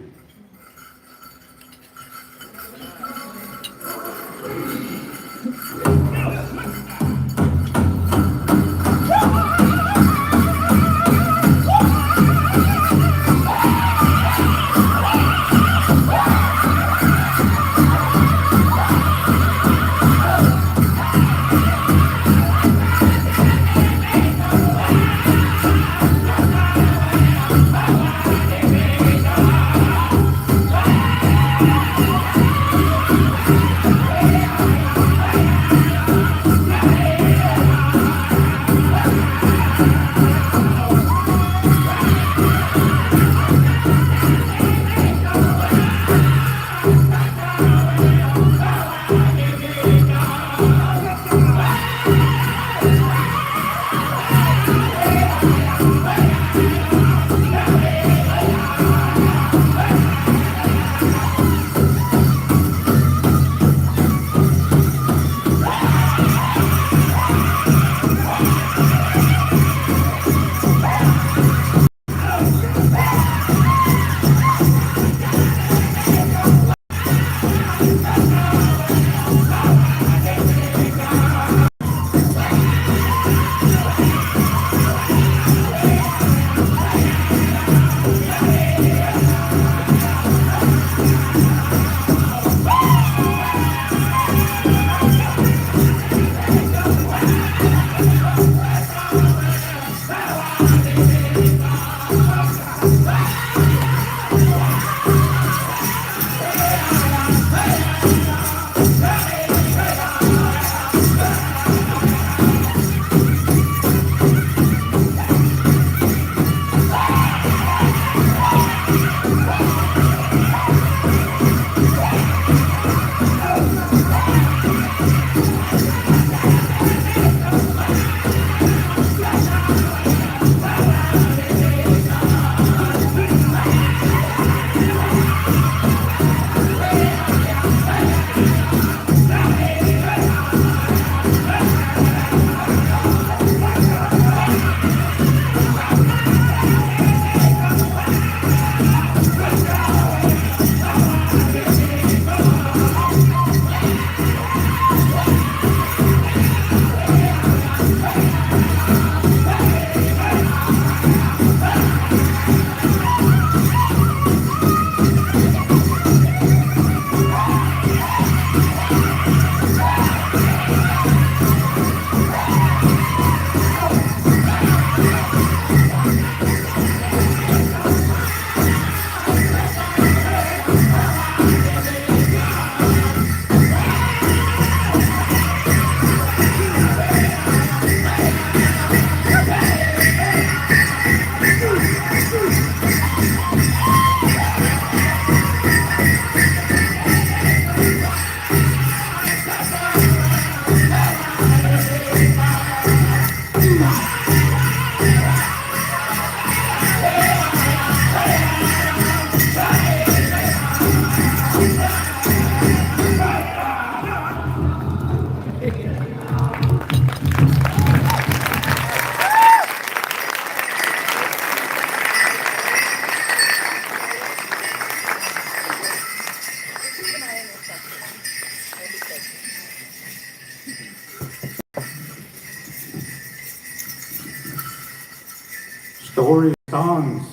Stories, songs,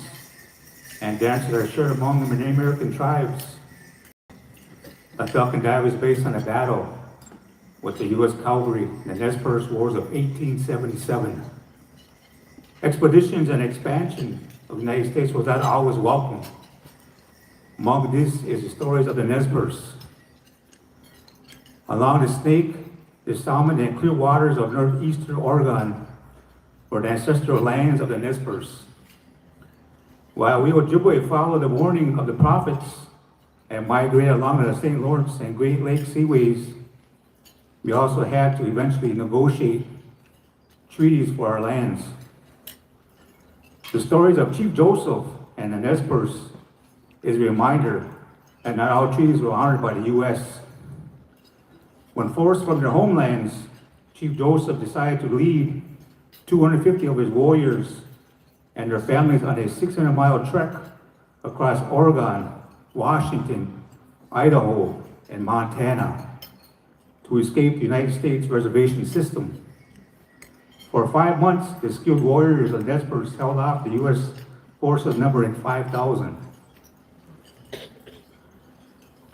and dances are shared among the Native American tribes. The Falcon Dive is based on a battle with the U.S. Cavalry in the Nez Perce Wars of 1877. Expeditions and expansion of the United States was not always welcome. Among these is the stories of the Nez Perce. Along the Snake, the Salmon, and clear waters of northeastern Oregon were the ancestral lands of the Nez Perce. While we Ojibwe followed the warning of the prophets and migrated along the St. Lawrence and Great Lakes seaways, we also had to eventually negotiate treaties for our lands. The stories of Chief Joseph and the Nez Perce is a reminder that not all treaties were honored by the U.S. When forced from their homelands, Chief Joseph decided to lead 250 of his warriors and their families on a 600-mile trek across Oregon, Washington, Idaho, and Montana to escape the United States reservation system. For 5 months, the skilled warriors and despots held off the U.S. forces numbering 5,000.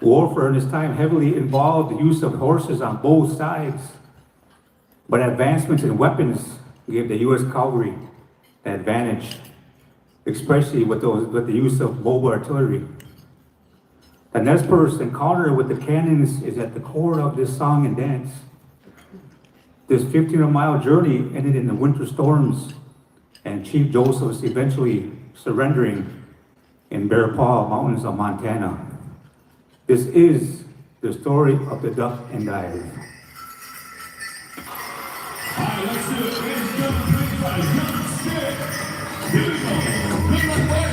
Warfare in this time heavily involved the use of horses on both sides, but advancements in weapons gave the U.S. cavalry the advantage, especially with the use of mobile artillery. The Nez encounter with the cannons is at the core of this song and dance. This 15-mile journey ended in the winter storms and Chief Joseph's eventually surrendering in Bear Paw Mountains of Montana. This is the story of the duck and dive. Let's do it, ladies and gentlemen, young stick. Here we go. Good luck, boys.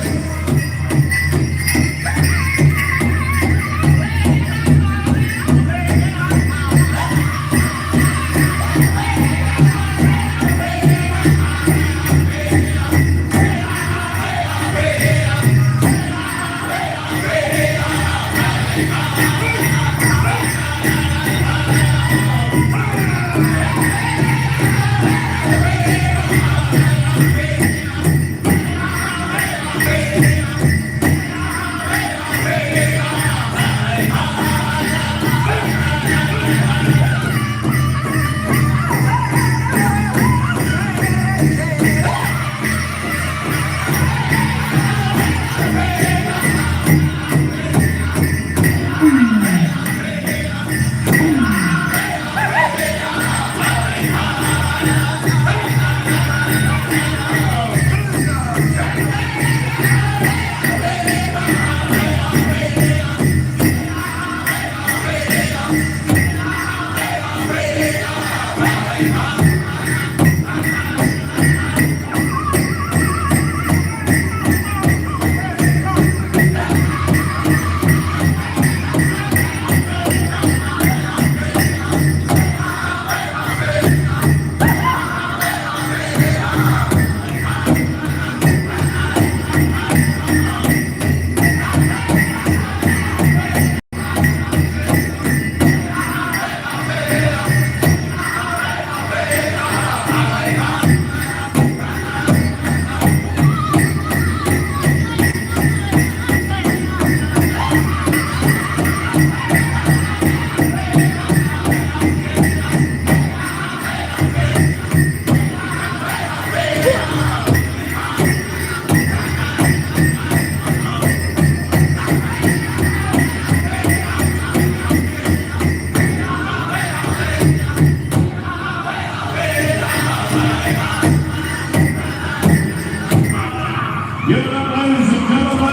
Give it up, ladies and gentlemen.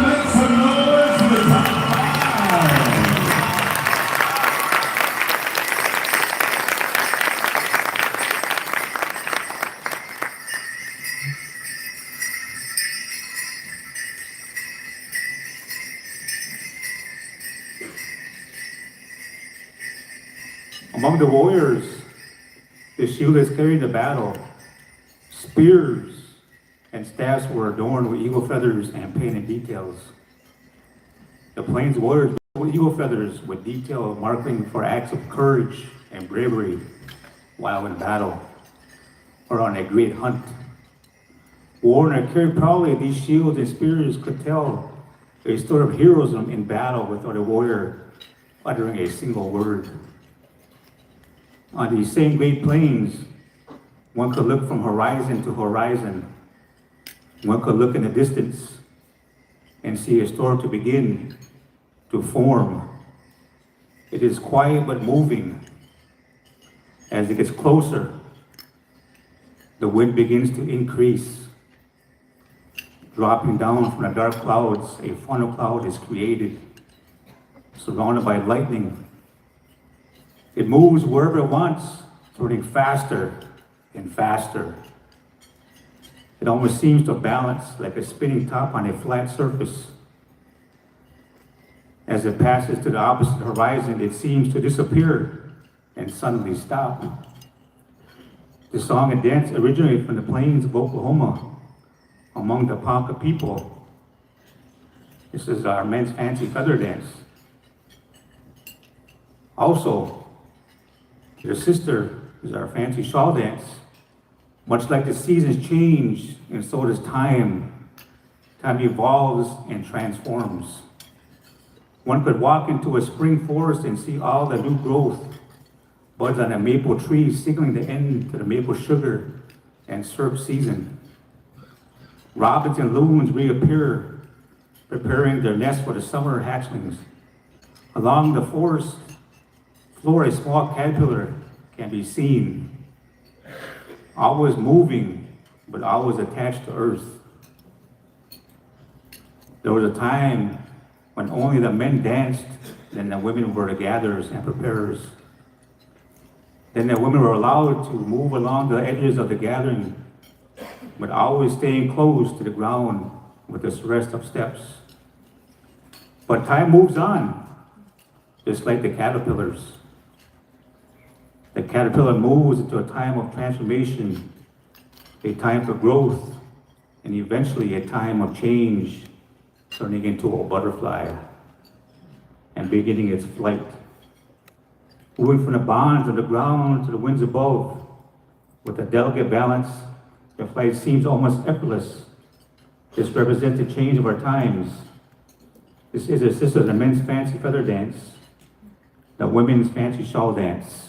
Make some noise for the top five. Among the warriors, the shield is carried to battle. Spears and staffs were adorned with eagle feathers and painted details. The Plains warriors wore eagle feathers with detail marking for acts of courage and bravery while in battle or on a great hunt. Worn and carried proudly, these shields and spears could tell a story of heroism in battle without a warrior uttering a single word. On these same Great Plains, one could look from horizon to horizon. One could look in the distance and see a storm to begin to form. It is quiet but moving. As it gets closer, the wind begins to increase. Dropping down from the dark clouds, a funnel cloud is created, surrounded by lightning. It moves wherever it wants, turning faster and faster. It almost seems to balance like a spinning top on a flat surface. As it passes to the opposite horizon, it seems to disappear and suddenly stop. The song and dance originated from the plains of Oklahoma among the Ponca people. This is our men's fancy feather dance. Also, your sister is our fancy shawl dance. Much like the seasons change, and so does time. Time evolves and transforms. One could walk into a spring forest and see all the new growth, buds on a maple tree signaling the end to the maple sugar and syrup season. Robins and loons reappear, preparing their nests for the summer hatchlings. Along the forest floor, a small caterpillar can be seen, always moving, but always attached to earth. There was a time when only the men danced, then the women were the gatherers and preparers. Then the women were allowed to move along the edges of the gathering, but always staying close to the ground with the rest of steps. But time moves on, just like the caterpillars. The caterpillar moves into a time of transformation, a time for growth, and eventually a time of change, turning into a butterfly and beginning its flight. Moving from the bonds of the ground to the winds above, with a delicate balance, the flight seems almost effortless. This represents the change of our times. This is the men's fancy feather dance, the women's fancy shawl dance.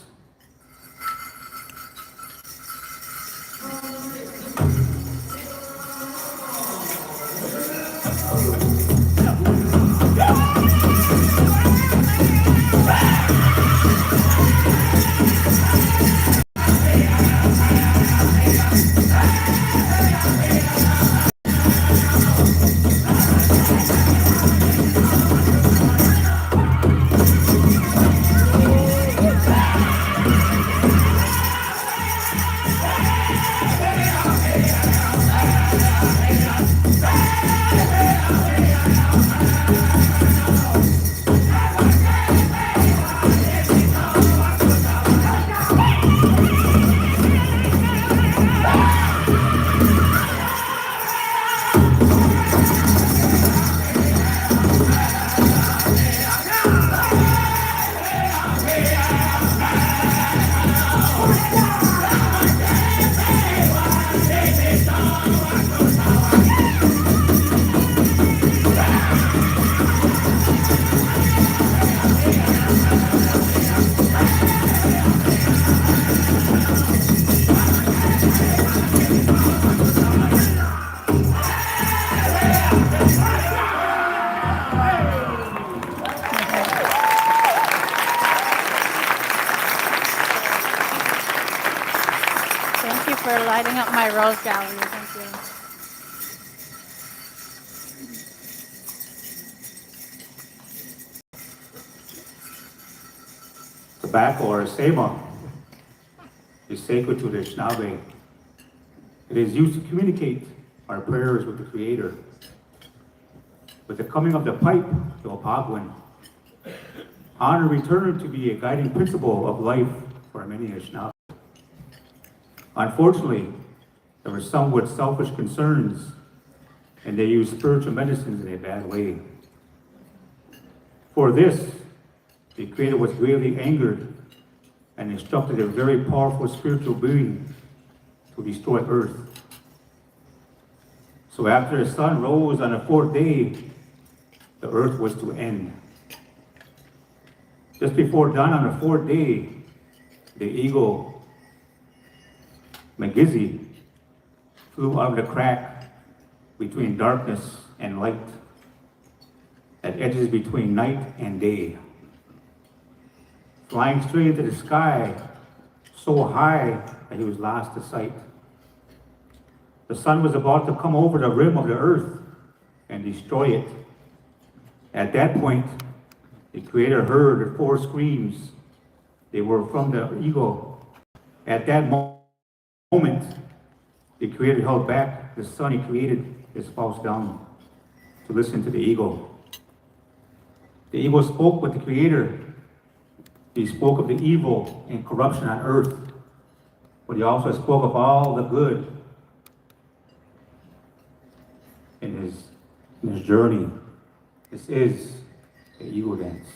Thank you for lighting up my rose gallery. Thank you. Tobacco, or sema, is sacred to the Anishinaabe. It is used to communicate our prayers with the Creator. With the coming of the pipe, the Opagwin, honor returned to be a guiding principle of life for many Anishinaabe. Unfortunately, there were somewhat selfish concerns, and they used spiritual medicines in a bad way. For this, the Creator was greatly angered and instructed a very powerful spiritual being to destroy earth. So after the sun rose on the fourth day, the earth was to end. Just before dawn on the fourth day, the eagle Magizi flew out of the crack between darkness and light, at edges between night and day, flying straight into the sky, so high that he was lost to sight. The sun was about to come over the rim of the earth and destroy it. At that point, the Creator heard the four screams. They were from the eagle. At that moment, the Creator held back the sun he created, his false down, to listen to the eagle. The eagle spoke with the Creator. He spoke of the evil and corruption on earth, but he also spoke of all the good in his journey. This is the Eagle Dance.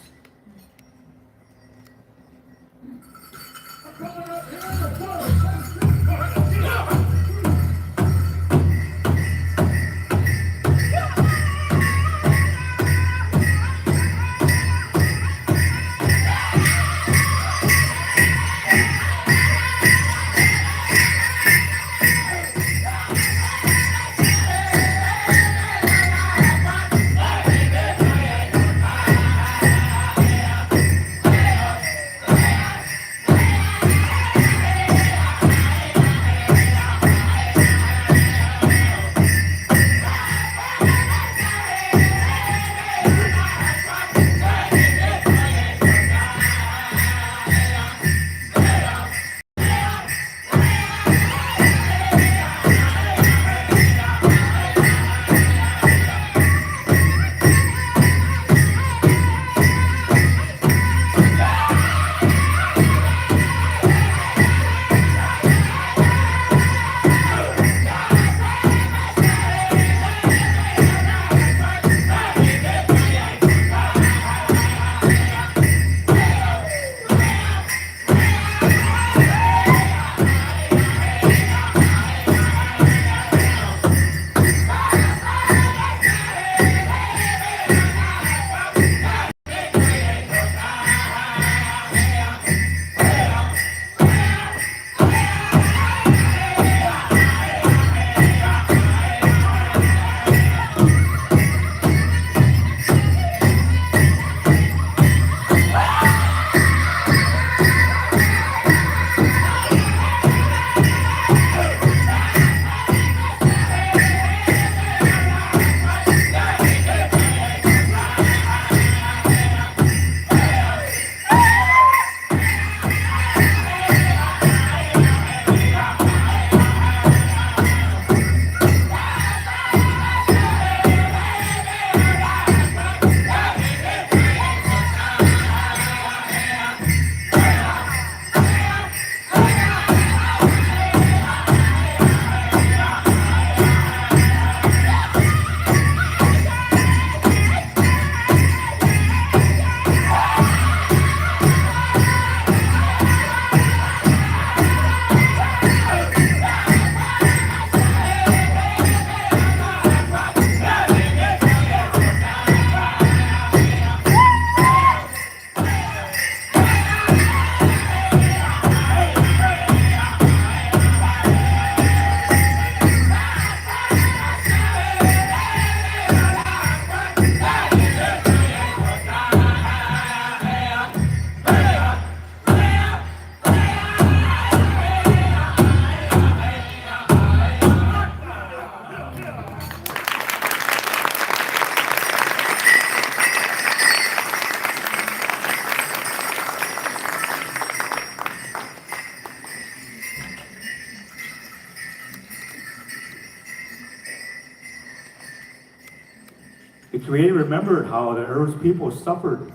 The Creator remembered how the Earth's people suffered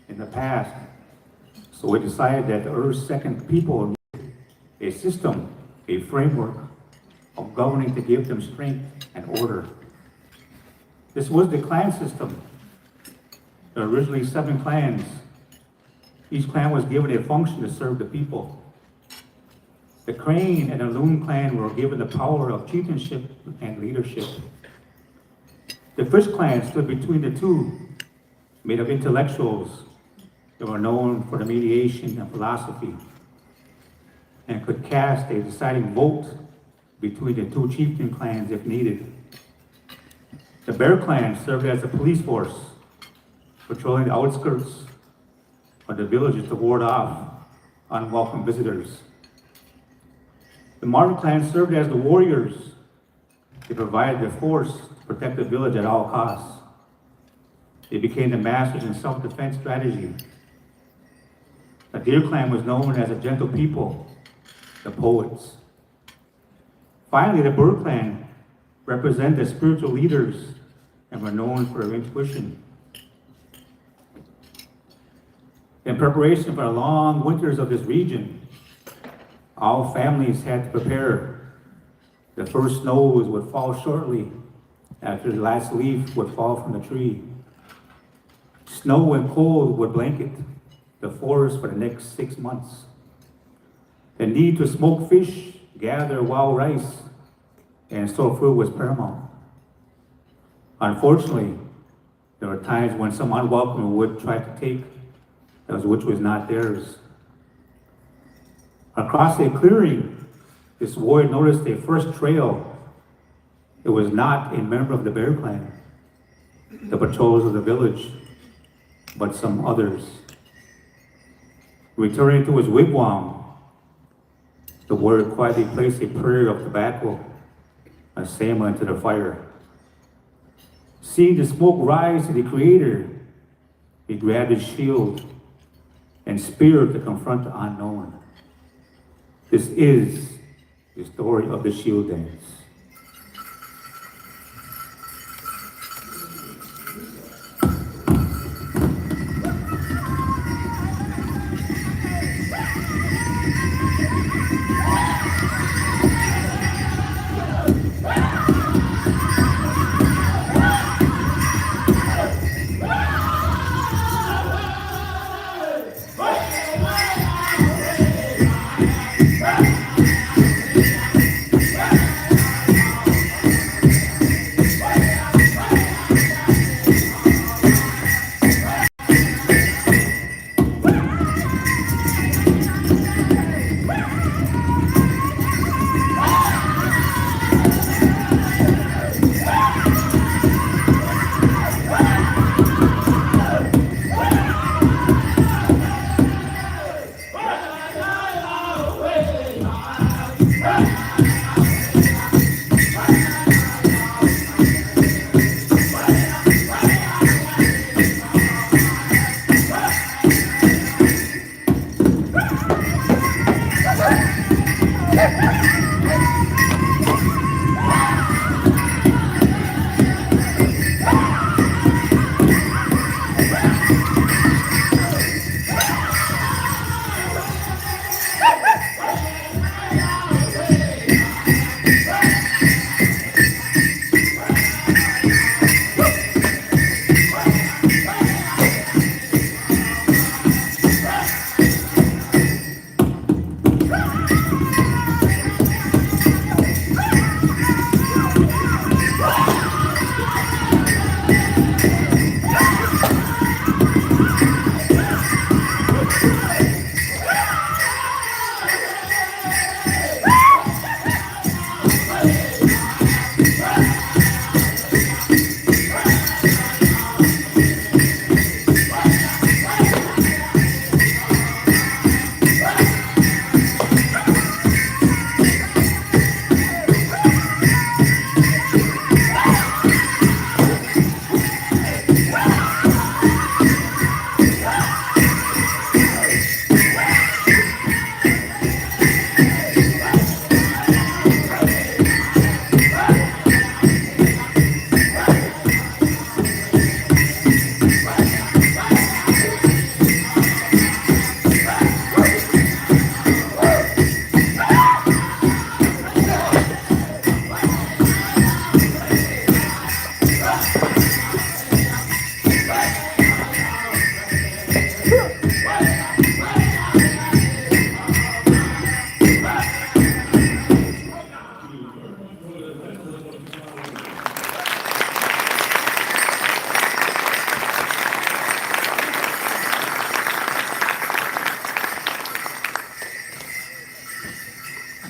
in the past. So he decided that the Earth's second people needed a system, a framework of governing to give them strength and order. This was the clan system. There were originally 7 clans. Each clan was given a function to serve the people. The Crane and the Loon clan were given the power of chieftainship and leadership. The Fish clan stood between the two, made of intellectuals that were known for the mediation and philosophy, and could cast a deciding vote between the 2 chieftain clans if needed. The Bear clan served as a police force, patrolling the outskirts of the villages to ward off unwelcome visitors. The Marten clan served as the warriors. They provided the force to protect the village at all costs. They became the masters in self-defense strategy. The Deer clan was known as a gentle people, the poets. Finally, the Bird clan represented the spiritual leaders and were known for their intuition. In preparation for the long winters of this region, all families had to prepare. The first snows would fall shortly after the last leaf would fall from the tree. Snow and cold would blanket the forest for the next 6 months. The need to smoke fish, gather wild rice, and store food was paramount. Unfortunately, there were times when some unwelcome would try to take which was not theirs. Across a clearing, this warrior noticed a first trail. It was not a member of the Bear Clan, the patrols of the village, but some others. Returning to his wigwam, the warrior quietly placed a prayer of tobacco, a sama into the fire. Seeing the smoke rise to the Creator, he grabbed his shield and spear to confront the unknown. This is the story of the shield dance.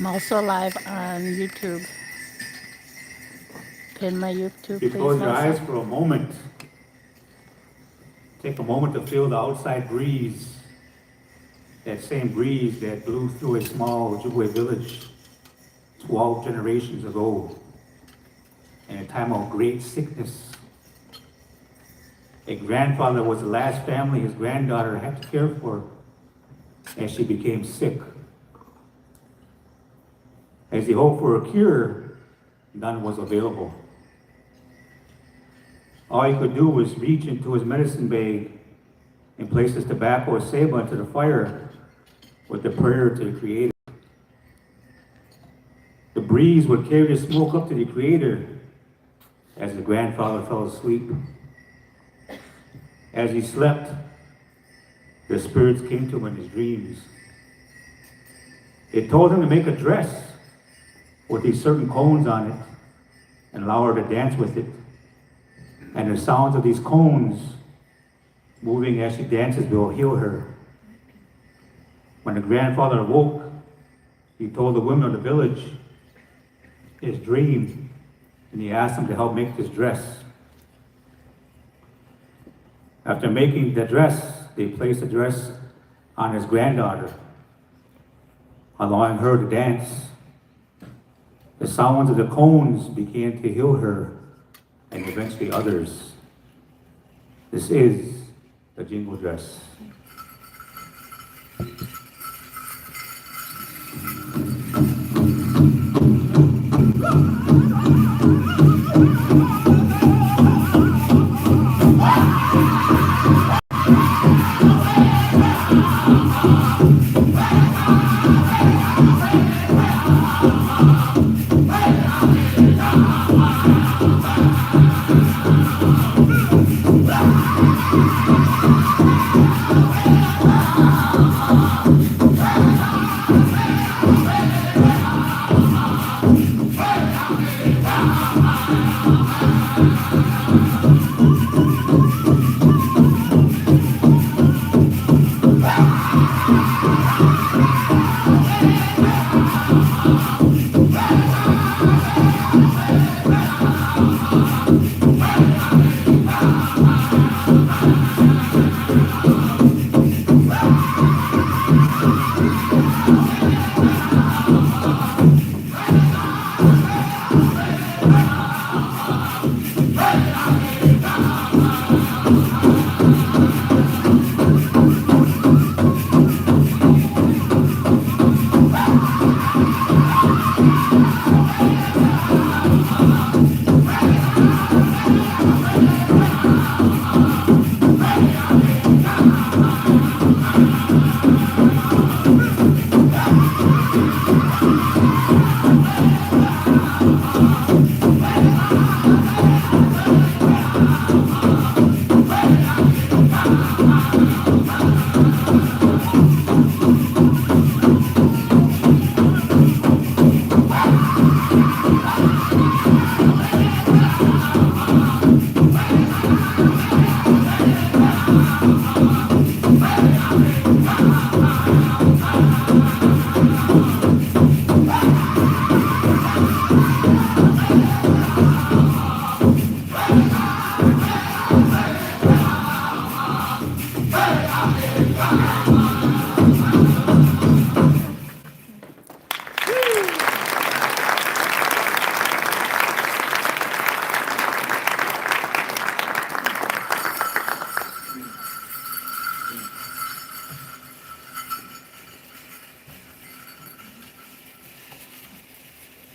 I'm also live on YouTube. Pin my YouTube, If you please. close your eyes Melissa. for a moment, take a moment to feel the outside breeze, that same breeze that blew through a small Ojibwe village 12 generations ago in a time of great sickness. A grandfather was the last family his granddaughter had to care for as she became sick. As he hoped for a cure, none was available. All he could do was reach into his medicine bag and place his tobacco saba into the fire with the prayer to the Creator. The breeze would carry the smoke up to the Creator as the grandfather fell asleep. As he slept, the spirits came to him in his dreams. It told him to make a dress with these certain cones on it and allow her to dance with it. And the sounds of these cones moving as she dances will heal her. When the grandfather awoke, he told the women of the village his dream, and he asked them to help make this dress. After making the dress, they placed the dress on his granddaughter, allowing her to dance. The sounds of the cones began to heal her, and eventually others. This is the jingle dress.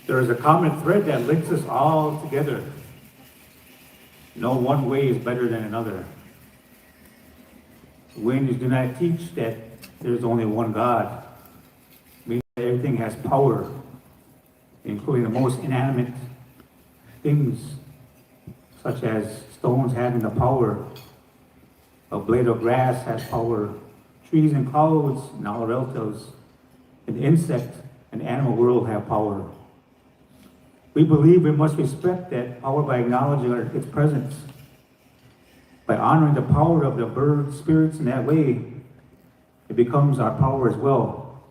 There is a common thread that links us all together. No one way is better than another. Winds do not teach that there's only one God, meaning that everything has power, including the most inanimate things, such as stones having the power, a blade of grass has power, trees and clouds and all relatives, an insect and animal world have power. We believe we must respect that power by acknowledging its presence. By honoring the power of the bird spirits in that way, it becomes our power as well.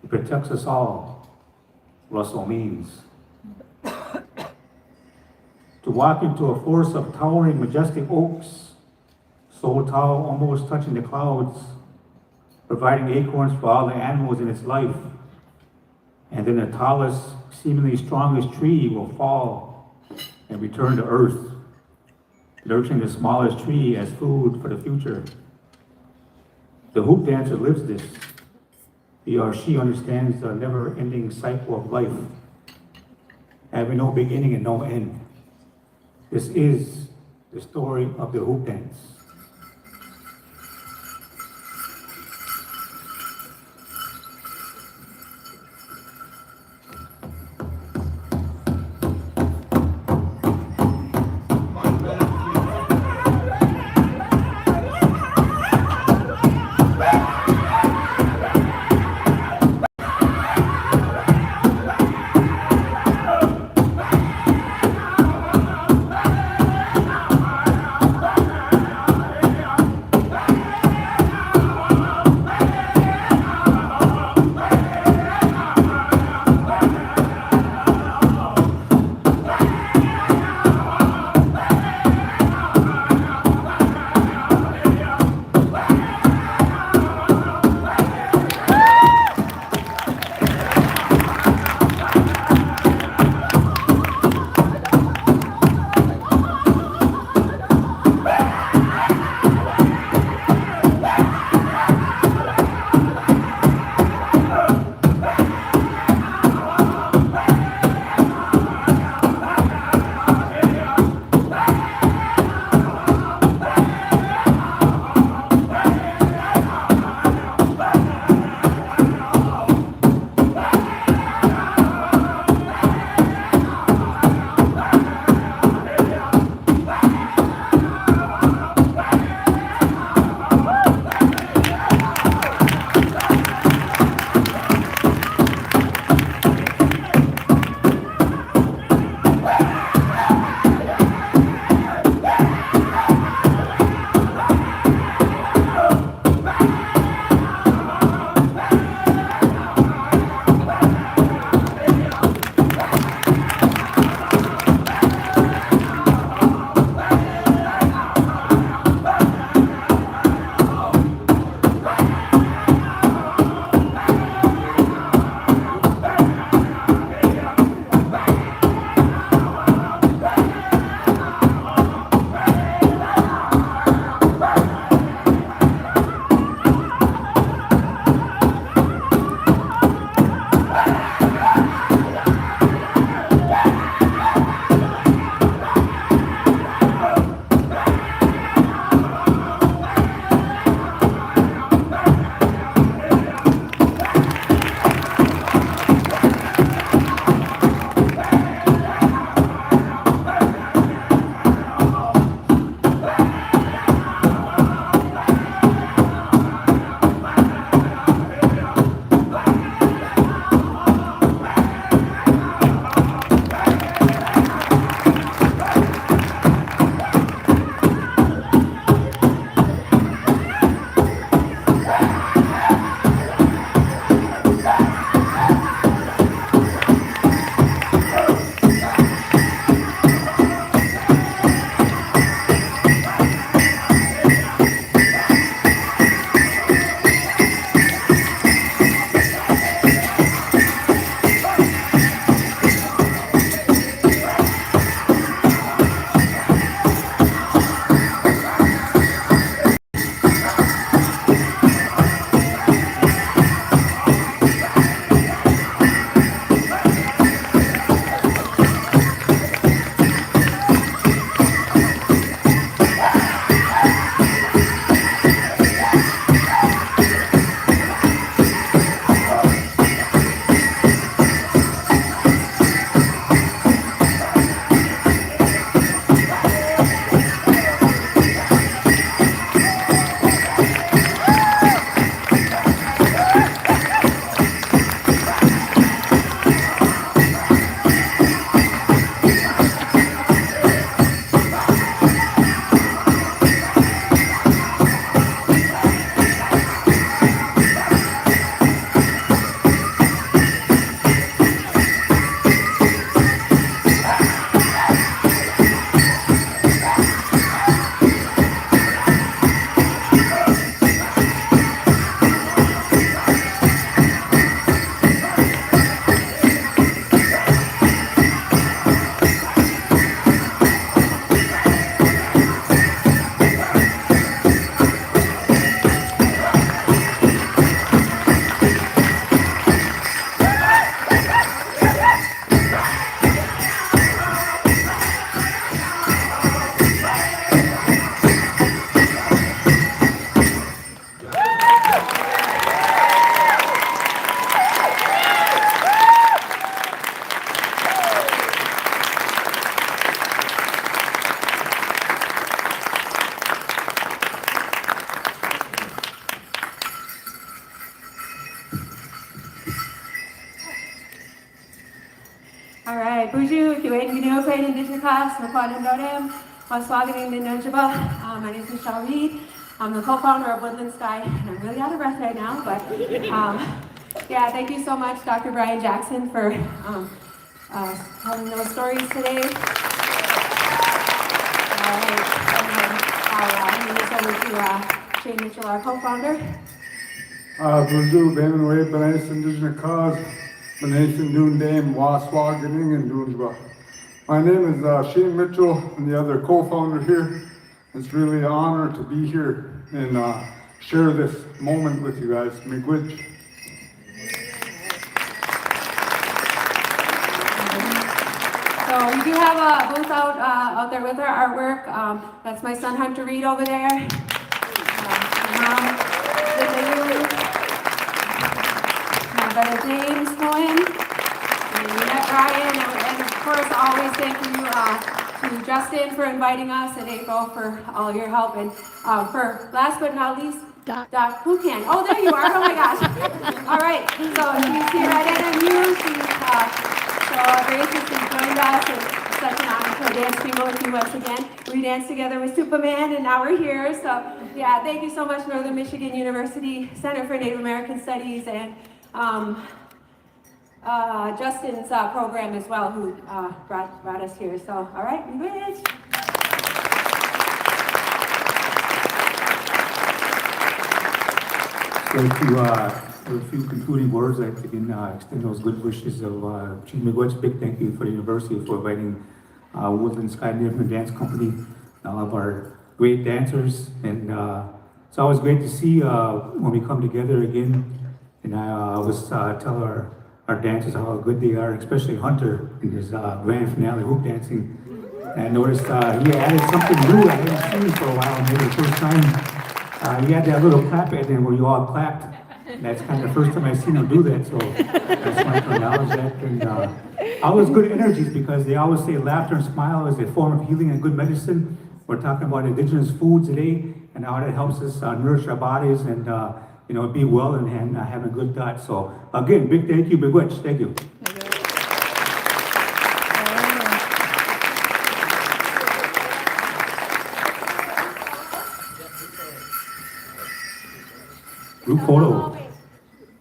It protects us all. Russell means. To walk into a forest of towering, majestic oaks, so tall, almost touching the clouds, providing acorns for all the animals in its life. And then the tallest, seemingly strongest tree will fall and return to earth, nurturing the smallest tree as food for the future. The hoop dancer lives this. He or she understands the never-ending cycle of life, having no beginning and no end. This is the story of the hoop dance. Alright, bonjour, Kiwait Gino Crane Indigenous Class, Naquan Nodem, Waswaganing Ninojaba. My name is Michelle Reed. I'm the co-founder of Woodland Sky, and I'm really out of breath right now, but yeah, thank you so much, Dr. Brian Jackson, for telling those stories today. Alright, I'll hand this over to Shane Mitchell, our co-founder. Bonjour, Benway, Benes Indigenous Cause, Benes Dune Dame, Waswaganing, and Dunjba. My name is Shane Mitchell, and the other co-founder here. It's really an honor to be here and share this moment with you guys. Miigwech. So we do have a booth out there with our artwork. That's my son Hunter Reed over there. My mom, Linda Yu. My brother James Cohen. And we met Ryan, and of course, always thank you to Justin for inviting us, and April for all your help, and for last but not least, Doc Pucan. Oh, there you are. Oh my gosh. All right. So she's here at NMU. She's so gracious to join us, and it's such an honor to dance people with you once again. We danced together with Superman, and now we're here. So yeah, thank you so much, Northern Michigan University Center for Native American Studies, and Justin's program as well, who brought us here. So, all right, we win. So a few concluding words, I can extend those good wishes of Chief Miigwech. Big thank you for the university for inviting Woodland Sky Native Dance Company and all of our great dancers. And it's always great to see when we come together again. And I always tell our dancers how good they are, especially Hunter in his grand finale hoop dancing. And I noticed he added something new I hadn't seen for a while, maybe the first time. He had that little clap at the end where you all clapped. And that's kind of the first time I've seen him do that, so I just wanted to acknowledge that. And always good energies, because they always say laughter and smile is a form of healing and good medicine. We're talking about indigenous food today and how that helps us nourish our bodies and be well and have a good thought. So again, big thank you, Miigwech. Thank you. Group photo.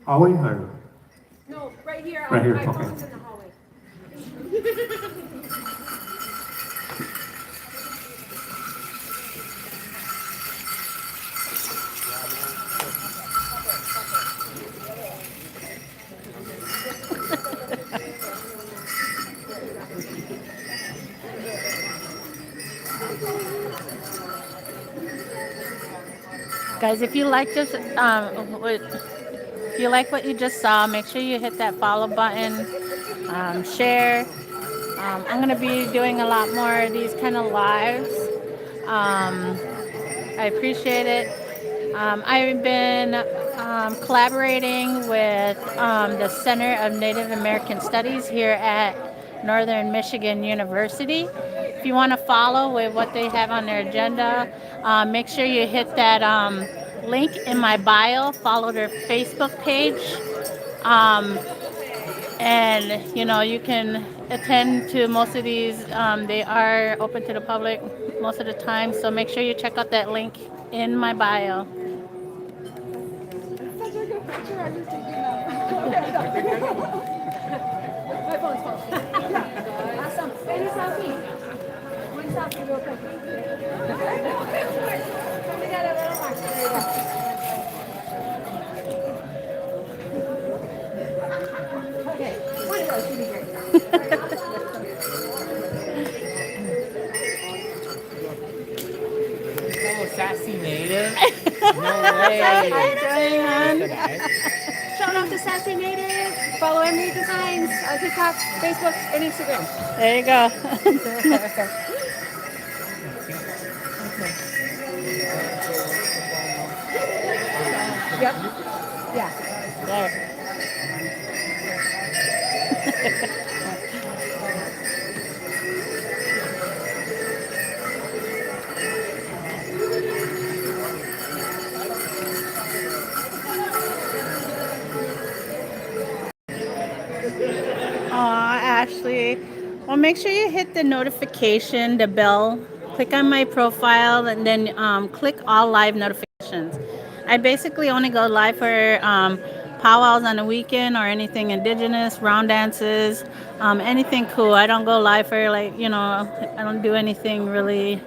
Hallway or? No, right here. Right here, My okay. phone's in the hallway. Guys, if you like this, if you like what you just saw, make sure you hit that follow button, share. I'm gonna be doing a lot more of these kind of lives. I appreciate it. I've been collaborating with the Center of Native American Studies here at Northern Michigan University. If you want to follow with what they have on their agenda, make sure you hit that link in my bio, follow their Facebook page, and you can attend to most of these. They are open to the public most of the time, so make sure you check out that link in my bio. Such a good picture. I was taking that. My phone's full. Awesome. And a selfie. One selfie real quick. Come together, little more. There you go. Okay. One of those should be great. Sassy Native? No way. Shout out to Sassy Native. Follow MD Designs on TikTok, Facebook, and Instagram. There you go. Yep. Yeah. There. Ashley, Well, make sure you hit the notification, the bell, click on my profile, and then click all live notifications. I basically only go live for powwows on the weekend or anything indigenous, round dances, anything cool. I don't go live for I don't do anything really,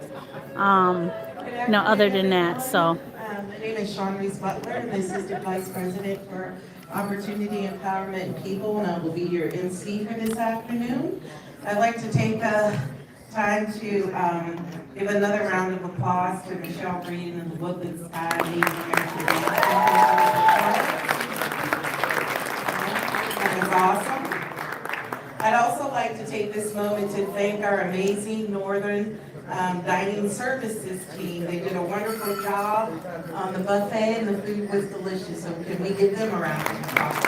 other than that. So. My name is Sean Reese Butler. I'm the Assistant Vice President for Opportunity Empowerment and People, and I will be your MC for this afternoon. I'd like to take time to give another round of applause to Michelle Green and the Woodland Sky Native American Dance. That was awesome. I'd also like to take this moment to thank our amazing Northern dining services team. They did a wonderful job on the buffet and the food was delicious. So can we give them a round of applause?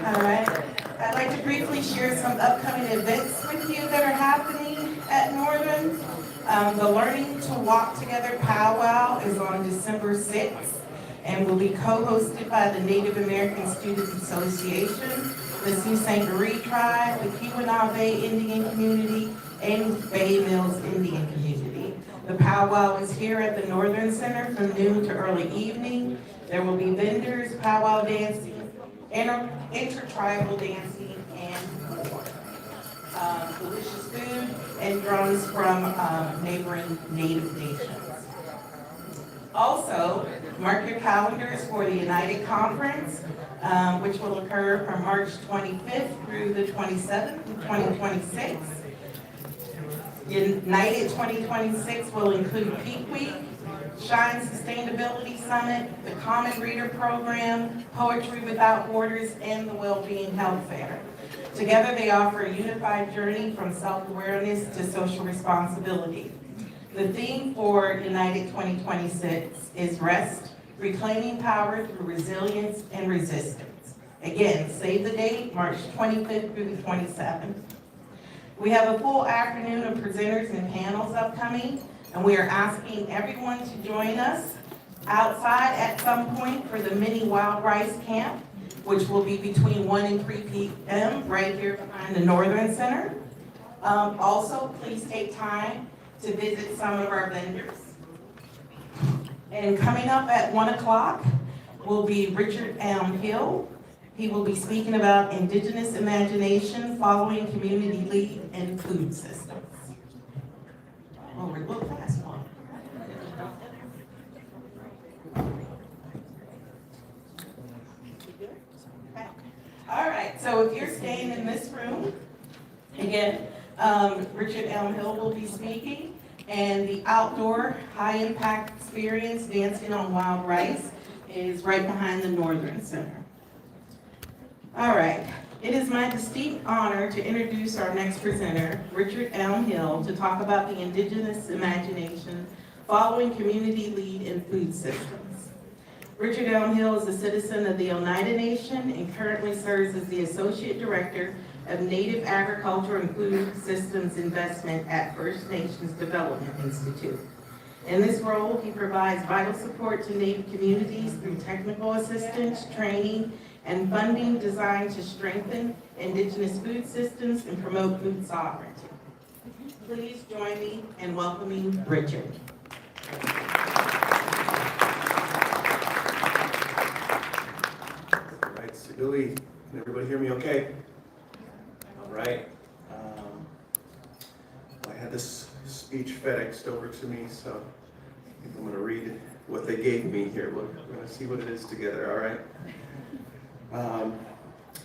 All right. I'd like to briefly share some upcoming events with you that are happening at Northern. The Learning to Walk Together Powwow is on December 6th and will be co-hosted by the Native American Students Association, the Sioux St. Marie Tribe, the Keweenaw Bay Indian Community, and Bay Mills Indian Community. The powwow is here at the Northern Center from noon to early evening. There will be vendors, powwow dancing, intertribal dancing, and more. Delicious food and drums from neighboring Native nations. Also, mark your calendars for the United Conference, which will occur from March 25th through the 27th of 2026. United 2026 will include Peak Week, Shine Sustainability Summit, the Common Reader Program, Poetry Without Borders, and the Wellbeing Health Fair. Together, they offer a unified journey from self-awareness to social responsibility. The theme for United 2026 is Rest, Reclaiming Power Through Resilience and Resistance. Again, save the date, March 25th through the 27th. We have a full afternoon of presenters and panels upcoming, and we are asking everyone to join us outside at some point for the mini Wild Rice Camp, which will be between 1 and 3 p.m. right here behind the Northern Center. Also, please take time to visit some of our vendors. And coming up at 1 o'clock will be Richard Hill. He will be speaking about Indigenous imagination following community lead and food systems. Oh, we're a little fast one. Okay. All right, so if you're staying in this room, again, Richard Hill will be speaking, and the outdoor high-impact experience, Dancing on Wild Rice, is right behind the Northern Center. All right, it is my distinct honor to introduce our next presenter, Richard Hill, to talk about the Indigenous imagination following community lead in food systems. Richard Hill is a citizen of the Oneida Nation and currently serves as the Associate Director of Native Agriculture and Food Systems Investment at First Nations Development Institute. In this role, he provides vital support to Native communities through technical assistance, training, and funding designed to strengthen Indigenous food systems and promote food sovereignty. Please join me in welcoming Richard. All right, Siguli, can everybody hear me okay? All right. I had this speech FedExed over to me, so I think I'm going to read what they gave me here. We're going to see what it is together, all right?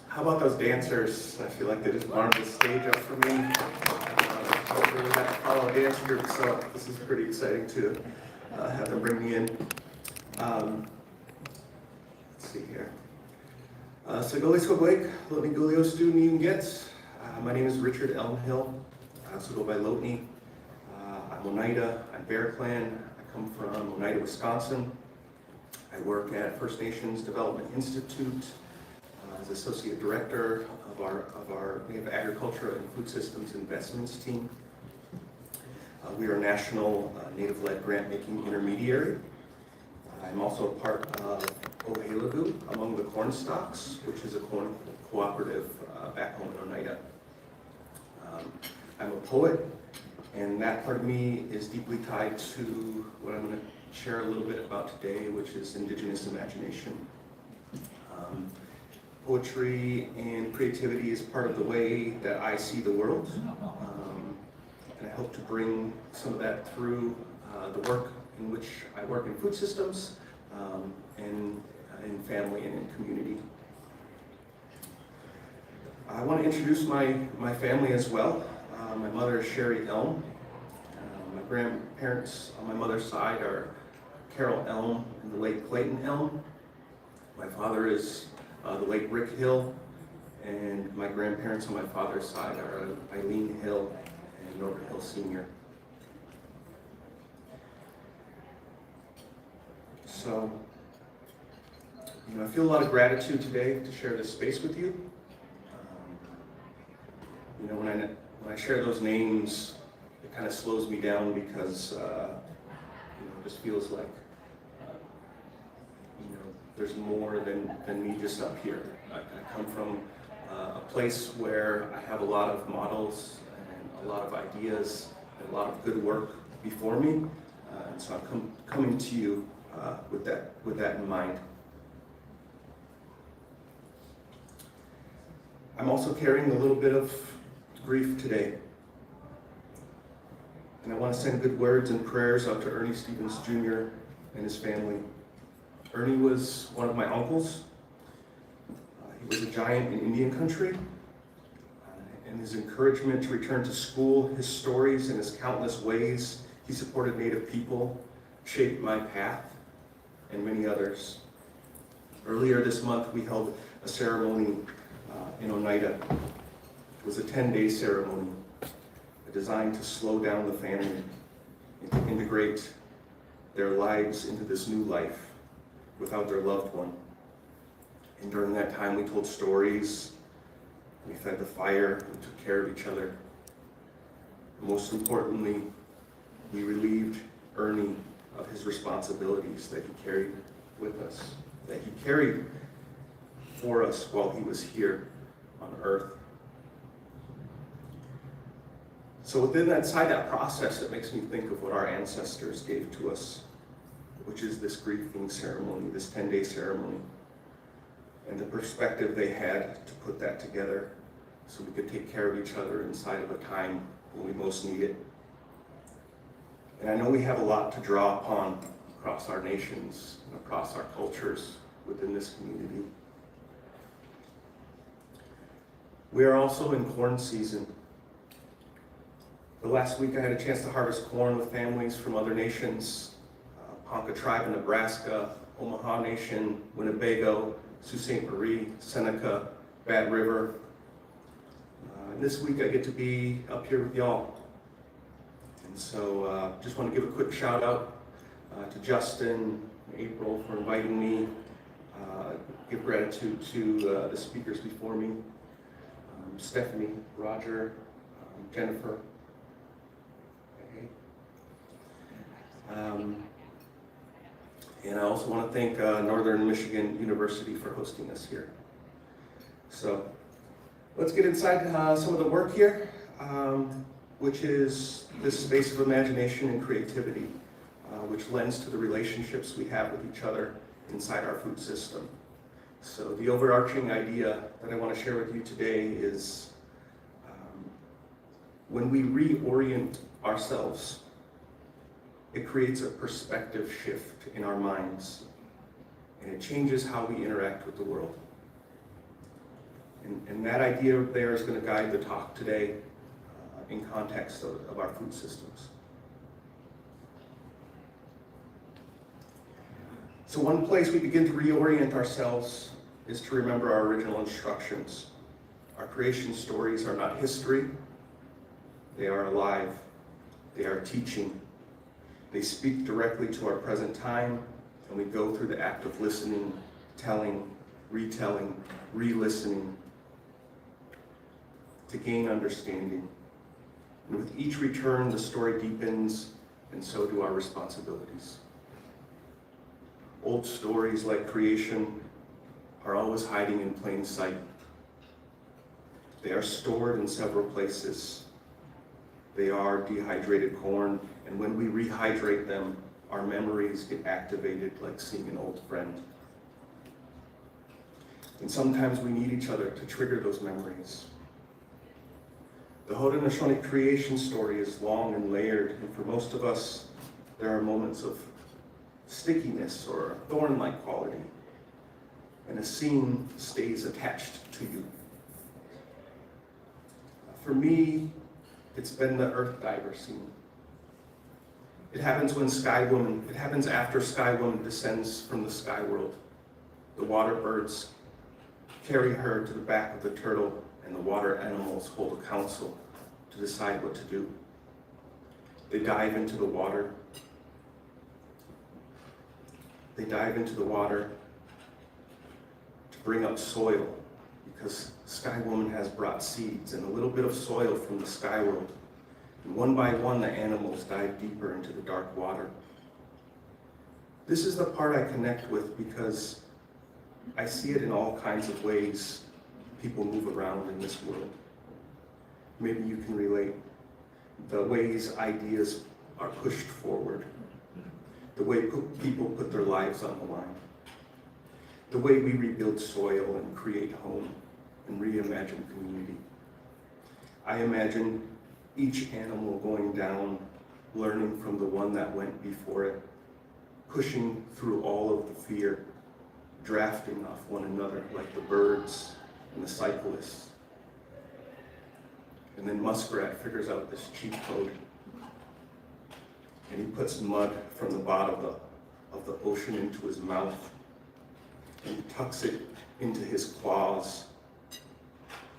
How about those dancers? I feel like they just warmed the stage up for me. I don't really have to follow a dance group, so this is pretty exciting to have them bring me in. Let's see here. My name is Richard Hill. I also go by Lotney. I'm Oneida. I'm Bear Clan. I come from Oneida, Wisconsin. I work at First Nations Development Institute as Associate Director of our we have Agriculture and Food Systems Investments team. We are a national Native-led grant-making intermediary. I'm also part of Ohalagu Among the Corn Stalks, which is a corn cooperative back home in Oneida. I'm a poet, and that part of me is deeply tied to what I'm going to share a little bit about today, which is Indigenous imagination. Poetry and creativity is part of the way that I see the world, and I hope to bring some of that through the work in which I work in food systems, and in family and in community. I want to introduce my family as well. My mother is Sherry Elm. My grandparents on my mother's side are Carol Elm and the late Clayton Elm. My father is the late Rick Hill, and my grandparents on my father's side are Eileen Hill and Norbert Hill Sr. So, I feel a lot of gratitude today to share this space with you. When I share those names, it kind of slows me down because it just feels like there's more than me just up here. I come from a place where I have a lot of models and a lot of ideas and a lot of good work before me, and so I'm coming to you with that in mind. I'm also carrying a little bit of grief today. And I want to send good words and prayers out to Ernie Stevens Jr. and his family. Ernie was one of my uncles. He was a giant in Indian country. And his encouragement to return to school, his stories, and his countless ways he supported Native people shaped my path and many others. Earlier this month, we held a ceremony in Oneida. It was a 10-day ceremony designed to slow down the family and to integrate their lives into this new life without their loved one. And during that time, we told stories, we fed the fire, we took care of each other. Most importantly, we relieved Ernie of his responsibilities that he carried with us, that he carried for us while he was here on earth. So inside that process, it makes me think of what our ancestors gave to us, which is this grieving ceremony, this 10-day ceremony, and the perspective they had to put that together so we could take care of each other inside of a time when we most need it. And I know we have a lot to draw upon across our nations, and across our cultures within this community. We are also in corn season. The last week I had a chance to harvest corn with families from other nations, Ponca Tribe in Nebraska, Omaha Nation, Winnebago, Sault Ste. Marie, Seneca, Bad River. And this week I get to be up here with y'all. And so just want to give a quick shout out to Justin and April for inviting me. Give gratitude to the speakers before me, Stephanie, Roger, Jennifer. And I also want to thank Northern Michigan University for hosting us here. So let's get inside some of the work here, which is this space of imagination and creativity, which lends to the relationships we have with each other inside our food system. So the overarching idea that I want to share with you today is when we reorient ourselves, it creates a perspective shift in our minds, and it changes how we interact with the world. And that idea there is going to guide the talk today in context of our food systems. So one place we begin to reorient ourselves is to remember our original instructions. Our creation stories are not history, they are alive, they are teaching. They speak directly to our present time, and we go through the act of listening, telling, retelling, re-listening to gain understanding. And with each return, the story deepens, and so do our responsibilities. Old stories like creation are always hiding in plain sight. They are stored in several places. They are dehydrated corn, and when we rehydrate them, our memories get activated like seeing an old friend. And sometimes we need each other to trigger those memories. The Haudenosaunee creation story is long and layered, and for most of us, there are moments of stickiness or thorn-like quality, and a scene stays attached to you. For me, it's been the Earth Diver scene. It happens after Sky Woman descends from the sky world. The water birds carry her to the back of the turtle, and the water animals hold a council to decide what to do. They dive into the water. They dive into the water to bring up soil, because Sky Woman has brought seeds and a little bit of soil from the sky world. And one by one, the animals dive deeper into the dark water. This is the part I connect with because I see it in all kinds of ways people move around in this world. Maybe you can relate. The ways ideas are pushed forward. The way people put their lives on the line. The way we rebuild soil and create home and reimagine community. I imagine each animal going down, learning from the one that went before it, pushing through all of the fear, drafting off one another like the birds and the cyclists. And then Muskrat figures out this cheat code, and he puts mud from the bottom of the ocean into his mouth, and he tucks it into his claws,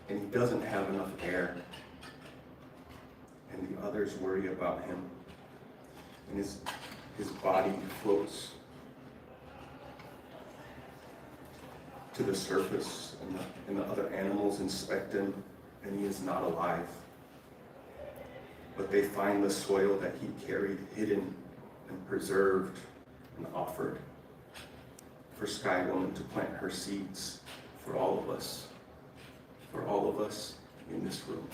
and he doesn't have enough air, and the others worry about him, and his body floats to the surface, and the other animals inspect him, and he is not alive. But they find the soil that he carried hidden and preserved and offered for Sky Woman to plant her seeds for all of us in this room.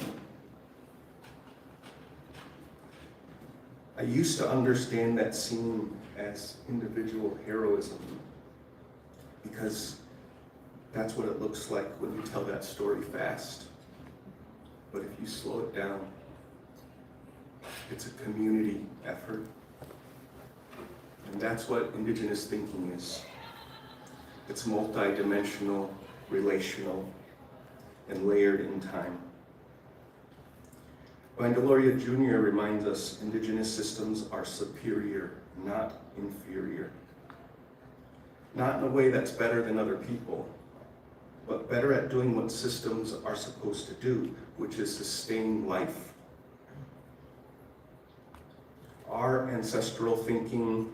I used to understand that scene as individual heroism because that's what it looks like when you tell that story fast. But if you slow it down, it's a community effort. And that's what Indigenous thinking is. It's multidimensional, relational, and layered in time. Bandaloria Jr. reminds us Indigenous systems are superior, not inferior. Not in a way that's better than other people, but better at doing what systems are supposed to do, which is sustain life. Our ancestral thinking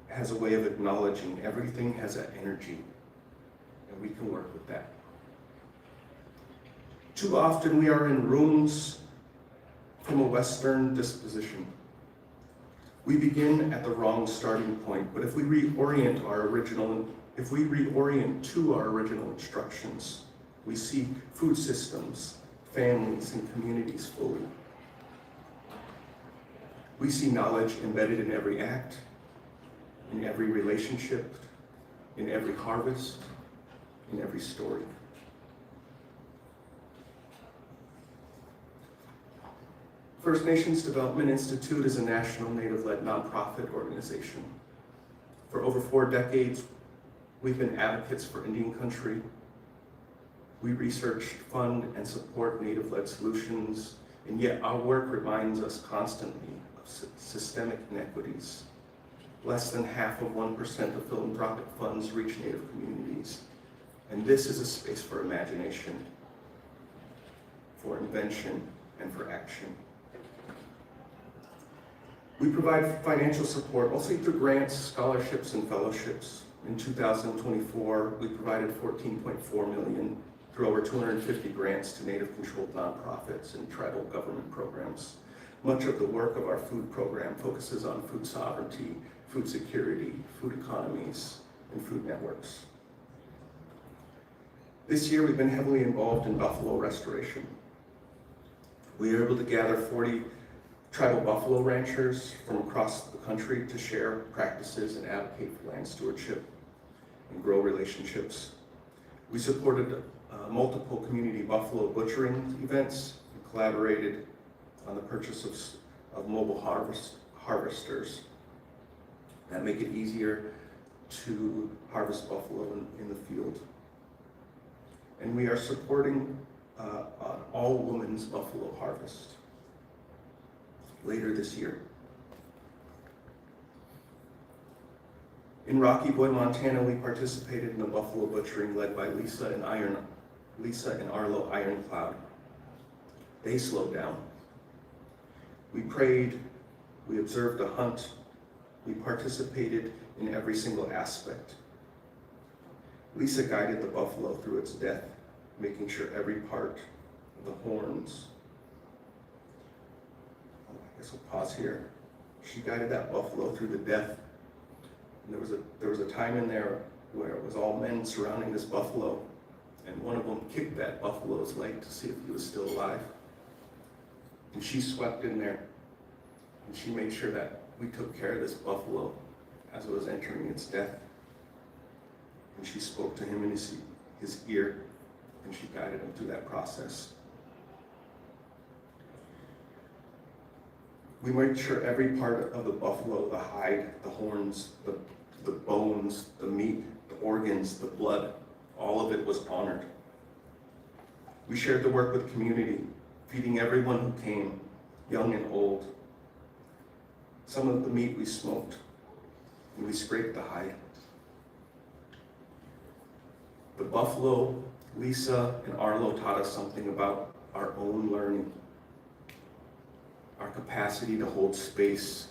has a way of acknowledging everything has an energy, and we can work with that. Too often we are in rooms from a Western disposition. We begin at the wrong starting point, but if we reorient to our original instructions, we see food systems, families, and communities fully. We see knowledge embedded in every act, in every relationship, in every harvest, in every story. First Nations Development Institute is a national Native-led nonprofit organization. For over 4 decades, we've been advocates for Indian country. We research, fund, and support Native-led solutions, and yet our work reminds us constantly of systemic inequities. Less than half of 1% of philanthropic funds reach Native communities. And this is a space for imagination, for invention, and for action. We provide financial support, mostly through grants, scholarships, and fellowships. In 2024, we provided $14.4 million through over 250 grants to Native-controlled nonprofits and tribal government programs. Much of the work of our food program focuses on food sovereignty, food security, food economies, and food networks. This year, we've been heavily involved in buffalo restoration. We were able to gather 40 tribal buffalo ranchers from across the country to share practices and advocate for land stewardship and grow relationships. We supported multiple community buffalo butchering events and collaborated on the purchase of mobile harvesters that make it easier to harvest buffalo in the field. And we are supporting an all-women's buffalo harvest later this year. In Rocky Boy, Montana, we participated in a buffalo butchering led by Lisa and Arlo Ironcloud. They slowed down. We prayed, we observed a hunt, we participated in every single aspect. Lisa guided the buffalo through its death, making sure every part of the horns, I guess we'll pause here. She guided that buffalo through the death. And there was a time in there where it was all men surrounding this buffalo, and one of them kicked that buffalo's leg to see if he was still alive. And she swept in there, and she made sure that we took care of this buffalo as it was entering its death. And she spoke to him in his ear, and she guided him through that process. We made sure every part of the buffalo, the hide, the horns, the bones, the meat, the organs, the blood, all of it was honored. We shared the work with community, feeding everyone who came, young and old. Some of the meat we smoked, and we scraped the hide. The buffalo, Lisa and Arlo taught us something about our own learning, our capacity to hold space,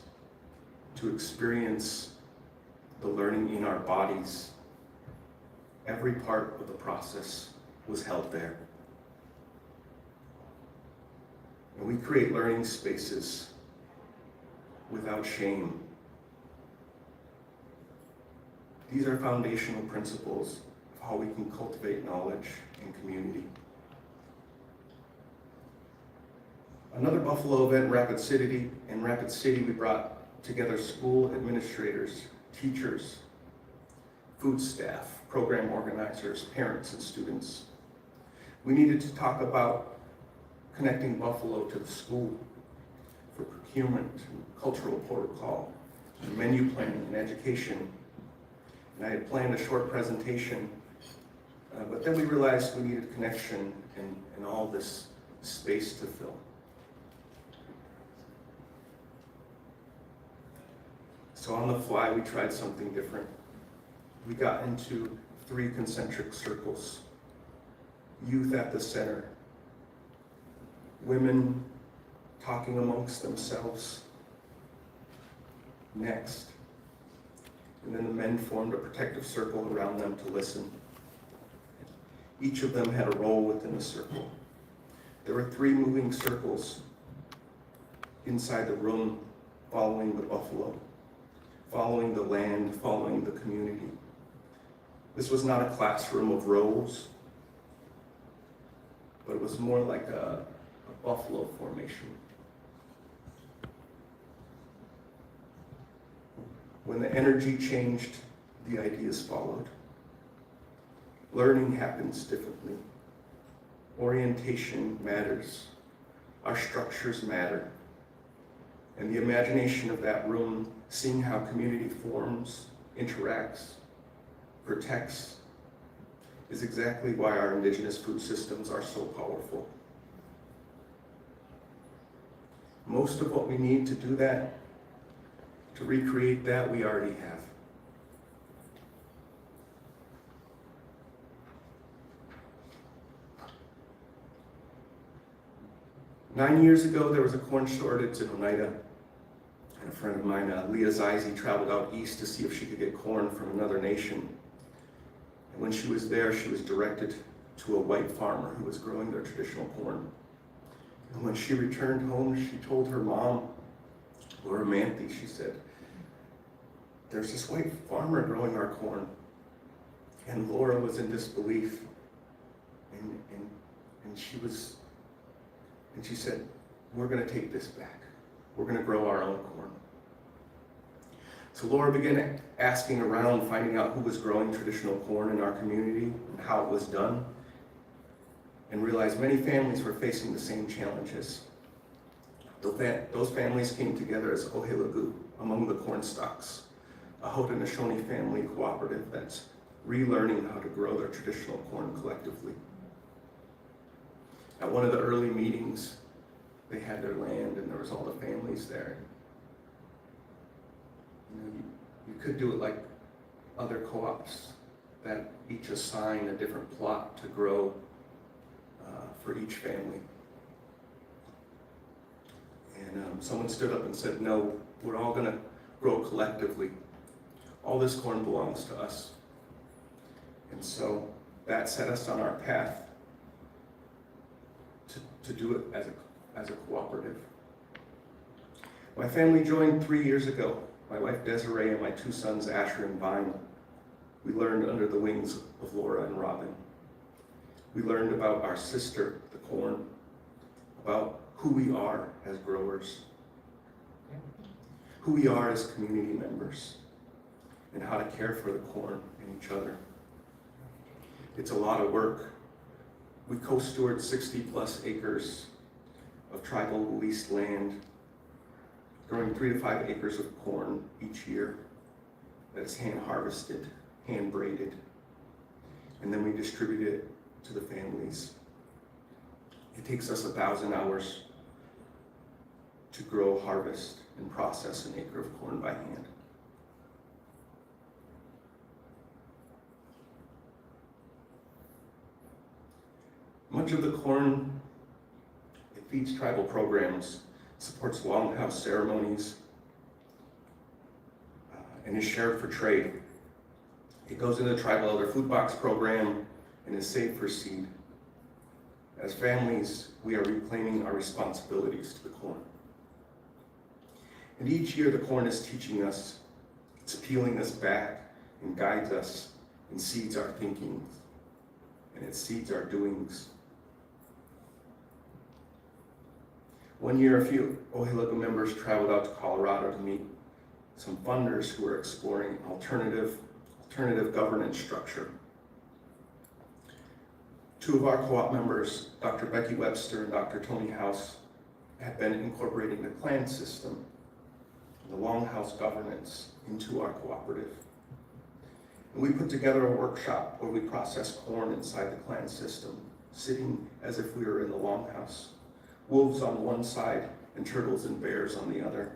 to experience the learning in our bodies. Every part of the process was held there. And we create learning spaces without shame. These are foundational principles of how we can cultivate knowledge and community. Another Buffalo event, Rapid City. In Rapid City, we brought together school administrators, teachers, food staff, program organizers, parents, and students. We needed to talk about connecting Buffalo to the school for procurement, and cultural protocol, and menu planning, and education. And I had planned a short presentation, but then we realized we needed connection and all this space to fill. So on the fly, we tried something different. We got into 3 concentric circles. Youth at the center. Women talking amongst themselves. Next. And then the men formed a protective circle around them to listen. Each of them had a role within the circle. There were 3 moving circles inside the room following the buffalo, following the land, following the community. This was not a classroom of rows, but it was more like a buffalo formation. When the energy changed, the ideas followed. Learning happens differently. Orientation matters. Our structures matter. And the imagination of that room, seeing how community forms, interacts, protects, is exactly why our indigenous food systems are so powerful. Most of what we need to do that, to recreate that, we already have. Nine years ago, there was a corn shortage in Oneida. And a friend of mine, Leah Zeise, traveled out east to see if she could get corn from another nation. And when she was there, she was directed to a white farmer who was growing their traditional corn. And when she returned home, she told her mom, Laura Manthe, she said, there's this white farmer growing our corn. And Laura was in disbelief. And she said, we're gonna take this back. We're gonna grow our own corn. So Laura began asking around, finding out who was growing traditional corn in our community and how it was done, and realized many families were facing the same challenges. Those families came together as Ohelagu among the corn stalks, a Haudenosaunee family cooperative that's relearning how to grow their traditional corn collectively. At one of the early meetings, they had their land and there was all the families there. You could do it like other co-ops that each assign a different plot to grow for each family. And someone stood up and said, no, we're all gonna grow collectively. All this corn belongs to us. And so that set us on our path to do it as a cooperative. My family joined 3 years ago. My wife Desiree and my 2 sons Asher and Vine. We learned under the wings of Laura and Robin. We learned about our sister, the corn, about who we are as growers, who we are as community members, and how to care for the corn and each other. It's a lot of work. We co-steward 60+ acres of tribal leased land, growing 3 to 5 acres of corn each year that is hand harvested, hand braided, and then we distribute it to the families. It takes us 1,000 hours to grow, harvest, and process an acre of corn by hand. Much of the corn, it feeds tribal programs, supports longhouse ceremonies, and is shared for trade. It goes into the tribal elder food box program and is saved for seed. As families, we are reclaiming our responsibilities to the corn. And each year the corn is teaching us, it's peeling us back and guides us and seeds our thinking, and it seeds our doings. One year, a few Ohelagu members traveled out to Colorado to meet some funders who were exploring alternative governance structure. 2 of our co-op members, Dr. Becky Webster and Dr. Tony House, have been incorporating the clan system, the longhouse governance, into our cooperative. And we put together a workshop where we process corn inside the clan system, sitting as if we were in the longhouse. Wolves on one side and turtles and bears on the other,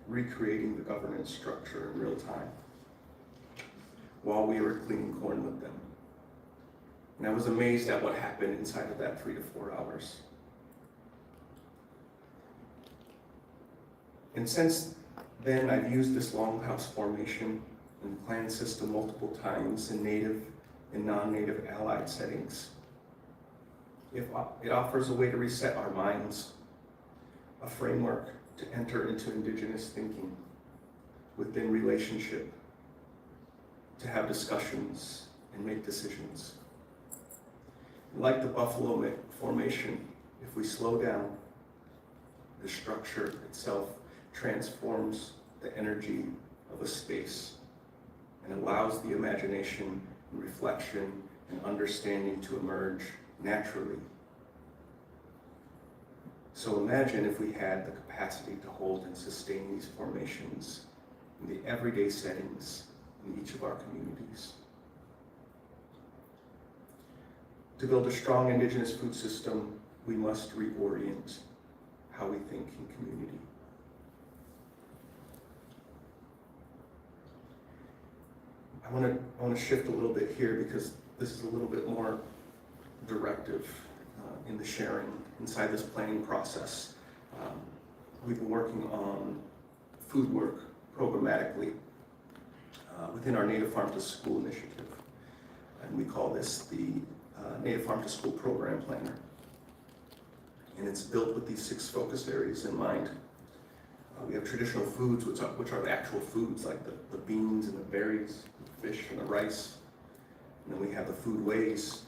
recreating the governance structure in real time while we were cleaning corn with them. And I was amazed at what happened inside of that 3 to 4 hours. And since then, I've used this longhouse formation and clan system multiple times in native and non-native allied settings. It offers a way to reset our minds, a framework to enter into indigenous thinking within relationship, to have discussions and make decisions. Like the buffalo formation, if we slow down, the structure itself transforms the energy of a space and allows the imagination and reflection and understanding to emerge naturally. So imagine if we had the capacity to hold and sustain these formations in the everyday settings in each of our communities. To build a strong indigenous food system, we must reorient how we think in community. I want to shift a little bit here because this is a little bit more directive in the sharing inside this planning process. We've been working on food work programmatically within our Native Farm to School initiative. And we call this the Native Farm to School Program Planner. And it's built with these 6 focus areas in mind. We have traditional foods, which are the actual foods, like the beans and the berries, the fish and the rice. And then we have the food ways,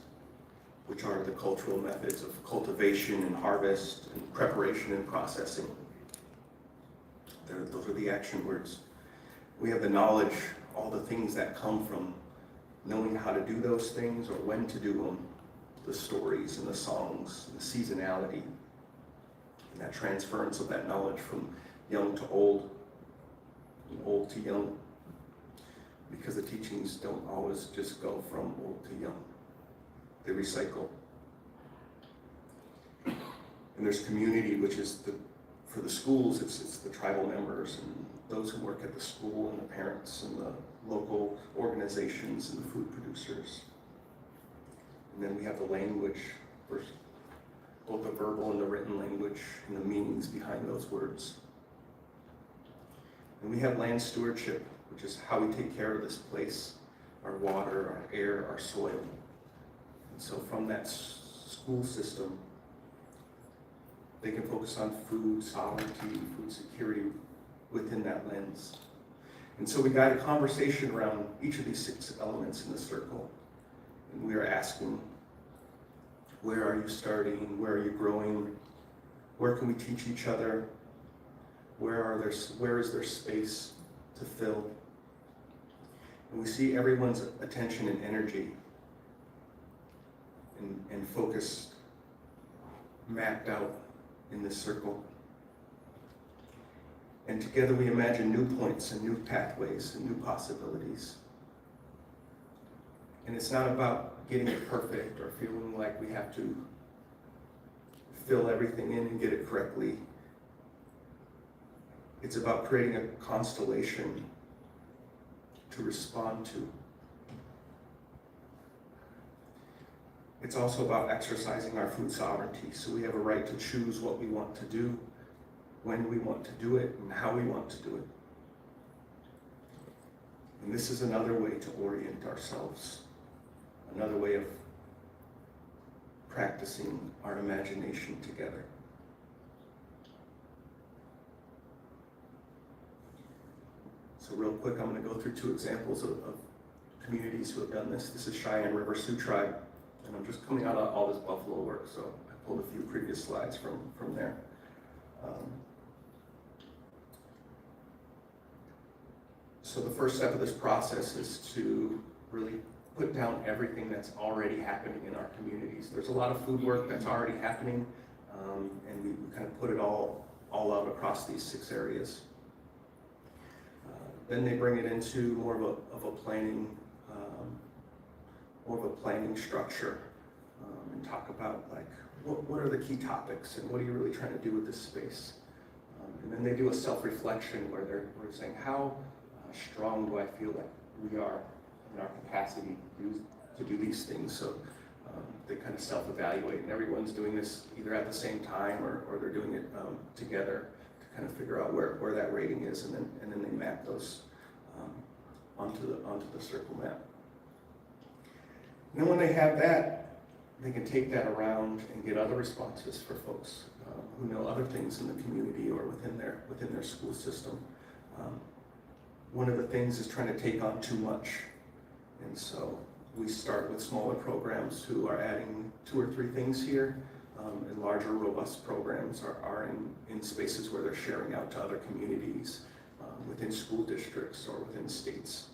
which are the cultural methods of cultivation and harvest and preparation and processing. Those are the action words. We have the knowledge, all the things that come from knowing how to do those things or when to do them, the stories and the songs, and the seasonality, and that transference of that knowledge from young to old, and old to young, because the teachings don't always just go from old to young. They recycle. And there's community, which is for the schools, it's the tribal members and those who work at the school and the parents and the local organizations and the food producers. And then we have the language, both the verbal and the written language and the meanings behind those words. And we have land stewardship, which is how we take care of this place, our water, our air, our soil. And so from that school system, they can focus on food sovereignty, food security within that lens. And so we got a conversation around each of these 6 elements in the circle. And we are asking, where are you starting? Where are you growing? Where can we teach each other? Where is there space to fill? And we see everyone's attention and energy and focus mapped out in this circle. And together we imagine new points and new pathways and new possibilities. And it's not about getting it perfect or feeling like we have to fill everything in and get it correctly. It's about creating a constellation to respond to. It's also about exercising our food sovereignty, so we have a right to choose what we want to do, when we want to do it, and how we want to do it. And this is another way to orient ourselves, another way of practicing our imagination together. So real quick, I'm going to go through 2 examples of communities who have done this. This is Cheyenne River Sioux Tribe, and I'm just coming out of all this buffalo work, so I pulled a few previous slides from there. So the first step of this process is to really put down everything that's already happening in our communities. There's a lot of food work that's already happening, and we kind of put it all out across these 6 areas. Then they bring it into more of a planning structure, and talk about like what are the key topics and what are you really trying to do with this space. And then they do a self-reflection where they're saying, how strong do I feel like we are in our capacity to do these things? So they kind of self-evaluate, and everyone's doing this either at the same time or they're doing it together to kind of figure out where that rating is, and then they map those onto the circle map. And then when they have that, they can take that around and get other responses for folks who know other things in the community or within their school system. One of the things is trying to take on too much, and so we start with smaller programs who are adding 2 or 3 things here, and larger, robust programs are in spaces where they're sharing out to other communities, within school districts or within states.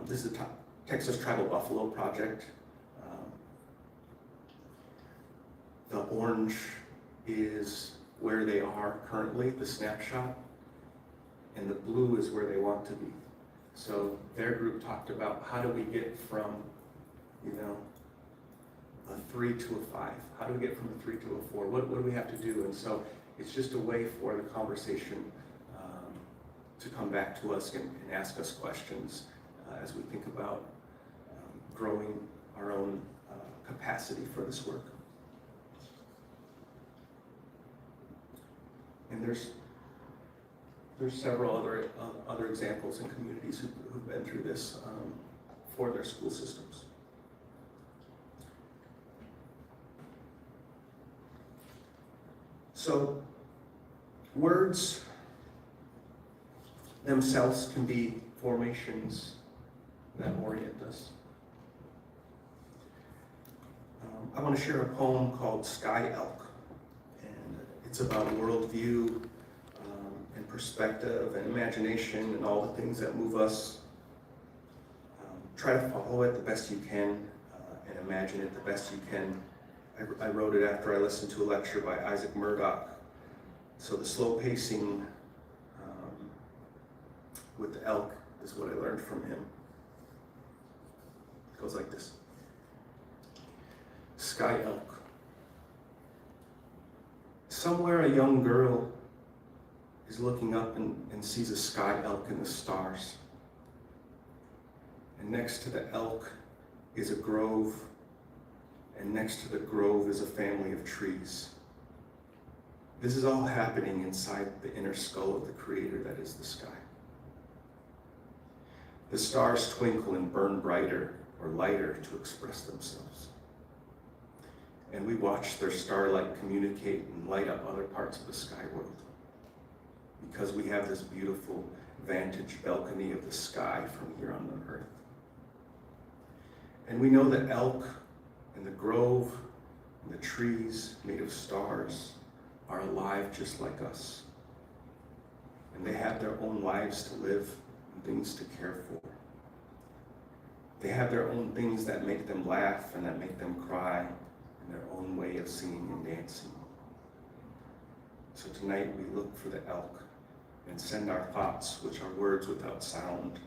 This is the Texas Tribal Buffalo Project. The orange is where they are currently, the snapshot, and the blue is where they want to be. So their group talked about how do we get from, a 3 to a 5? How do we get from a 3 to a 4? What do we have to do? And so it's just a way for the conversation to come back to us and ask us questions as we think about growing our own capacity for this work. And there's several other examples in communities who've been through this for their school systems. So Words themselves can be formations that orient us. I want to share a poem called Sky Elk, and it's about worldview and perspective and imagination and all the things that move us. Try to follow it the best you can and imagine it the best you can. I wrote it after I listened to a lecture by Isaac Murdoch. So the slow pacing with the elk is what I learned from him. It goes like this. Sky elk. Somewhere a young girl is looking up and sees a sky elk in the stars. And next to the elk is a grove, and next to the grove is a family of trees. This is all happening inside the inner skull of the Creator that is the sky. The stars twinkle and burn brighter or lighter to express themselves. And we watch their starlight communicate and light up other parts of the sky world. Because we have this beautiful vantage balcony of the sky from here on the earth. And we know that elk and the grove and the trees made of stars are alive just like us. And they have their own lives to live and things to care for. They have their own things that make them laugh and that make them cry, and their own way of singing and dancing. So tonight we look for the elk and send our thoughts, which are words without sound,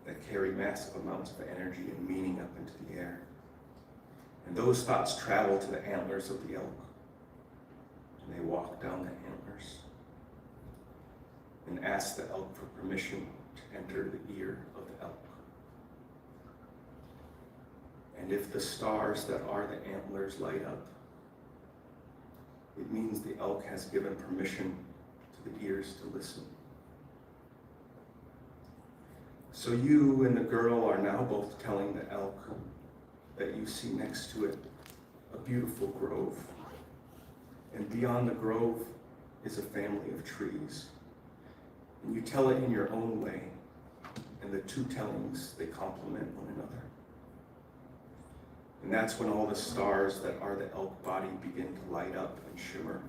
that carry massive amounts of energy and meaning up into the air. And those thoughts travel to the antlers of the elk, and they walk down the antlers and ask the elk for permission to enter the ear of the elk. And if the stars that are the antlers light up, it means the elk has given permission to the ears to listen. So you and the girl are now both telling the elk that you see next to it a beautiful grove. And beyond the grove is a family of trees. And you tell it in your own way, and the two tellings, they complement one another. And that's when all the stars that are the elk body begin to light up and shimmer.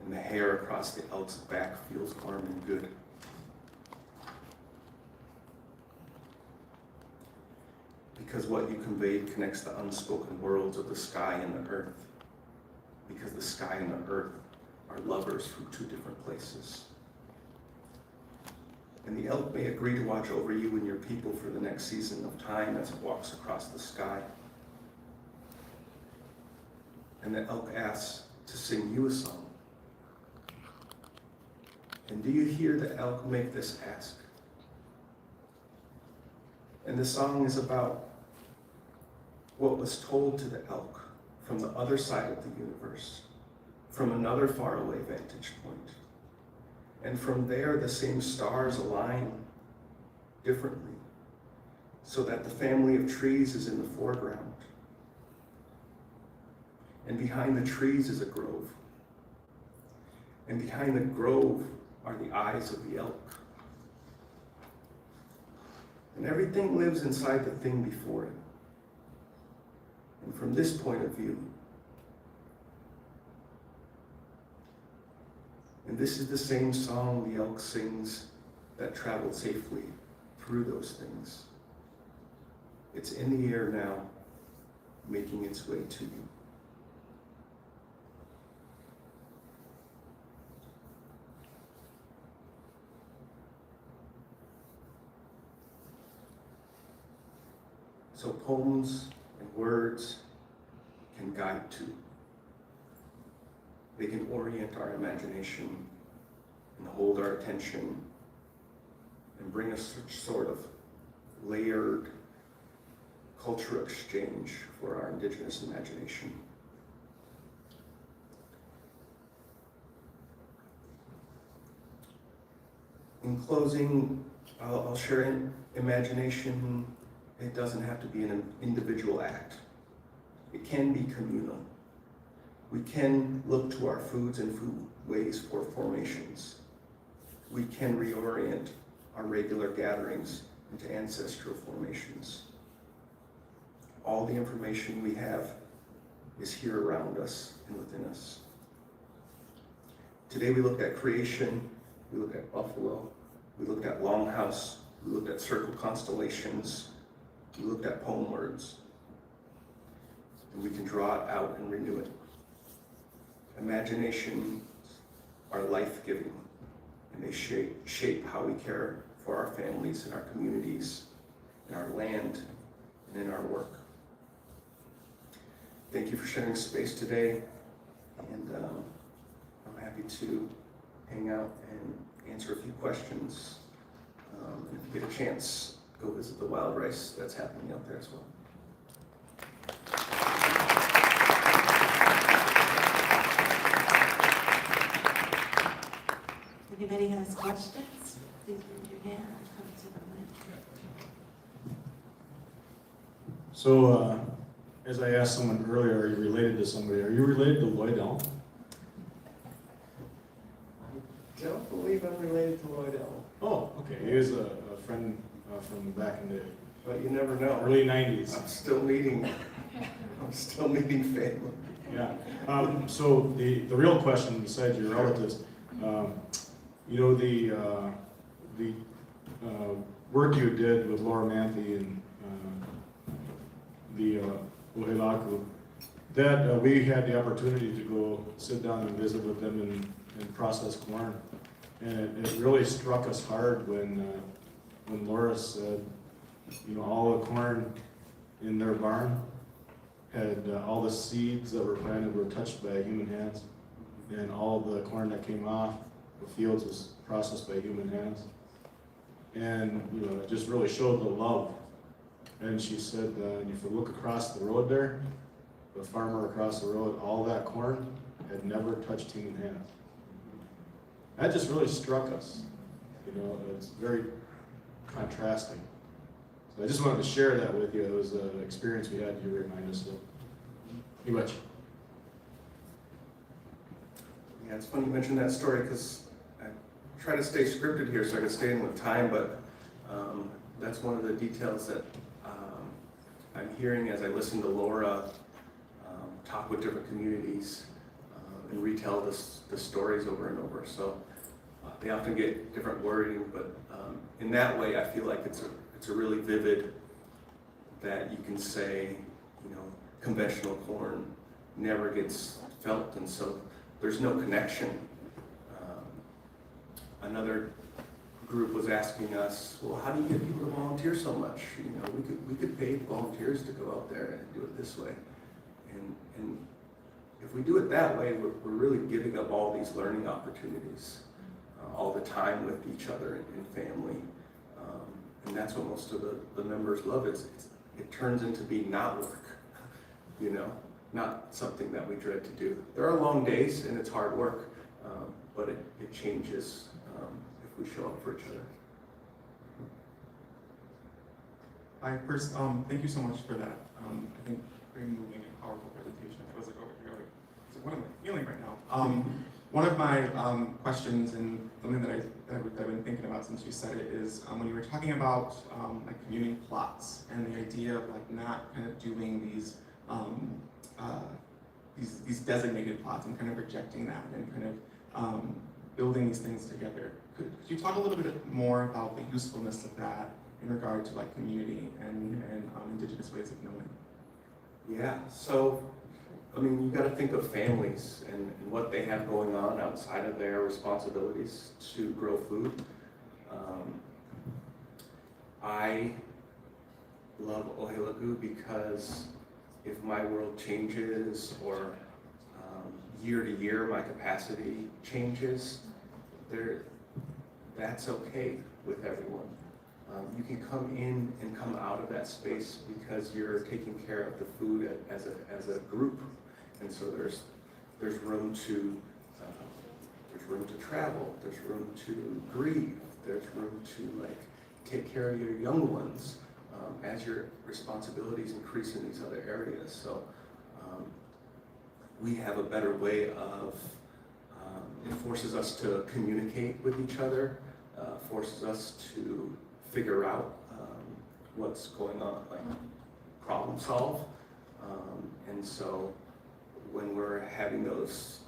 And the hair across the elk's back feels warm and good. Because what you conveyed connects the unspoken worlds of the sky and the earth. Because the sky and the earth are lovers from two different places. And the elk may agree to watch over you and your people for the next season of time as it walks across the sky. And the elk asks to sing you a song. And do you hear the elk make this ask? And the song is about what was told to the elk from the other side of the universe, from another faraway vantage point. And from there, the same stars align differently, so that the family of trees is in the foreground. And behind the trees is a grove. And behind the grove are the eyes of the elk. And everything lives inside the thing before it. And from this point of view, and this is the same song the elk sings that traveled safely through those things. It's in the air now, making its way to you. So poems and words can guide to. They can orient our imagination and hold our attention and bring us sort of layered cultural exchange for our indigenous imagination. In closing, I'll share imagination. It doesn't have to be an individual act. It can be communal. We can look to our foods and ways for formations. We can reorient our regular gatherings into ancestral formations. All the information we have is here around us and within us. Today we looked at creation, we looked at buffalo, we looked at longhouse, we looked at circle constellations, we looked at poem words, and we can draw it out and renew it. Imaginations are life-giving, and they shape how we care for our families and our communities, in our land, and in our work. Thank you for sharing space today, and I'm happy to hang out and answer a few questions. And if you get a chance, go visit the wild rice that's happening out there as well. Anybody has questions? Please raise your hand and come to the mic. So, as I asked someone earlier, are you related to somebody? Are you related to Lloyd Elm? I don't believe I'm related to Lloyd Elm. Oh, okay. He is a friend from back in the But you never know. early 90s. I'm still meeting family. Yeah. So the real question, besides your relatives, you know, the work you did with Laura Manthe and the Ohilaku, that we had the opportunity to go sit down and visit with them and process corn. And it really struck us hard when Laura said, you know, all the corn in their barn had all the seeds that were planted were touched by human hands, and all the corn that came off the fields was processed by human hands. And you know, it just really showed the love. And she said, if you look across the road there, the farmer across the road, all that corn had never touched human hands. That just really struck us. You know, it's very contrasting. So I just wanted to share that with you. It was an experience we had to remind us of. You much. Yeah, it's funny you mention that story because I try to stay scripted here so I can stay in with time, but that's one of the details that I'm hearing as I listen to Laura talk with different communities and retell the stories over and over. So they often get different wording, but in that way, I feel like it's a really vivid that you can say, you know, conventional corn never gets felt, and so there's no connection. Another group was asking us, well, how do you get people to volunteer so much? You know, we could pay volunteers to go out there and do it this way. And if we do it that way, we're really giving up all these learning opportunities all the time with each other and family. And that's what most of the members love. It turns into being not work, you know, not something that we dread to do. There are long days and it's hard work, but it changes if we show up for each other. Hi, first, thank you so much for that. I think very moving and powerful presentation. I was like, over here, like, what am I feeling right now? One of my questions and something that I've been thinking about since you said it is when you were talking about like communing plots and the idea of like not kind of doing these designated plots and kind of rejecting that and kind of building these things together. Could you talk a little bit more about the usefulness of that in regard to like community and indigenous ways of knowing? Yeah, so I mean, you got to think of families and what they have going on outside of their responsibilities to grow food. I love Ohilaku because if my world changes or year to year my capacity changes, that's okay with everyone. You can come in and come out of that space because you're taking care of the food as a group, and so there's room to travel, there's room to grieve, there's room to like take care of your young ones as your responsibilities increase in these other areas. So we have a better way of It forces us to communicate with each other, forces us to figure out what's going on, like problem solve. And so when we're having those,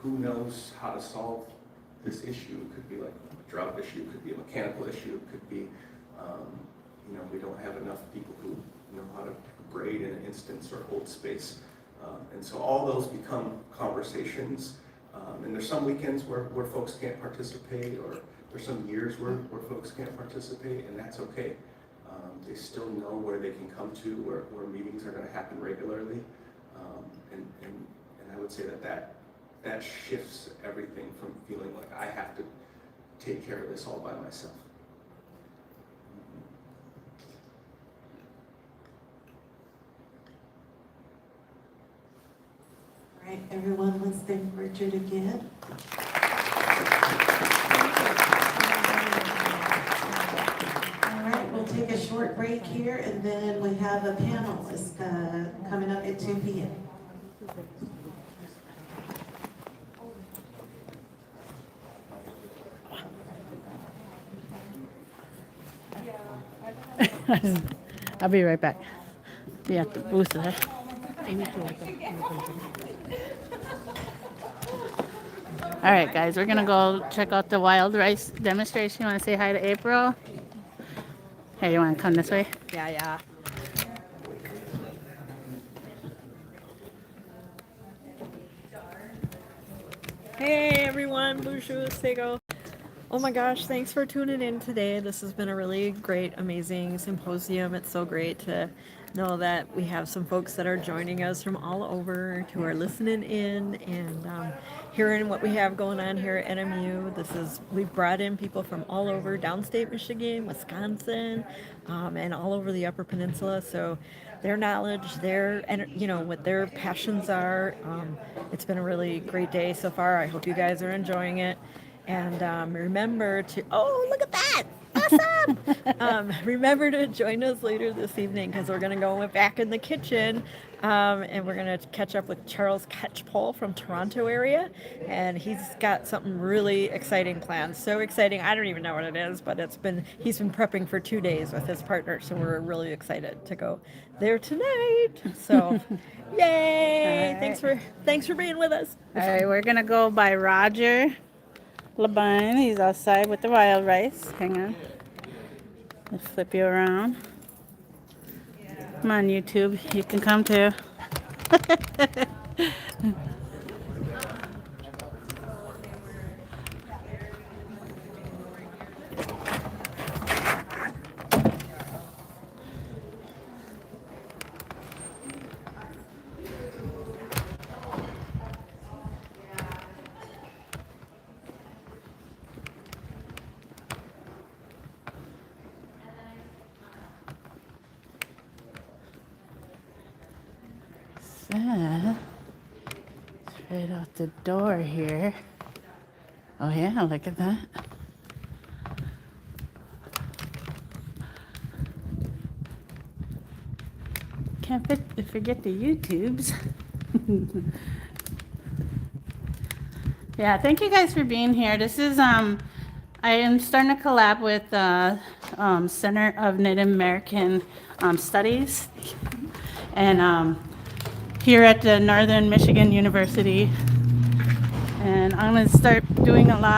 who knows how to solve this issue? It could be like a drought issue, it could be a mechanical issue, it could be, we don't have enough people who know how to grade in an instance or hold space. And so all those become conversations. And there's some weekends where folks can't participate, or there's some years where folks can't participate, and that's okay. They still know where they can come to, where meetings are going to happen regularly. And I would say that shifts everything from feeling like I have to take care of this all by myself. All right, everyone, let's thank Richard again. All right, we'll take a short break here, and then we have a panelist coming up at 2 p.m. I'll be right back. Be at the booth there. All right, guys, we're gonna go check out the wild rice demonstration. You wanna say hi to April? Hey, you wanna come this way? Yeah. Hey everyone, bonjour, Sego. Oh my gosh, thanks for tuning in today. This has been a really great, amazing symposium. It's so great to know that we have some folks that are joining us from all over, who are listening in and hearing what we have going on here at NMU. We've brought in people from all over downstate Michigan, Wisconsin, and all over the Upper Peninsula. So their knowledge, what their passions are. It's been a really great day so far. I hope you guys are enjoying it. And remember to, oh, look at that! Awesome! Remember to join us later this evening, because we're going to go back in the kitchen and we're going to catch up with Charles Catchpole from Toronto area. And he's got something really exciting planned. So exciting, I don't even know what it is, but he's been prepping for 2 days with his partner. So we're really excited to go there tonight. So, yay! Right. Thanks for being with us. All right, we're gonna go by Roger Labine. He's outside with the wild rice. Hang on. Let's flip you around. Come on, YouTube. You can come too. Straight out the door here. Oh yeah, look at that. Can't forget the YouTubes. Yeah, thank you guys for being here. This is I am starting to collab with Center of Native American Studies, and here at the Northern Michigan University, and I'm going to start doing a lot